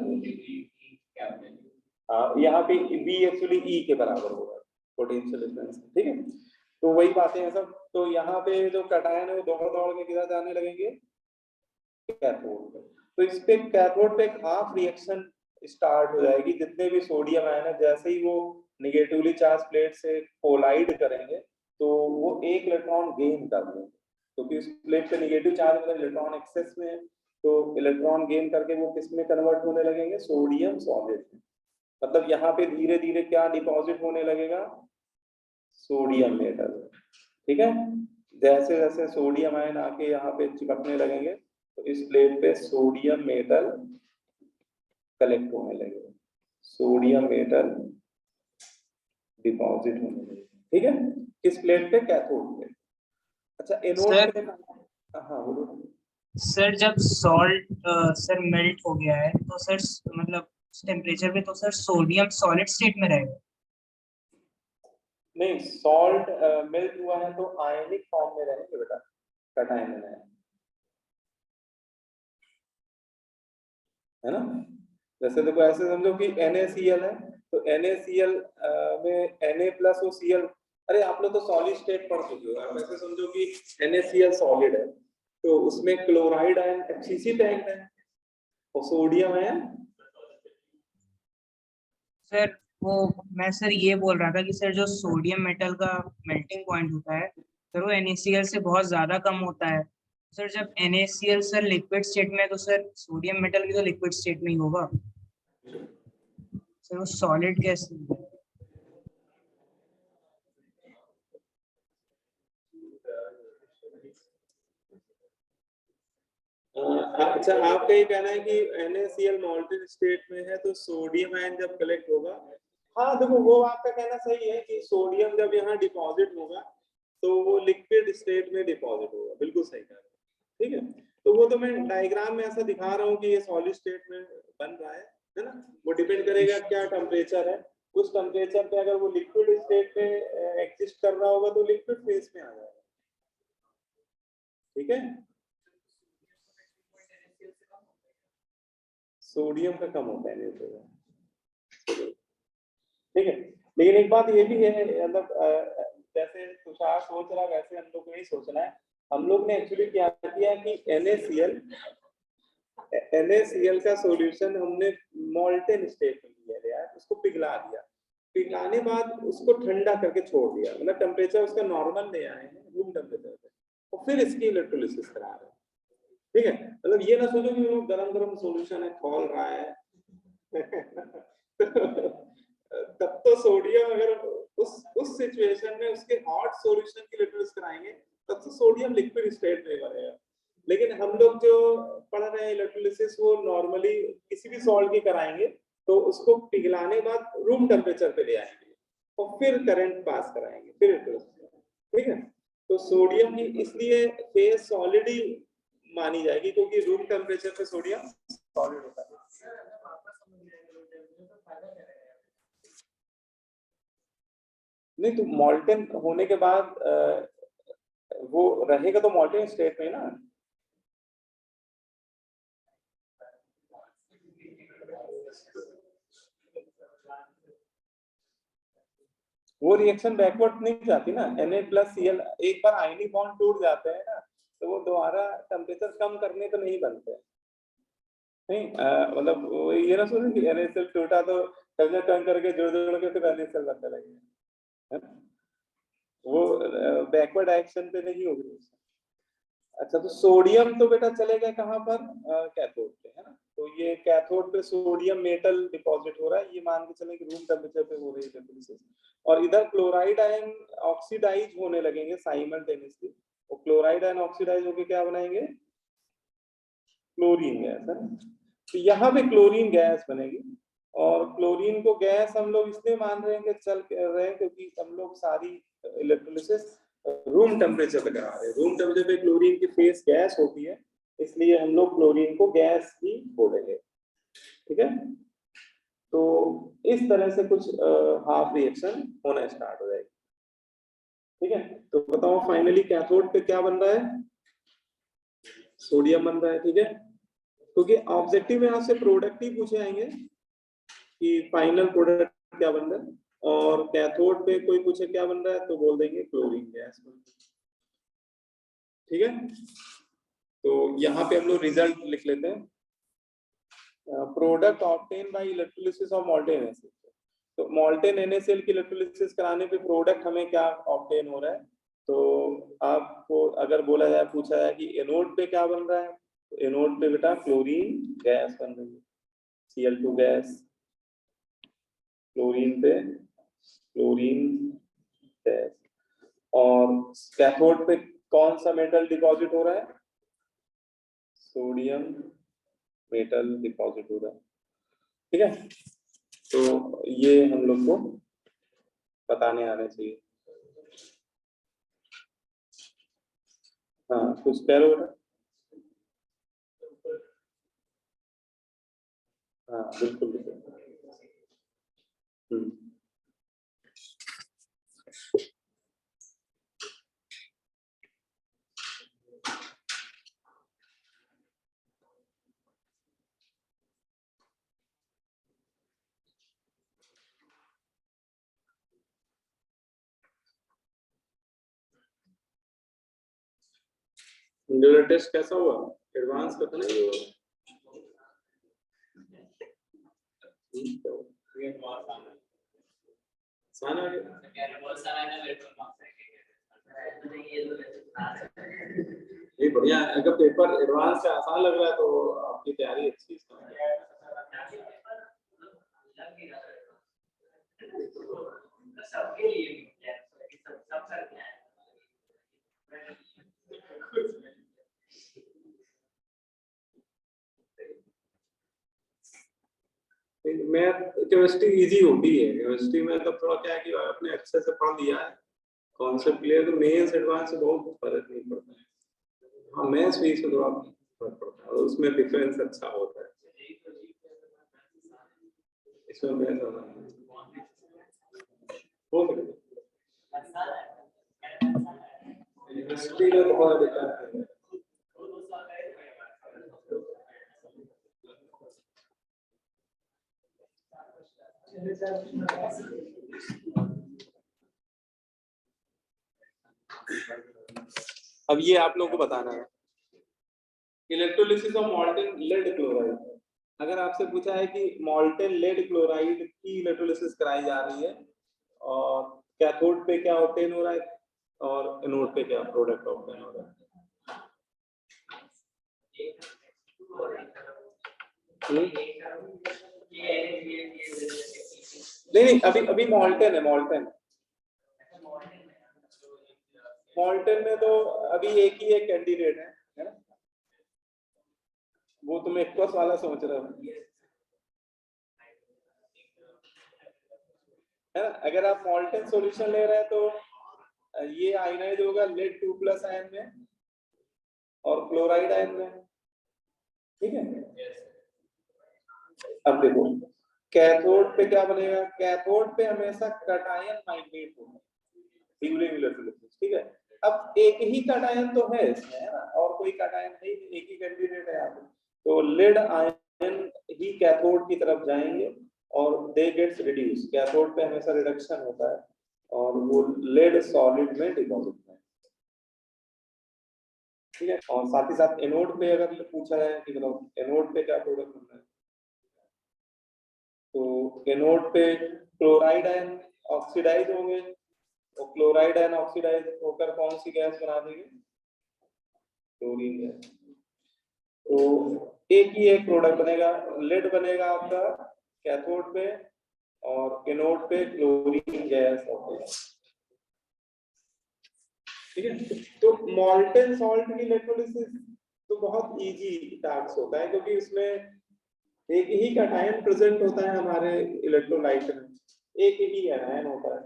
हाँ, यहाँ पे V एक्चुअली E के बराबर होगा पोटेंशियल डिफरेंस, ठीक है। तो वही बातें हैं सब। तो यहाँ पे जो कटायन है वो दौड़ के किधर जाने लगेंगे, कैथोड पे। तो इस पे कैथोड पे एक हाफ रिएक्शन स्टार्ट हो जाएगी। जितने भी सोडियम आयन है जैसे ही वो निगेटिवली चार्ज प्लेट से कोलाइड करेंगे तो वो एक इलेक्ट्रॉन गेन कर लेंगे, क्योंकि इस प्लेट पे निगेटिव चार्ज मतलब इलेक्ट्रॉन एक्सेस में है, तो इलेक्ट्रॉन गेन करके वो किस में कन्वर्ट होने लगेंगे, सोडियम सॉलिड में। मतलब यहाँ पे धीरे धीरे क्या डिपॉजिट होने लगेगा, सोडियम मेटल, ठीक है। जैसे जैसे सोडियम आयन आके यहाँ पे चिपकने लगेंगे तो इस प्लेट पे सोडियम मेटल कलेक्ट होने लगेगा, सोडियम मेटल डिपॉजिट होने लगेगा, ठीक है। किस प्लेट पे, कैथोड पे। अच्छा एनोड पे, हाँ बोलो। सर जब सॉल्ट सर मेल्ट हो गया है तो सर मतलब टेम्परेचर पे तो सर सोडियम सॉलिड स्टेट में रहेगा। नहीं, सॉल्ट मेल्ट हुआ है तो आयनिक फॉर्म में रहेंगे बेटा, कटायन में है ना। जैसे देखो ऐसे समझो कि NaCl है, तो NaCl में Na+OCl, अरे आप लोग तो सॉलिड स्टेट पढ़ चुके हो। आप ऐसे समझो कि NaCl सॉलिड है तो उसमें क्लोराइड आयन HCC टैग है और सोडियम आयन। सर वो मैं सर ये बोल रहा था कि सर जो सोडियम मेटल का मेल्टिंग पॉइंट होता है सर वो NaCl से बहुत ज्यादा कम होता है। सर जब NaCl सर लिक्विड स्टेट में है तो सर सोडियम मेटल भी तो लिक्विड स्टेट में ही होगा, सर वो सॉलिड कैसे। अच्छा आपका ये कहना है कि NaCl मॉल्टन स्टेट में है तो सोडियम आयन जब कलेक्ट होगा, हाँ देखो वो आपका कहना सही है कि सोडियम जब यहाँ डिपॉजिट होगा तो वो लिक्विड स्टेट में डिपॉजिट होगा, बिल्कुल सही कहा, ठीक है। तो वो तो मैं डायग्राम में ऐसा दिखा रहा हूँ कि ये सॉलिड स्टेट में बन रहा है ना। वो डिपेंड करेगा क्या टेम्परेचर है, उस टेम्परेचर पे अगर वो लिक्विड स्टेट में एग्जिस्ट कर रहा होगा तो लिक्विड फेज में आ जाएगा, ठीक है। सोडियम का कम होता है, ठीक है। लेकिन एक बात ये भी है, मतलब जैसे तुषार सोच रहा वैसे हम लोग को नहीं सोचना है। हम लोग ने एक्चुअली क्या किया कि NaCl का सॉल्यूशन हमने मोल्टेन स्टेट में लिया है, उसको पिघला दिया, पिघलाने बाद उसको ठंडा करके छोड़ दिया, मतलब टेम्परेचर उसका नॉर्मल ले आए हैं रूम टेम्परेचर पे, और फिर इसकी इलेक्ट्रोलिसिस करा रहे हैं, ठीक है। मतलब ये ना सोचो कि वो गरम गरम सॉल्यूशन है खोल रहा है तब तो सोडियम अगर उस सिचुएशन में उसके हॉट सॉल्यूशन की इलेक्ट्रोलिसिस कराएंगे तब तो सोडियम लिक्विड स्टेट में बनेगा। लेकिन हम लोग जो पढ़ रहे हैं इलेक्ट्रोलिसिस वो नॉर्मली किसी भी सॉल्ट की कराएंगे तो उसको पिघलाने बाद रूम टेम्परेचर पे ले आएंगे और फिर करंट पास कराएंगे, फिर इलेक्ट्रोलिसिस, ठीक है। तो सोडियम की इसलिए फेज सॉलिड ही मानी जाएगी क्योंकि रूम टेम्परेचर पे सोडियम सॉलिड होता है। नहीं तो मॉल्टन होने के बाद वो रहेगा तो मॉल्टन स्टेट में ना। वो रिएक्शन बैकवर्ड नहीं जाती ना, Na+Cl एक बार आयनिक बॉन्ड टूट जाते हैं ना तो वो दोबारा टेम्परेचर कम करने तो नहीं बनते, नहीं मतलब ये ना सोचें कि NaCl टूटा तो टर्न करके जोड़ के फिर NaCl बनने लगे, है ना, वो बैकवर्ड एक्शन पे नहीं होगी। अच्छा तो सोडियम तो बेटा चलेगा कहाँ पर, कैथोड पे, है ना। तो ये कैथोड पे सोडियम मेटल डिपॉजिट हो रहा है, ये मान के चलें कि रूम टेम्परेचर पे हो रही है इलेक्ट्रोलिसिस, और इधर क्लोराइड आयन ऑक्सीडाइज होने लगेंगे साइमल्टेनियसली, और क्लोराइड आयन ऑक्सीडाइज होके क्या बनाएंगे, क्लोरीन गैस, है ना। तो यहाँ पे क्लोरीन गैस बनेगी, और क्लोरीन को गैस हम लोग इसलिए मान रहे हैं कि चल रहे हैं क्योंकि हम लोग सारी इलेक्ट्रोलिसिस रूम टेम्परेचर पे करा रहे हैं। रूम टेम्परेचर पे क्लोरीन की फेस गैस होती है, इसलिए हम लोग क्लोरीन को गैस ही बोलेंगे, ठीक है। तो इस तरह से कुछ हाफ रिएक्शन होना स्टार्ट हो जाएगी। ठीक है, तो बताओ फाइनली कैथोड पे क्या बन रहा है, सोडियम बन रहा है। ठीक है, क्योंकि ऑब्जेक्टिव में आपसे प्रोडक्ट ही पूछे आएंगे कि फाइनल प्रोडक्ट क्या बन रहा है, और कैथोड पे कोई पूछे क्या बन रहा है तो बोल देंगे क्लोरीन गैस। ठीक है, तो यहाँ पे हम लोग रिजल्ट लिख लेते हैं, product obtain bye electrolysis of molten acid. तो मोल्टेन NaCl की इलेक्ट्रोलिसिस कराने पे प्रोडक्ट हमें क्या ऑब्टेन हो रहा है, तो आपको अगर बोला जाए, पूछा जाए कि एनोड पे क्या बन रहा है, तो एनोड पे बेटा क्लोरीन गैस बन रही है, Cl2 गैस, क्लोरीन पे क्लोरीन गैस। और कैथोड पे कौन सा मेटल डिपॉजिट हो रहा है, सोडियम मेटल डिपॉजिट हो रहा है। ठीक है, तो ये हम लोग को बताने आना चाहिए। हाँ, कुछ कह रहे हो बेटा? हाँ बिल्कुल बिल्कुल। इंडिविजुअल टेस्ट कैसा हुआ, एडवांस का तो नहीं हुआ? आसान है ये बढ़िया है। अगर पेपर एडवांस से आसान लग रहा है तो आपकी तैयारी अच्छी है। सबके लिए मैथ केमिस्ट्री इजी होती है, केमिस्ट्री में तो थोड़ा क्या है कि आपने अच्छे से पढ़ लिया है, कॉन्सेप्ट क्लियर, तो मेंस एडवांस से बहुत फर्क नहीं पड़ता है। हाँ, मैथ्स भी से थोड़ा फर्क पड़ता है और उसमें डिफरेंस अच्छा होता है, इसमें मैथ्स हो सकता है, केमिस्ट्री में बहुत बेकार है। अब ये आप लोगों को बताना है, electrolysis of molten lead chloride. अगर आपसे पूछा है कि मॉल्टेन लेड क्लोराइड की इलेक्ट्रोलिसिस कराई जा रही है और कैथोड पे क्या ऑब्टेन हो रहा है और एनोड पे क्या प्रोडक्ट ऑब्टेन हो रहा है। नहीं, अभी मॉल्टेन है, मॉल्टेन में तो अभी एक ही एक कैंडिडेट है ना, वो तुम एक्वस वाला सोच रहे हो है ना। अगर आप मॉल्टेन सॉल्यूशन ले रहे हैं तो ये आयनाइड होगा लेड 2+ आयन में और क्लोराइड आयन में। ठीक है, अब देखो कैथोड पे क्या बनेगा, कैथोड पे हमेशा कैटायन माइग्रेट होगा ड्यूरिंग इलेक्ट्रोलिसिस। ठीक है, अब एक ही कैटायन तो है इसमें, है ना, और कोई कैटायन नहीं, एक ही कैंडिडेट है यहाँ पे, तो लेड आयन ही कैथोड की तरफ जाएंगे और दे गेट्स रिड्यूस, कैथोड पे हमेशा रिडक्शन होता है और वो लेड सॉलिड में डिपॉजिट है। ठीक है, और साथ ही साथ एनोड पे अगर पूछा जाए कि मतलब एनोड पे क्या प्रोडक्ट बन रहा है, तो एनोड पे क्लोराइड आयन ऑक्सीडाइज होंगे और क्लोराइड आयन ऑक्सीडाइज होकर कौन सी गैस बना देंगे, क्लोरीन गैस। तो एक ही एक प्रोडक्ट बनेगा, लेड बनेगा आपका कैथोड पे और एनोड पे क्लोरीन गैस होगा। ठीक है, तो मॉल्टेन सॉल्ट की इलेक्ट्रोलिसिस तो बहुत इजी टास्क होता है, क्योंकि उसमें एक ही कैटायन प्रेजेंट होता है हमारे इलेक्ट्रोलाइट में, एक ही एनायन होता है,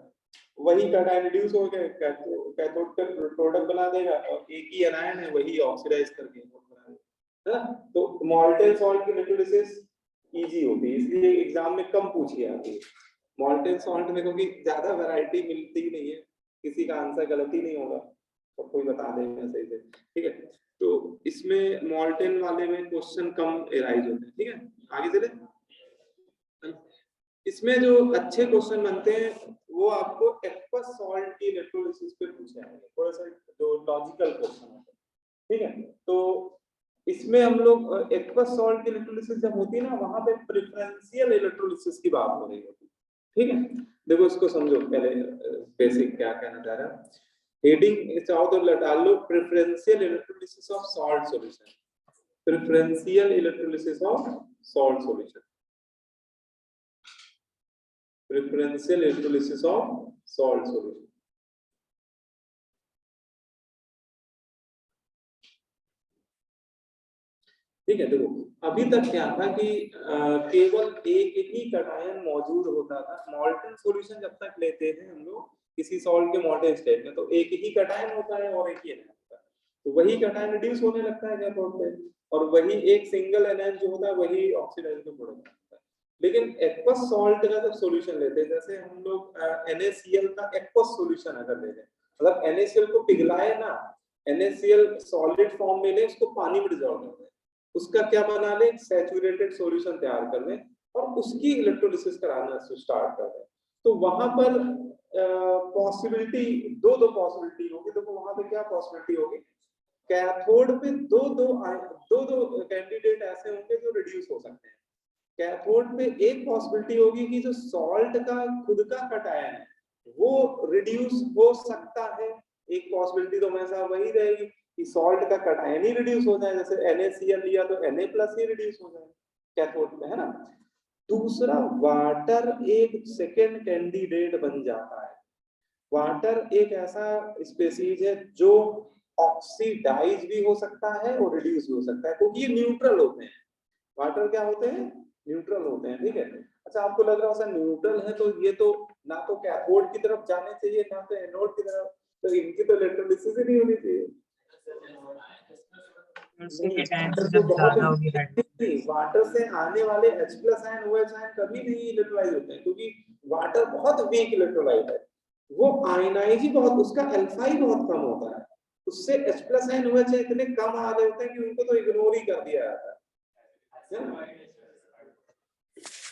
वही कैटायन रिड्यूस हो गए कैथोड का प्रोडक्ट बना देगा और एक ही एनायन है वही ऑक्सीडाइज करके है ना। तो मॉल्टेन सॉल्ट की इलेक्ट्रोलिसिस इजी होती है, इसलिए एग्जाम में कम पूछी जाती है। मॉल्टेन सॉल्ट में क्योंकि ज्यादा वैरायटी मिलती ही नहीं है, किसी का आंसर गलत ही नहीं होगा, तो कोई बता देगा सही से, ठीक है। तो इसमें मॉल्टेन वाले में क्वेश्चन कम एराइज होते हैं, ठीक है। आगे चले, इसमें जो अच्छे क्वेश्चन बनते हैं वो आपको एक्वस सॉल्ट की इलेक्ट्रोलिसिस पे पूछे जाएंगे, थोड़ा सा जो लॉजिकल क्वेश्चन होते हैं, ठीक है। तो इसमें हम लोग एक्वस सॉल्ट की इलेक्ट्रोलिसिस जब होती है ना, वहां पे प्रेफरेंशियल इलेक्ट्रोलिसिस की बात हो रही होती है, ठीक है। देखो इसको समझो पहले, बेसिक क्या कहना चाह रहा है। हेडिंग चाहो तो डाल लो, preferential electrolysis of salt solution, preferential electrolysis of salt solution, preferential electrolysis of salt solution. ठीक है, देखो अभी तक क्या था कि केवल एक ही कटायन मौजूद होता था। मॉल्टन सॉल्यूशन जब तक लेते हैं हम लोग किसी सॉल्ट के मॉडल स्टेट में, तो एक ही कटायन होता है और एक ही एनायन होता है, तो वही कटायन रिड्यूस होने लगता है कैथोड पे, और वही एक सिंगल एनायन जो होता है वही ऑक्सीडाइज में प्रोडक्ट होता है। लेकिन एक्वस सॉल्ट का जब सॉल्यूशन लेते हैं, जैसे हम लोग NaCl का एक्वस सॉल्यूशन अगर ले लें, मतलब NaCl को पिघलाए ना, NaCl सॉलिड फॉर्म में ले, उसको पानी में डिसॉल्व कर दें, उसका क्या बना ले, सैचुरेटेड सॉल्यूशन तैयार कर लें और उसकी इलेक्ट्रोलिसिस कराना स्टार्ट कर दें, तो वहां पर पॉसिबिलिटी दो पॉसिबिलिटी होगी। देखो वहां पे क्या पॉसिबिलिटी होगी, कैथोड पे दो कैंडिडेट ऐसे होंगे जो रिड्यूस हो सकते हैं। कैथोड पे एक पॉसिबिलिटी होगी कि जो सॉल्ट का खुद का कटायन है वो रिड्यूस हो सकता है, एक पॉसिबिलिटी तो हमेशा वही रहेगी कि सॉल्ट का कटायन ही रिड्यूस हो जाए, जैसे NaCl लिया तो Na+ ही रिड्यूस हो जाए कैथोड में, है ना। दूसरा, वाटर एक सेकेंड कैंडिडेट बन जाता है। वाटर एक ऐसा स्पीशीज है जो ऑक्सीडाइज भी हो सकता है और रिड्यूस भी हो सकता है, क्योंकि ये न्यूट्रल होते हैं। वाटर क्या होते हैं, न्यूट्रल होते हैं, ठीक है। अच्छा आपको लग रहा है सर न्यूट्रल है तो ये तो ना तो कैथोड की तरफ जाने चाहिए ना तो एनोड की तरफ, तो इनकी तो इलेक्ट्रोलिसिस ही नहीं होनी चाहिए। वाटर से आने वाले H+ आयन OH आयन कभी नहीं इलेक्ट्रोलाइज होते हैं, क्योंकि वाटर बहुत वीक इलेक्ट्रोलाइट है, वो आयनाइज ही बहुत, उसका अल्फा ही बहुत कम होता है, उससे H+ आयन OH इतने कम आ रहे होते हैं कि उनको तो इग्नोर ही कर दिया जाता है।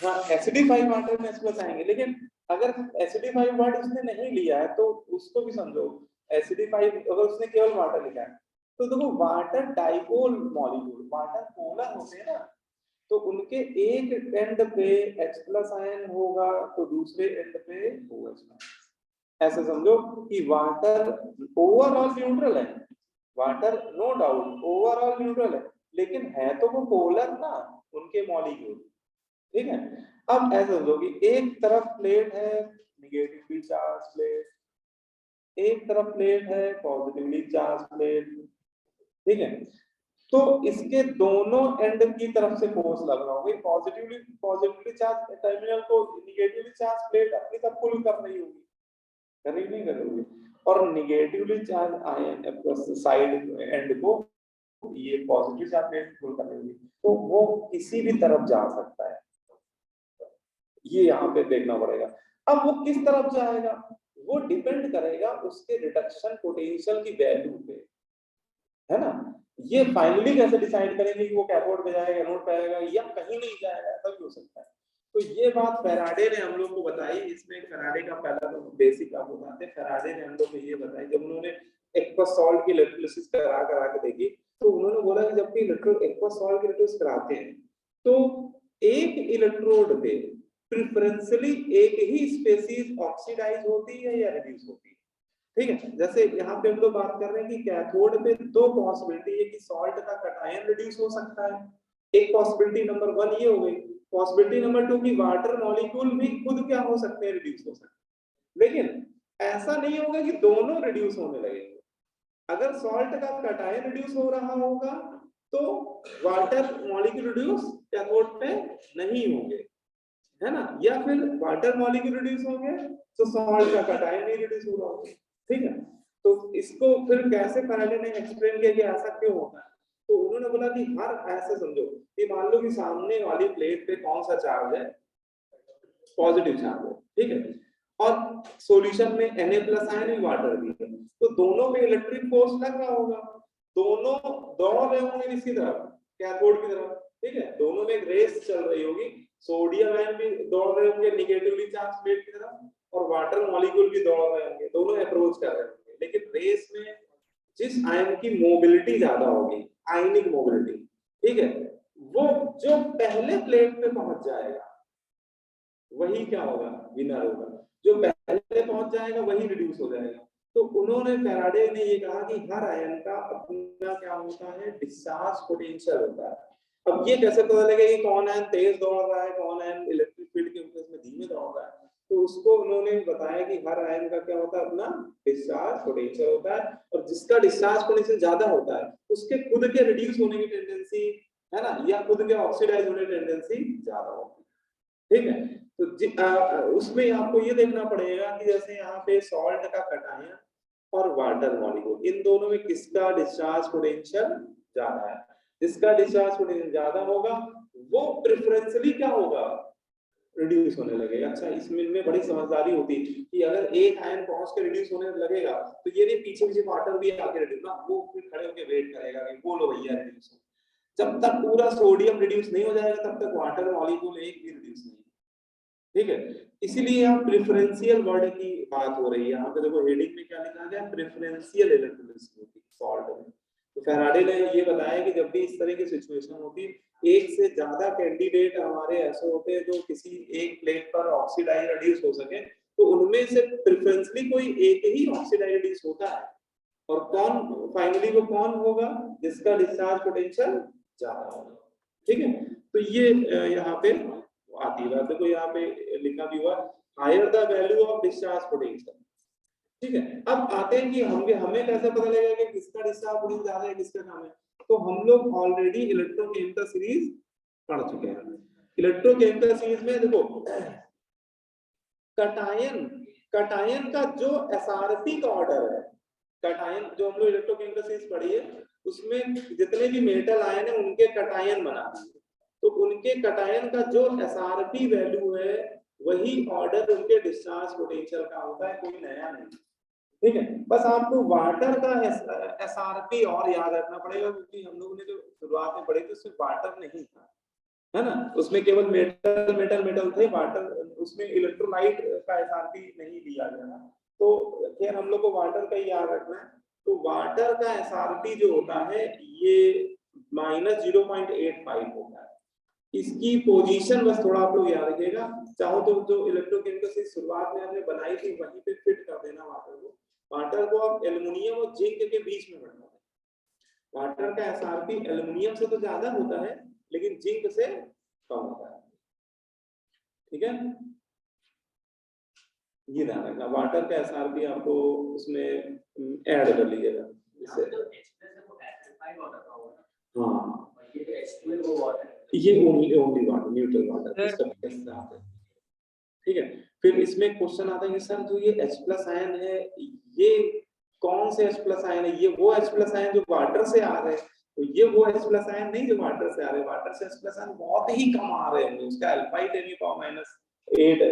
हाँ एसिडिफाइड वाटर में H+ आएंगे, लेकिन अगर एसिडिफाइड वर्ड उसने नहीं लिया है तो उसको भी समझो। एसिडिफाइड अगर उसने केवल वाटर लिखा है तो देखो water dipole molecule, water polar होते हैं ना, तो उनके एक एंड पे H+ आयन होगा तो दूसरे एंड पे OH। ऐसे समझो कि वाटर ओवरऑल न्यूट्रल है, water no doubt overall neutral है, लेकिन है तो वो पोलर ना उनके मॉलिक्यूल, ठीक है। अब ऐसा समझो कि एक तरफ प्लेट है निगेटिवली चार्ज प्लेट, एक तरफ प्लेट है पॉजिटिवली चार्ज प्लेट, ठीक है। तो इसके दोनों एंड की तरफ से फोर्स लग रहा होगा, पॉजिटिवली चार्ज टर्मिनल को निगेटिवली चार्ज प्लेट अपनी तरफ पुल कर रही होगी, कर रही नहीं कर रही होगी, और negatively charge ion side and को ये पॉजिटिव चार्ज प्लेट पुल कर रही होगी, तो वो किसी भी तरफ जा सकता है, ये यहाँ पे देखना पड़ेगा। अब वो किस तरफ जाएगा वो डिपेंड करेगा उसके रिडक्शन पोटेंशियल की वैल्यू पे, है ना। ये फाइनली कैसे डिसाइड करेंगे कि वो कैथोड पे जाएगा, एनोड पे जाएगा या कहीं नहीं जाएगा, ऐसा भी हो सकता है। तो ये बात फैराडे ने हम लोग को बताई। इसमें फैराडे का पहला तो बेसिक आपको बताते हैं। फैराडे ने हम लोग को ये बताई, जब उन्होंने एक्वस सॉल्ट की इलेक्ट्रोलिसिस करा के देखी तो उन्होंने बोला कि जब एक्वस सॉल्ट की इलेक्ट्रोलिसिस कराते हैं तो एक इलेक्ट्रोड पे प्रेफरेंशियली एक ही स्पीशीज ऑक्सीडाइज होती है या रिड्यूस होती है, ठीक है। जैसे यहाँ पे हम लोग बात कर रहे हैं कि कैथोड पे दो पॉसिबिलिटी है कि सॉल्ट का कटायन रिड्यूस हो सकता है। एक पॉसिबिलिटी नंबर 1 ये हो गई। पॉसिबिलिटी नंबर 2 की वाटर मॉलिक्यूल भी खुद क्या हो सकते हैं, रिड्यूस हो सकते हैं। लेकिन ऐसा नहीं होगा कि दोनों रिड्यूस होने लगेंगे। अगर सॉल्ट का कटायन रिड्यूस हो रहा होगा तो वाटर मॉलिक्यूल रिड्यूस कैथोड पे नहीं होंगे, है ना, या फिर वाटर मॉलिक्यूल रिड्यूस होंगे तो सॉल्ट का कटायन नहीं रिड्यूस होगा, ठीक है। तो इसको फिर कैसे फैराडे ने एक्सप्लेन किया कि ऐसा क्यों होता है। तो उन्होंने बोला कि हर, ऐसे समझो कि मान लो कि सामने वाली प्लेट पे कौन सा चार्ज है, पॉजिटिव चार्ज है, ठीक है, और सॉल्यूशन में Na+ आयन भी वाटर भी है, तो दोनों में इलेक्ट्रिक फोर्स लग रहा होगा, दोनों दौड़ रहे होंगे किसी तरफ, कैथोड की तरफ, ठीक है, दोनों में एक रेस चल रही होगी, सोडियम आयन भी दौड़ रहे होंगे निगेटिवली चार्ज प्लेट की तरफ, और वाटर मॉलिक्यूल भी दौड़ रहे होंगे, दोनों अप्रोच कर रहे होंगे, लेकिन रेस में जिस आयन की मोबिलिटी ज्यादा होगी, आयनिक मोबिलिटी, ठीक है, वो जो पहले प्लेट पे पहुंच जाएगा वही क्या होगा, विनर होगा, जो पहले पहुंच जाएगा वही रिड्यूस हो जाएगा। तो उन्होंने फैराडे ने ये कहा कि हर आयन का अपना क्या होता है, डिस्चार्ज पोटेंशियल होता है। अब ये कैसे पता लगेगा कि कौन आयन तेज दौड़ रहा है, कौन आयन इलेक्ट्रिक फील्ड के वजह से धीमे दौड़ रहा है, तो उसको उन्होंने बताया कि हर आयन का क्या होता है, अपना डिस्चार्ज पोटेंशियल होता है, और जिसका डिस्चार्ज पोटेंशियल ज्यादा होता है उसके खुद के रिड्यूस होने की टेंडेंसी है ना, या खुद के ऑक्सीडाइज होने की टेंडेंसी ज्यादा होती है, ठीक है। तो उसमें आपको ये देखना पड़ेगा कि जैसे यहाँ पे सॉल्ट का कटायन और वाटर मॉलिक्यूल, इन दोनों में किसका डिस्चार्ज पोटेंशियल ज्यादा है, जिसका डिस्चार्ज पोटेंशियल ज्यादा होगा वो प्रेफरेंशियली क्या होगा, रिड्यूस होने लगेगा। अच्छा, इसमें इनमें बड़ी समझदारी होती है कि अगर एक आयन पहुंच के रिड्यूस होने लगेगा तो ये नहीं पीछे पीछे वाटर भी आके रिड्यूस ना, वो फिर खड़े होकर वेट करेगा कि बोलो भैया रिड्यूस हो, जब तक पूरा सोडियम रिड्यूस नहीं हो जाएगा तब तक वाटर मॉलिक्यूल एक भी रिड्यूस नहीं, ठीक है। इसीलिए यहाँ प्रेफरेंशियल वर्ड की बात हो रही है, यहाँ पे देखो हेडिंग में क्या लिखा गया, प्रेफरेंशियल इलेक्ट्रोलिसिटी सॉल्ट में। तो फैराडे ने ये बताया कि जब भी इस तरह की सिचुएशन होती है, एक से ज्यादा कैंडिडेट हमारे ऐसे होते हैं जो किसी एक प्लेट पर ऑक्सीडाइज रिड्यूस हो सके, तो उनमें से प्रेफरेंशियली कोई एक ही ऑक्सीडाइज रिड्यूस होता है, और कौन फाइनली वो कौन होगा, जिसका डिस्चार्ज पोटेंशियल ज्यादा होगा, ठीक है। तो ये यहाँ पे आती है, देखो यहाँ पे लिखा भी हुआ higher the value of discharge potential, ठीक है। अब आते हैं कि हमें कैसे पता लगेगा कि किसका डिस्चार्ज पोटेंशियल ज्यादा है, किसका कम है। तो हम लोग ऑलरेडी इलेक्ट्रोकेमिकल सीरीज पढ़ चुके हैं। इलेक्ट्रोकेमिकल सीरीज में देखो कटायन का जो एसआरपी का ऑर्डर है, कटायन जो हम लोग इलेक्ट्रोकेमिकल सीरीज पढ़ी है उसमें जितने भी मेटल आयन है उनके कटायन बना दिए, तो उनके कटायन का जो एसआरपी वैल्यू है वही ऑर्डर उनके डिस्चार्ज पोटेंशियल का होता है, कोई नया नहीं, ठीक है। बस आपको वाटर का एसआरपी और याद रखना पड़ेगा, क्योंकि हम लोगों ने जो शुरुआत में पढ़े थे उसमें वाटर नहीं था, है ना, उसमें केवल मेटल थे, वाटर उसमें इलेक्ट्रोलाइट का एसआरपी नहीं लिया गया, तो खैर हम लोग को वाटर का ही याद रखना है। तो वाटर का एसआरपी जो होता है ये -0.85 होता है, इसकी पोजीशन बस थोड़ा आप लोग याद रखिएगा, चाहो तो जो इलेक्ट्रोकेमिकल से शुरुआत में हमने बनाई थी वहीं पे फिट कर देना वाटर को आप एल्युमिनियम और जिंक के बीच में रखना है। वाटर का एसआरपी एल्युमिनियम से तो ज्यादा होता है लेकिन जिंक से कम होता है, ठीक है। ये ध्यान रखना, वाटर का एसआरपी आपको उसमें ऐड कर लीजिएगा इससे, हाँ ये ओनली वाटर, न्यूट्रल वाटर इसका है, ठीक है। फिर इसमें क्वेश्चन आता है कि सर जो ये H+ आयन है ये कौन से H+ आयन है, ये वो H+ आयन जो वाटर से आ रहे हैं, तो ये वो H+ आयन नहीं जो वाटर से आ रहे हैं, वाटर से H+ आयन बहुत ही कम आ रहे हैं, उसका अल्फा -8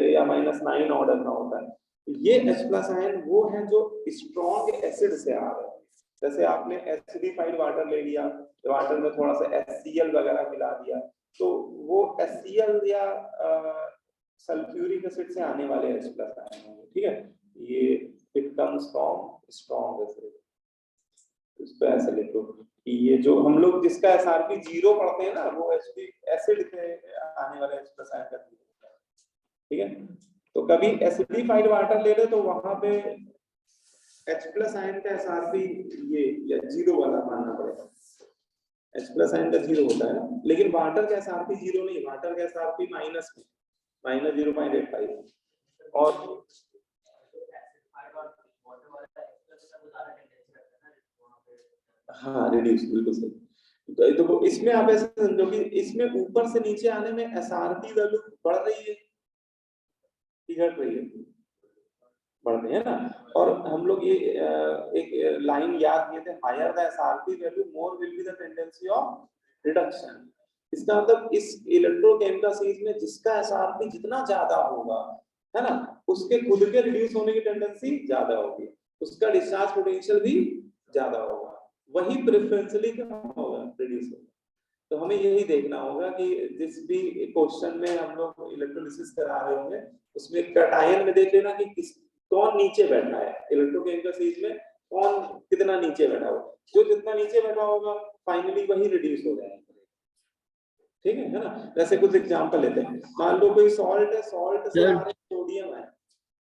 या -9 ऑर्डर का होता है। ये H+ आयन वो है जो स्ट्रॉन्ग एसिड से आ रहे हैं, जैसे आपने एसिडिफाइड वाटर ले लिया, वाटर में थोड़ा सा HCl वगैरह मिला दिया, तो वो HCl या सल्फ्यूरिक एसिड से आने वाले H+ आयन होंगे, ठीक है। ये it comes from strong acid, इसको ऐसे लिखो कि ये जो हम लोग जिसका एसआरपी 0 पढ़ते हैं ना वो एसिड से आने वाले H+ आयन का, ठीक है। तो कभी एसिडिफाइड वाटर ले ले तो वहां पे H+ आयन का एसआरपी ये या 0 वाला मानना पड़ेगा, H+ आयन का 0 होता है ना, लेकिन वाटर का एसआरपी 0 नहीं, वाटर का एसआरपी -0.85 और हाँ रिड्यूस, बिल्कुल सही। तो इसमें आप ऐसे समझो कि इसमें ऊपर से नीचे आने में एसआरपी वैल्यू बढ़ रही है कि घट रही है, बढ़ते हैं ना। और हम लोग ये एक लाइन याद किए थे, higher the SRP value more will be the tendency of reduction. इसका मतलब इस इलेक्ट्रोकेमिकल सीरीज में जिसका एसआरपी जितना ज्यादा होगा, है ना, उसके खुद के रिड्यूस होने की टेंडेंसी ज्यादा होगी, उसका डिस्चार्ज पोटेंशियल भी ज्यादा होगा, वही प्रेफरेंशियली क्या होगा, रिड्यूस होगा। तो हमें यही देखना होगा कि जिस भी क्वेश्चन में हम लोग इलेक्ट्रोलिसिस करा रहे होंगे उसमें कटायन में देख लेना कि किस कौन नीचे बैठा है, इलेक्ट्रोकेमिकल सीरीज में कौन कितना नीचे बैठा होगा, जो जितना नीचे बैठा होगा फाइनली वही रिड्यूस हो जाएगा। ठीक है ना। जैसे कुछ एग्जांपल लेते हैं, मान लो कोई सॉल्ट है, सॉल्ट से आ रहा सोडियम है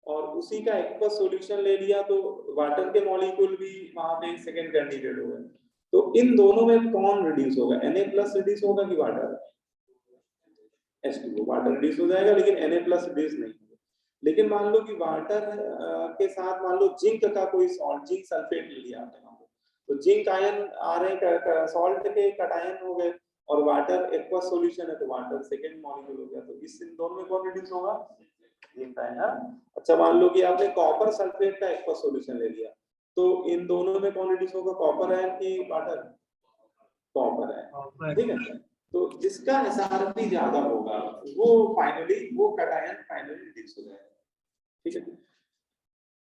और उसी का एक्वस सॉल्यूशन ले लिया तो वाटर के मॉलिक्यूल भी वहां पे सेकंड कैंडिडेट हो गए। तो इन दोनों में कौन रिड्यूस होगा, Na+ रिड्यूस होगा कि वाटर? H2O वाटर रिड्यूस हो जाएगा, लेकिन Na+ रिड्यूस नहीं होगा। लेकिन मान लो कि वाटर के साथ मान लो जिंक का कोई सॉल्ट, जिंक सल्फेट ले लिया आपने, तो जिंक आयन आ रहे सॉल्ट के कटायन हो गए और वाटर एक्वस सॉल्यूशन है तो वाटर सेकंड मॉलिक्यूल हो गया, तो इस इन दोनों में कौन रिड्यूस होगा, जिंक आयन। अच्छा मान लो कि आपने कॉपर सल्फेट का एक्वस सॉल्यूशन ले लिया, तो इन दोनों में कौन रिड्यूस होगा, कॉपर आयन की वाटर? Copper ion. ठीक है, तो जिसका एसआरपी ज्यादा होगा वो फाइनली वो कटायन फाइनली रिड्यूस हो जाएगा। ठीक है।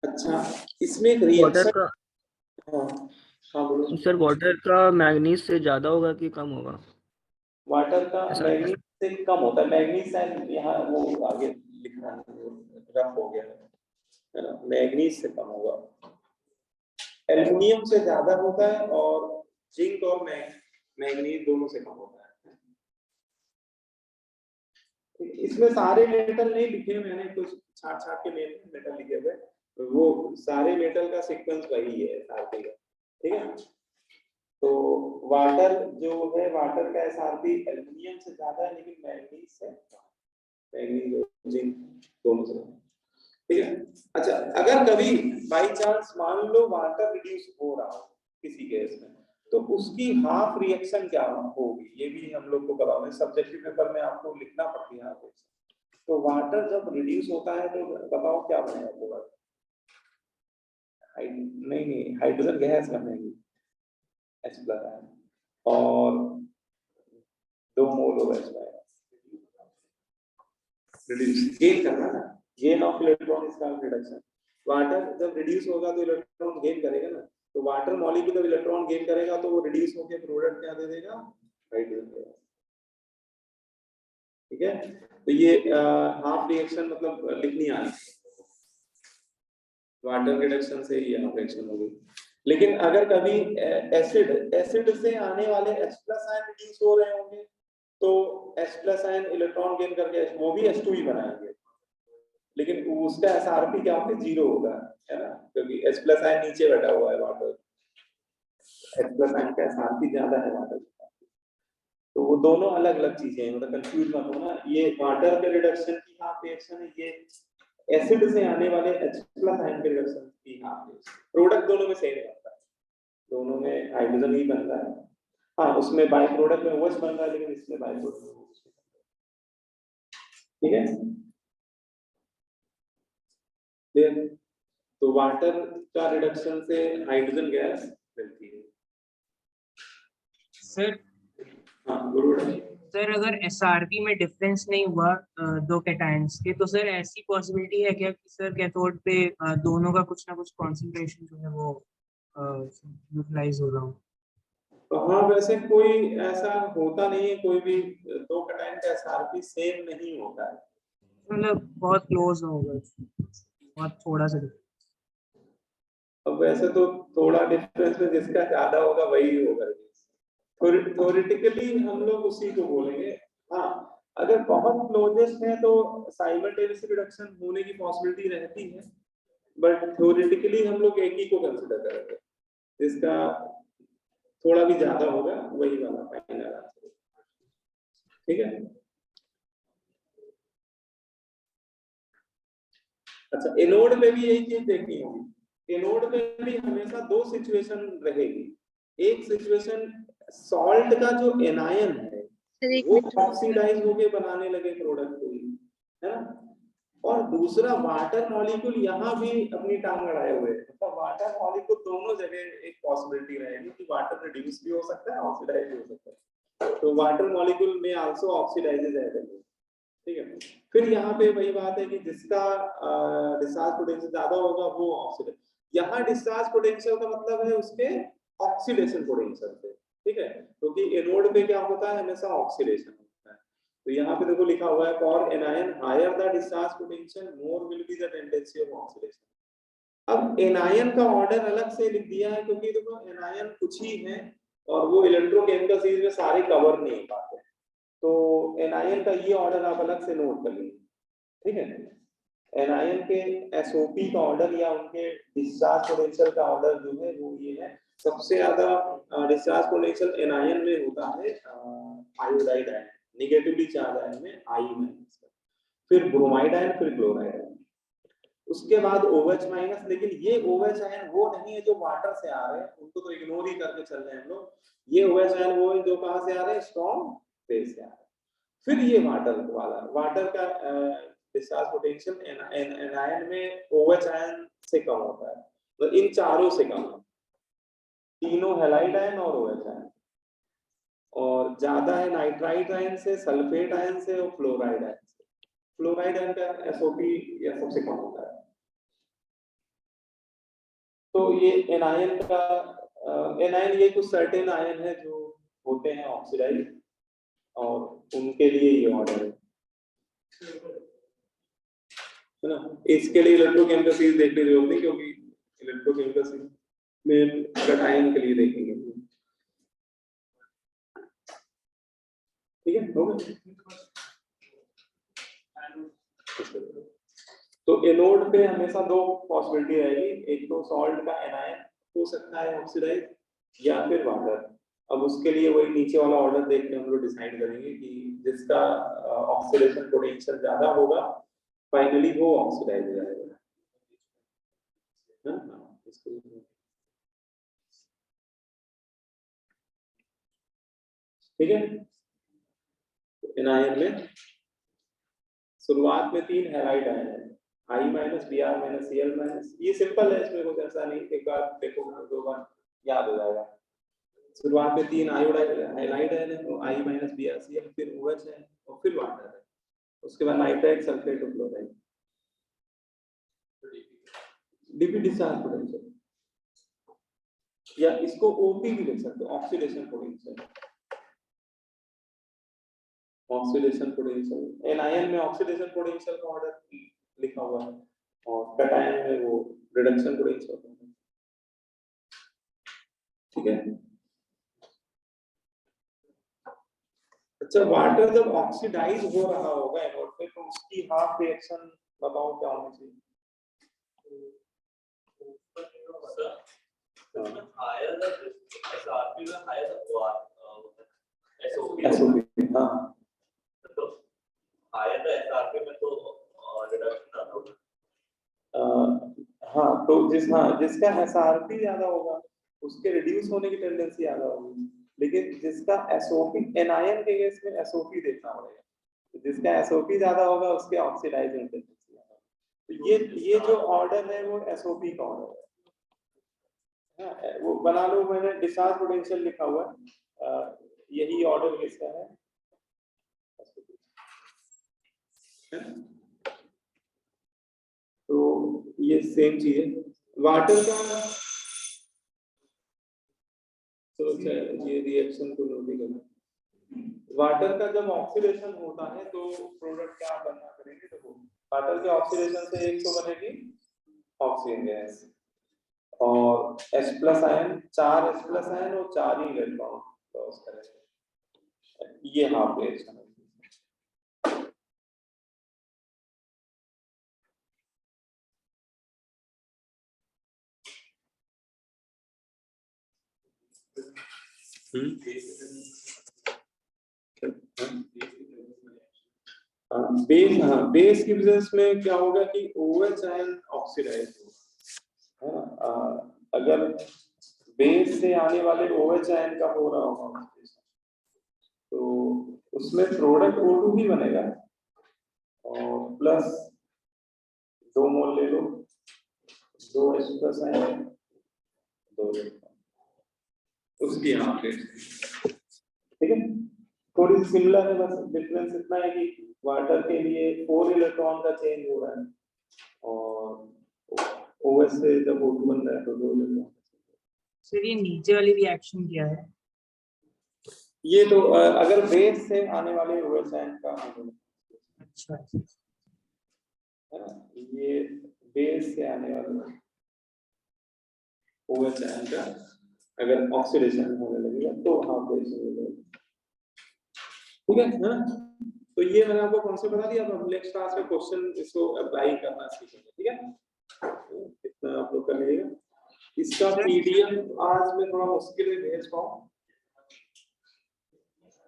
अच्छा इसमें एक रिएक्शन, का हाँ बोलो सर, वाटर का मैग्नीज से ज्यादा होगा कि कम होगा? वाटर का मैग्नीज से कम होता है, मैग्नीज शायद यहाँ वो आगे लिखना रफ हो गया है ना, मैग्नीज से कम होगा, एल्युमिनियम से ज्यादा होता है और जिंक और मैग्नीज दोनों से कम होता है। इसमें सारे मेटल नहीं लिखे, मैंने कुछ छाट के मेटल लिखे हुए, वो सारे मेटल का सीक्वेंस वही है एसआरपी का। ठीक है, तो वाटर जो है, वाटर का एसआरपी एल्युमिनियम से ज्यादा है लेकिन मैग्नीज से, मैग्नीज और जिंक दोनों से। ठीक है। अच्छा अगर कभी बाय चांस मान लो वाटर रिड्यूस हो रहा हो किसी केस में, तो उसकी हाफ रिएक्शन क्या होगी, ये भी हम लोग को पता होना, सब्जेक्टिव पेपर में आपको लिखना पड़ती है आपको। तो वाटर जब रिड्यूस होता है तो बताओ क्या बनेगा आपको, नहीं हाइड्रोजन गैस बनेगी H+ आयन और 2 मोल होगा इसमें, रिड्यूस गेन करना ना, गेन ऑफ इलेक्ट्रॉन इसका रिडक्शन। वाटर जब रिड्यूस होगा तो इलेक्ट्रॉन गेन करेगा ना, तो वाटर मॉलिक्यूल जब इलेक्ट्रॉन गेन करेगा तो वो रिड्यूस होकर प्रोडक्ट क्या दे देगा, हाइड्रोजन गैस। ठीक है, तो ये हाफ रिएक्शन मतलब लिखनी आनी, वाटर रिडक्शन से ये हाफ रिएक्शन होगी। लेकिन अगर कभी एसिड से आने वाले H+ आयन रिड्यूस हो रहे होंगे तो H+ आयन इलेक्ट्रॉन गेन करके वो भी H2 ही बनाएंगे, लेकिन उसका एसआरपी क्या होगा, 0 होगा, है ना, क्योंकि H+ आयन नीचे बैठा हुआ है वाटर, H+ आयन का एसआरपी ज्यादा है वाटर। तो वो दोनों अलग अलग चीजें हैं, मतलब कंफ्यूज मत होना, ये वाटर के रिडक्शन की हाफ रिएक्शन है, ये एसिड से आने वाले H+ आयन के रिडक्शन की हाफ रिएक्शन। प्रोडक्ट दोनों में सेम बनता है, दोनों में हाइड्रोजन ही बनता है। हाँ उसमें बाय प्रोडक्ट में OH बन रहा है लेकिन इसमें बाय प्रोडक्ट में OH। ठीक है, तो वाटर का रिडक्शन से हाइड्रोजन गैस मिलती है। सर हाँ गुड। सर अगर एसआरपी में डिफरेंस नहीं हुआ दो कैटायंस के, तो सर ऐसी पॉसिबिलिटी है क्या कि सर कैथोड पे दोनों का कुछ ना कुछ कॉन्सेंट्रेशन जो है वो यूटिलाइज हो रहा हो? तो हाँ वैसे कोई ऐसा होता नहीं है, कोई भी दो कैटायन का एसआरपी सेम नहीं होता है, मतलब बहुत क्लोज होगा, बहुत थोड़ा सा difference। अब वैसे तो थोड़ा डिफरेंस में जिसका ज्यादा होगा वही होगा, थ्योरेटिकली हम लोग उसी को बोलेंगे। हाँ अगर बहुत क्लोजेस्ट है तो साइमल्टेनियस रिडक्शन होने की पॉसिबिलिटी रहती है, बट थ्योरेटिकली हम लोग एक ही को कंसीडर करेंगे, जिसका थोड़ा भी ज्यादा होगा वही वाला फाइनल आंसर। ठीक है। अच्छा एनोड में भी यही चीज देखनी होगी, एनोड में भी हमेशा दो सिचुएशन रहेगी, एक सिचुएशन सॉल्ट का जो एनायन है वो ऑक्सीडाइज होके बनाने लगे प्रोडक्ट को, है ना, और दूसरा वाटर मॉलिक्यूल यहाँ भी अपनी टांग अड़ाए हुए हैं। मतलब वाटर मॉलिक्यूल दोनों जगह एक पॉसिबिलिटी रहेगी कि वाटर रिड्यूस भी हो सकता है, ऑक्सीडाइज भी हो सकता है। तो वाटर मॉलिक्यूल में आल्सो ऑक्सीडाइजेज है, ठीक है। फिर यहाँ पे वही बात है कि जिसका डिस्चार्ज पोटेंशियल ज्यादा होगा वो ऑक्सीडाइज। यहाँ डिस्चार्ज पोटेंशियल का मतलब है उसके ऑक्सीडेशन पोटेंशियल से, ठीक है, क्योंकि एनोड पे क्या होता है, हमेशा ऑक्सीडेशन होता है। तो यहाँ पे देखो लिखा हुआ है for anion higher the discharge potential more will be the tendency of oxidation. अब एनायन का ऑर्डर अलग से लिख दिया है क्योंकि देखो एनायन कुछ ही है और वो इलेक्ट्रोकेमिकल सीरीज में सारे कवर नहीं पाते, तो एनायन का ये ऑर्डर आप अलग से नोट कर लीजिए, ठीक है। एनायन के एसओपी का ऑर्डर या उनके डिस्चार्ज पोटेंशियल का ऑर्डर जो है वो ये है। सबसे ज्यादा डिस्चार्ज पोटेंशियल एनायन में होता है iodide ion, negatively charge ion में आई माइनस, फिर ब्रोमाइड आयन, फिर क्लोराइड आयन, उसके बाद OH माइनस। लेकिन ये OH आयन वो नहीं है जो वाटर से आ रहे हैं, उनको तो इग्नोर ही करके चल रहे हैं हम लोग। ये OH आयन वो है जो कहां से आ रहे हैं, स्ट्रॉन्ग फेज से आ रहे हैं। फिर ये वाटर वाला, वाटर का डिस्चार्ज पोटेंशियल एनायन में OH आयन से कम होता है, तो इन चारों से कम है, तीनों हैलाइड आयन और OH आयन, और ज्यादा है नाइट्राइट आयन से, सल्फेट आयन से और फ्लोराइड आयन से। फ्लोराइड आयन का एसओपी या सबसे कम होता है। तो ये एनायन का एनायन ये कुछ सर्टेन आयन है जो होते हैं ऑक्सीडाइज, और उनके लिए ये ऑर्डर है ना। इसके लिए इलेक्ट्रोकेमिकल सीरीज देखने की जरूरत नहीं, क्योंकि इलेक्ट्रोकेमिकल सीरीज में कैटायन के लिए देखेंगे, ठीक है, हो गया। तो एनोड पे हमेशा दो पॉसिबिलिटी रहेगी, एक तो सॉल्ट का एनायन हो सकता है ऑक्सीडाइज, या फिर वाटर। अब उसके लिए वही नीचे वाला ऑर्डर देख के हम लोग डिसाइड करेंगे कि जिसका ऑक्सीडेशन पोटेंशियल ज्यादा होगा फाइनली वो ऑक्सीडाइज हो जाएगा, ठीक है। एनायन में शुरुआत में 3 हैलाइड आयन है, I minus, Br minus, Cl minus. ये सिंपल है, इसमें कुछ ऐसा नहीं, एक बार देखो 2 बार याद हो जाएगा। शुरुआत में 3 आयोडाइड हैलाइड आयन है, I माइनस, Br, Cl, फिर OH है और फिर वाटर है, उसके बाद नाइट्राइट, सल्फेट और क्लोराइड। डीपी डिस्चार्ज पोटेंशियल, या इसको ओपी भी लिख सकते हो, oxidation potential. Oxidation potential anion में ऑक्सीडेशन पोटेंशियल का ऑर्डर लिखा हुआ है, और कैटायन में वो रिडक्शन पोटेंशियल, ठीक है। अच्छा, वाटर जब ऑक्सीडाइज हो रहा होगा एनोड पे, तो उसकी हाफ रिएक्शन बताओ क्या होनी चाहिए? higher the SRP में higher the SOP, हाँ, तो higher the SRP में तो रिडक्शन आता होगा। हाँ, तो जिसका SRP ज्यादा होगा उसके रिड्यूस होने की टेंडेंसी ज्यादा होगी, लेकिन जिसका SOP, एनायन के केस में SOP देखना पड़ेगा, तो जिसका SOP ज्यादा होगा उसके ऑक्सीडाइजिंग टेंडेंसी ज्यादा होगी। तो ये जो ऑर्डर है वो SOP का ऑर्डर है। वो बना लो, मैंने डिस्चार्ज पोटेंशियल लिखा हुआ है, यही ऑर्डर किसका है, तो ये सेम चीज है। वाटर का तो ये रिएक्शन को नोट करना। वाटर का जब ऑक्सीडेशन होता है तो प्रोडक्ट क्या बनना करेंगे, देखो वाटर के ऑक्सीडेशन से एक तो बनेगी ऑक्सीजन गैस, और H+ आयन, 4 H+ आयन और 4 ही इलेक्ट्रॉन लॉस करेंगे, ये हाफ रिएक्शन है। बेस, हाँ, बेस की वजह में क्या होगा कि OH आयन ऑक्सीडाइज होगा, अगर बेस से आने वाले OH आयन का हो रहा होगा तो उसमें प्रोडक्ट O2 ही बनेगा, और प्लस 2 मोल ले लो, 2 H+ आएंगे, 2 इलेक्ट्रॉन, उसकी यहाँ पे, ठीक है। थोड़ी सिमिलर है, बस डिफरेंस इतना है कि वाटर के लिए 4 इलेक्ट्रॉन का चेंज हो रहा है और OH से जब O2 बन रहा है तो 2 इलेक्ट्रॉन। सर ये नीचे वाली रिएक्शन क्या है? ये तो अगर बेस से आने वाले OH आयन का अच्छा है ना, ये बेस से आने वाले OH आयन का अगर ऑक्सीडेशन होने लगेगा तो हाँ बेस हो जाएगा, ठीक है ना। तो ये मैंने आपको कॉन्सेप्ट बता दिया, अब नेक्स्ट क्लास में क्वेश्चन इसको अप्लाई करना सीखेंगे, ठीक है। इतना आप लोग कर लीजिएगा। इसका PDF आज मैं थोड़ा मुश्किल है भेज पाऊँ,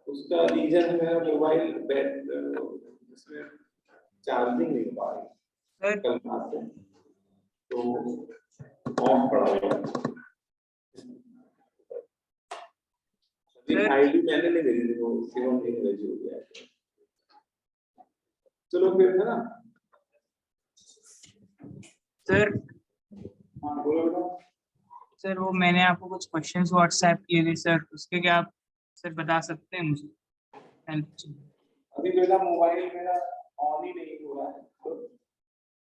उसका रीजन है मेरा मोबाइल इसमें चार्जिंग नहीं हो पा रही कल रात से, तो ऑफ पड़ा हुआ है। आईडी मैंने नहीं भेजी थी, वो शिवम ने भेजी हो गया। चलो फिर है ना सर। हाँ बोलो बेटा। सर वो मैंने आपको कुछ क्वेश्चंस व्हाट्सएप किए थे सर, उसके क्या आप सर बता सकते हैं मुझे हेल्प? अभी मेरा मोबाइल मेरा ऑन ही नहीं हो रहा है,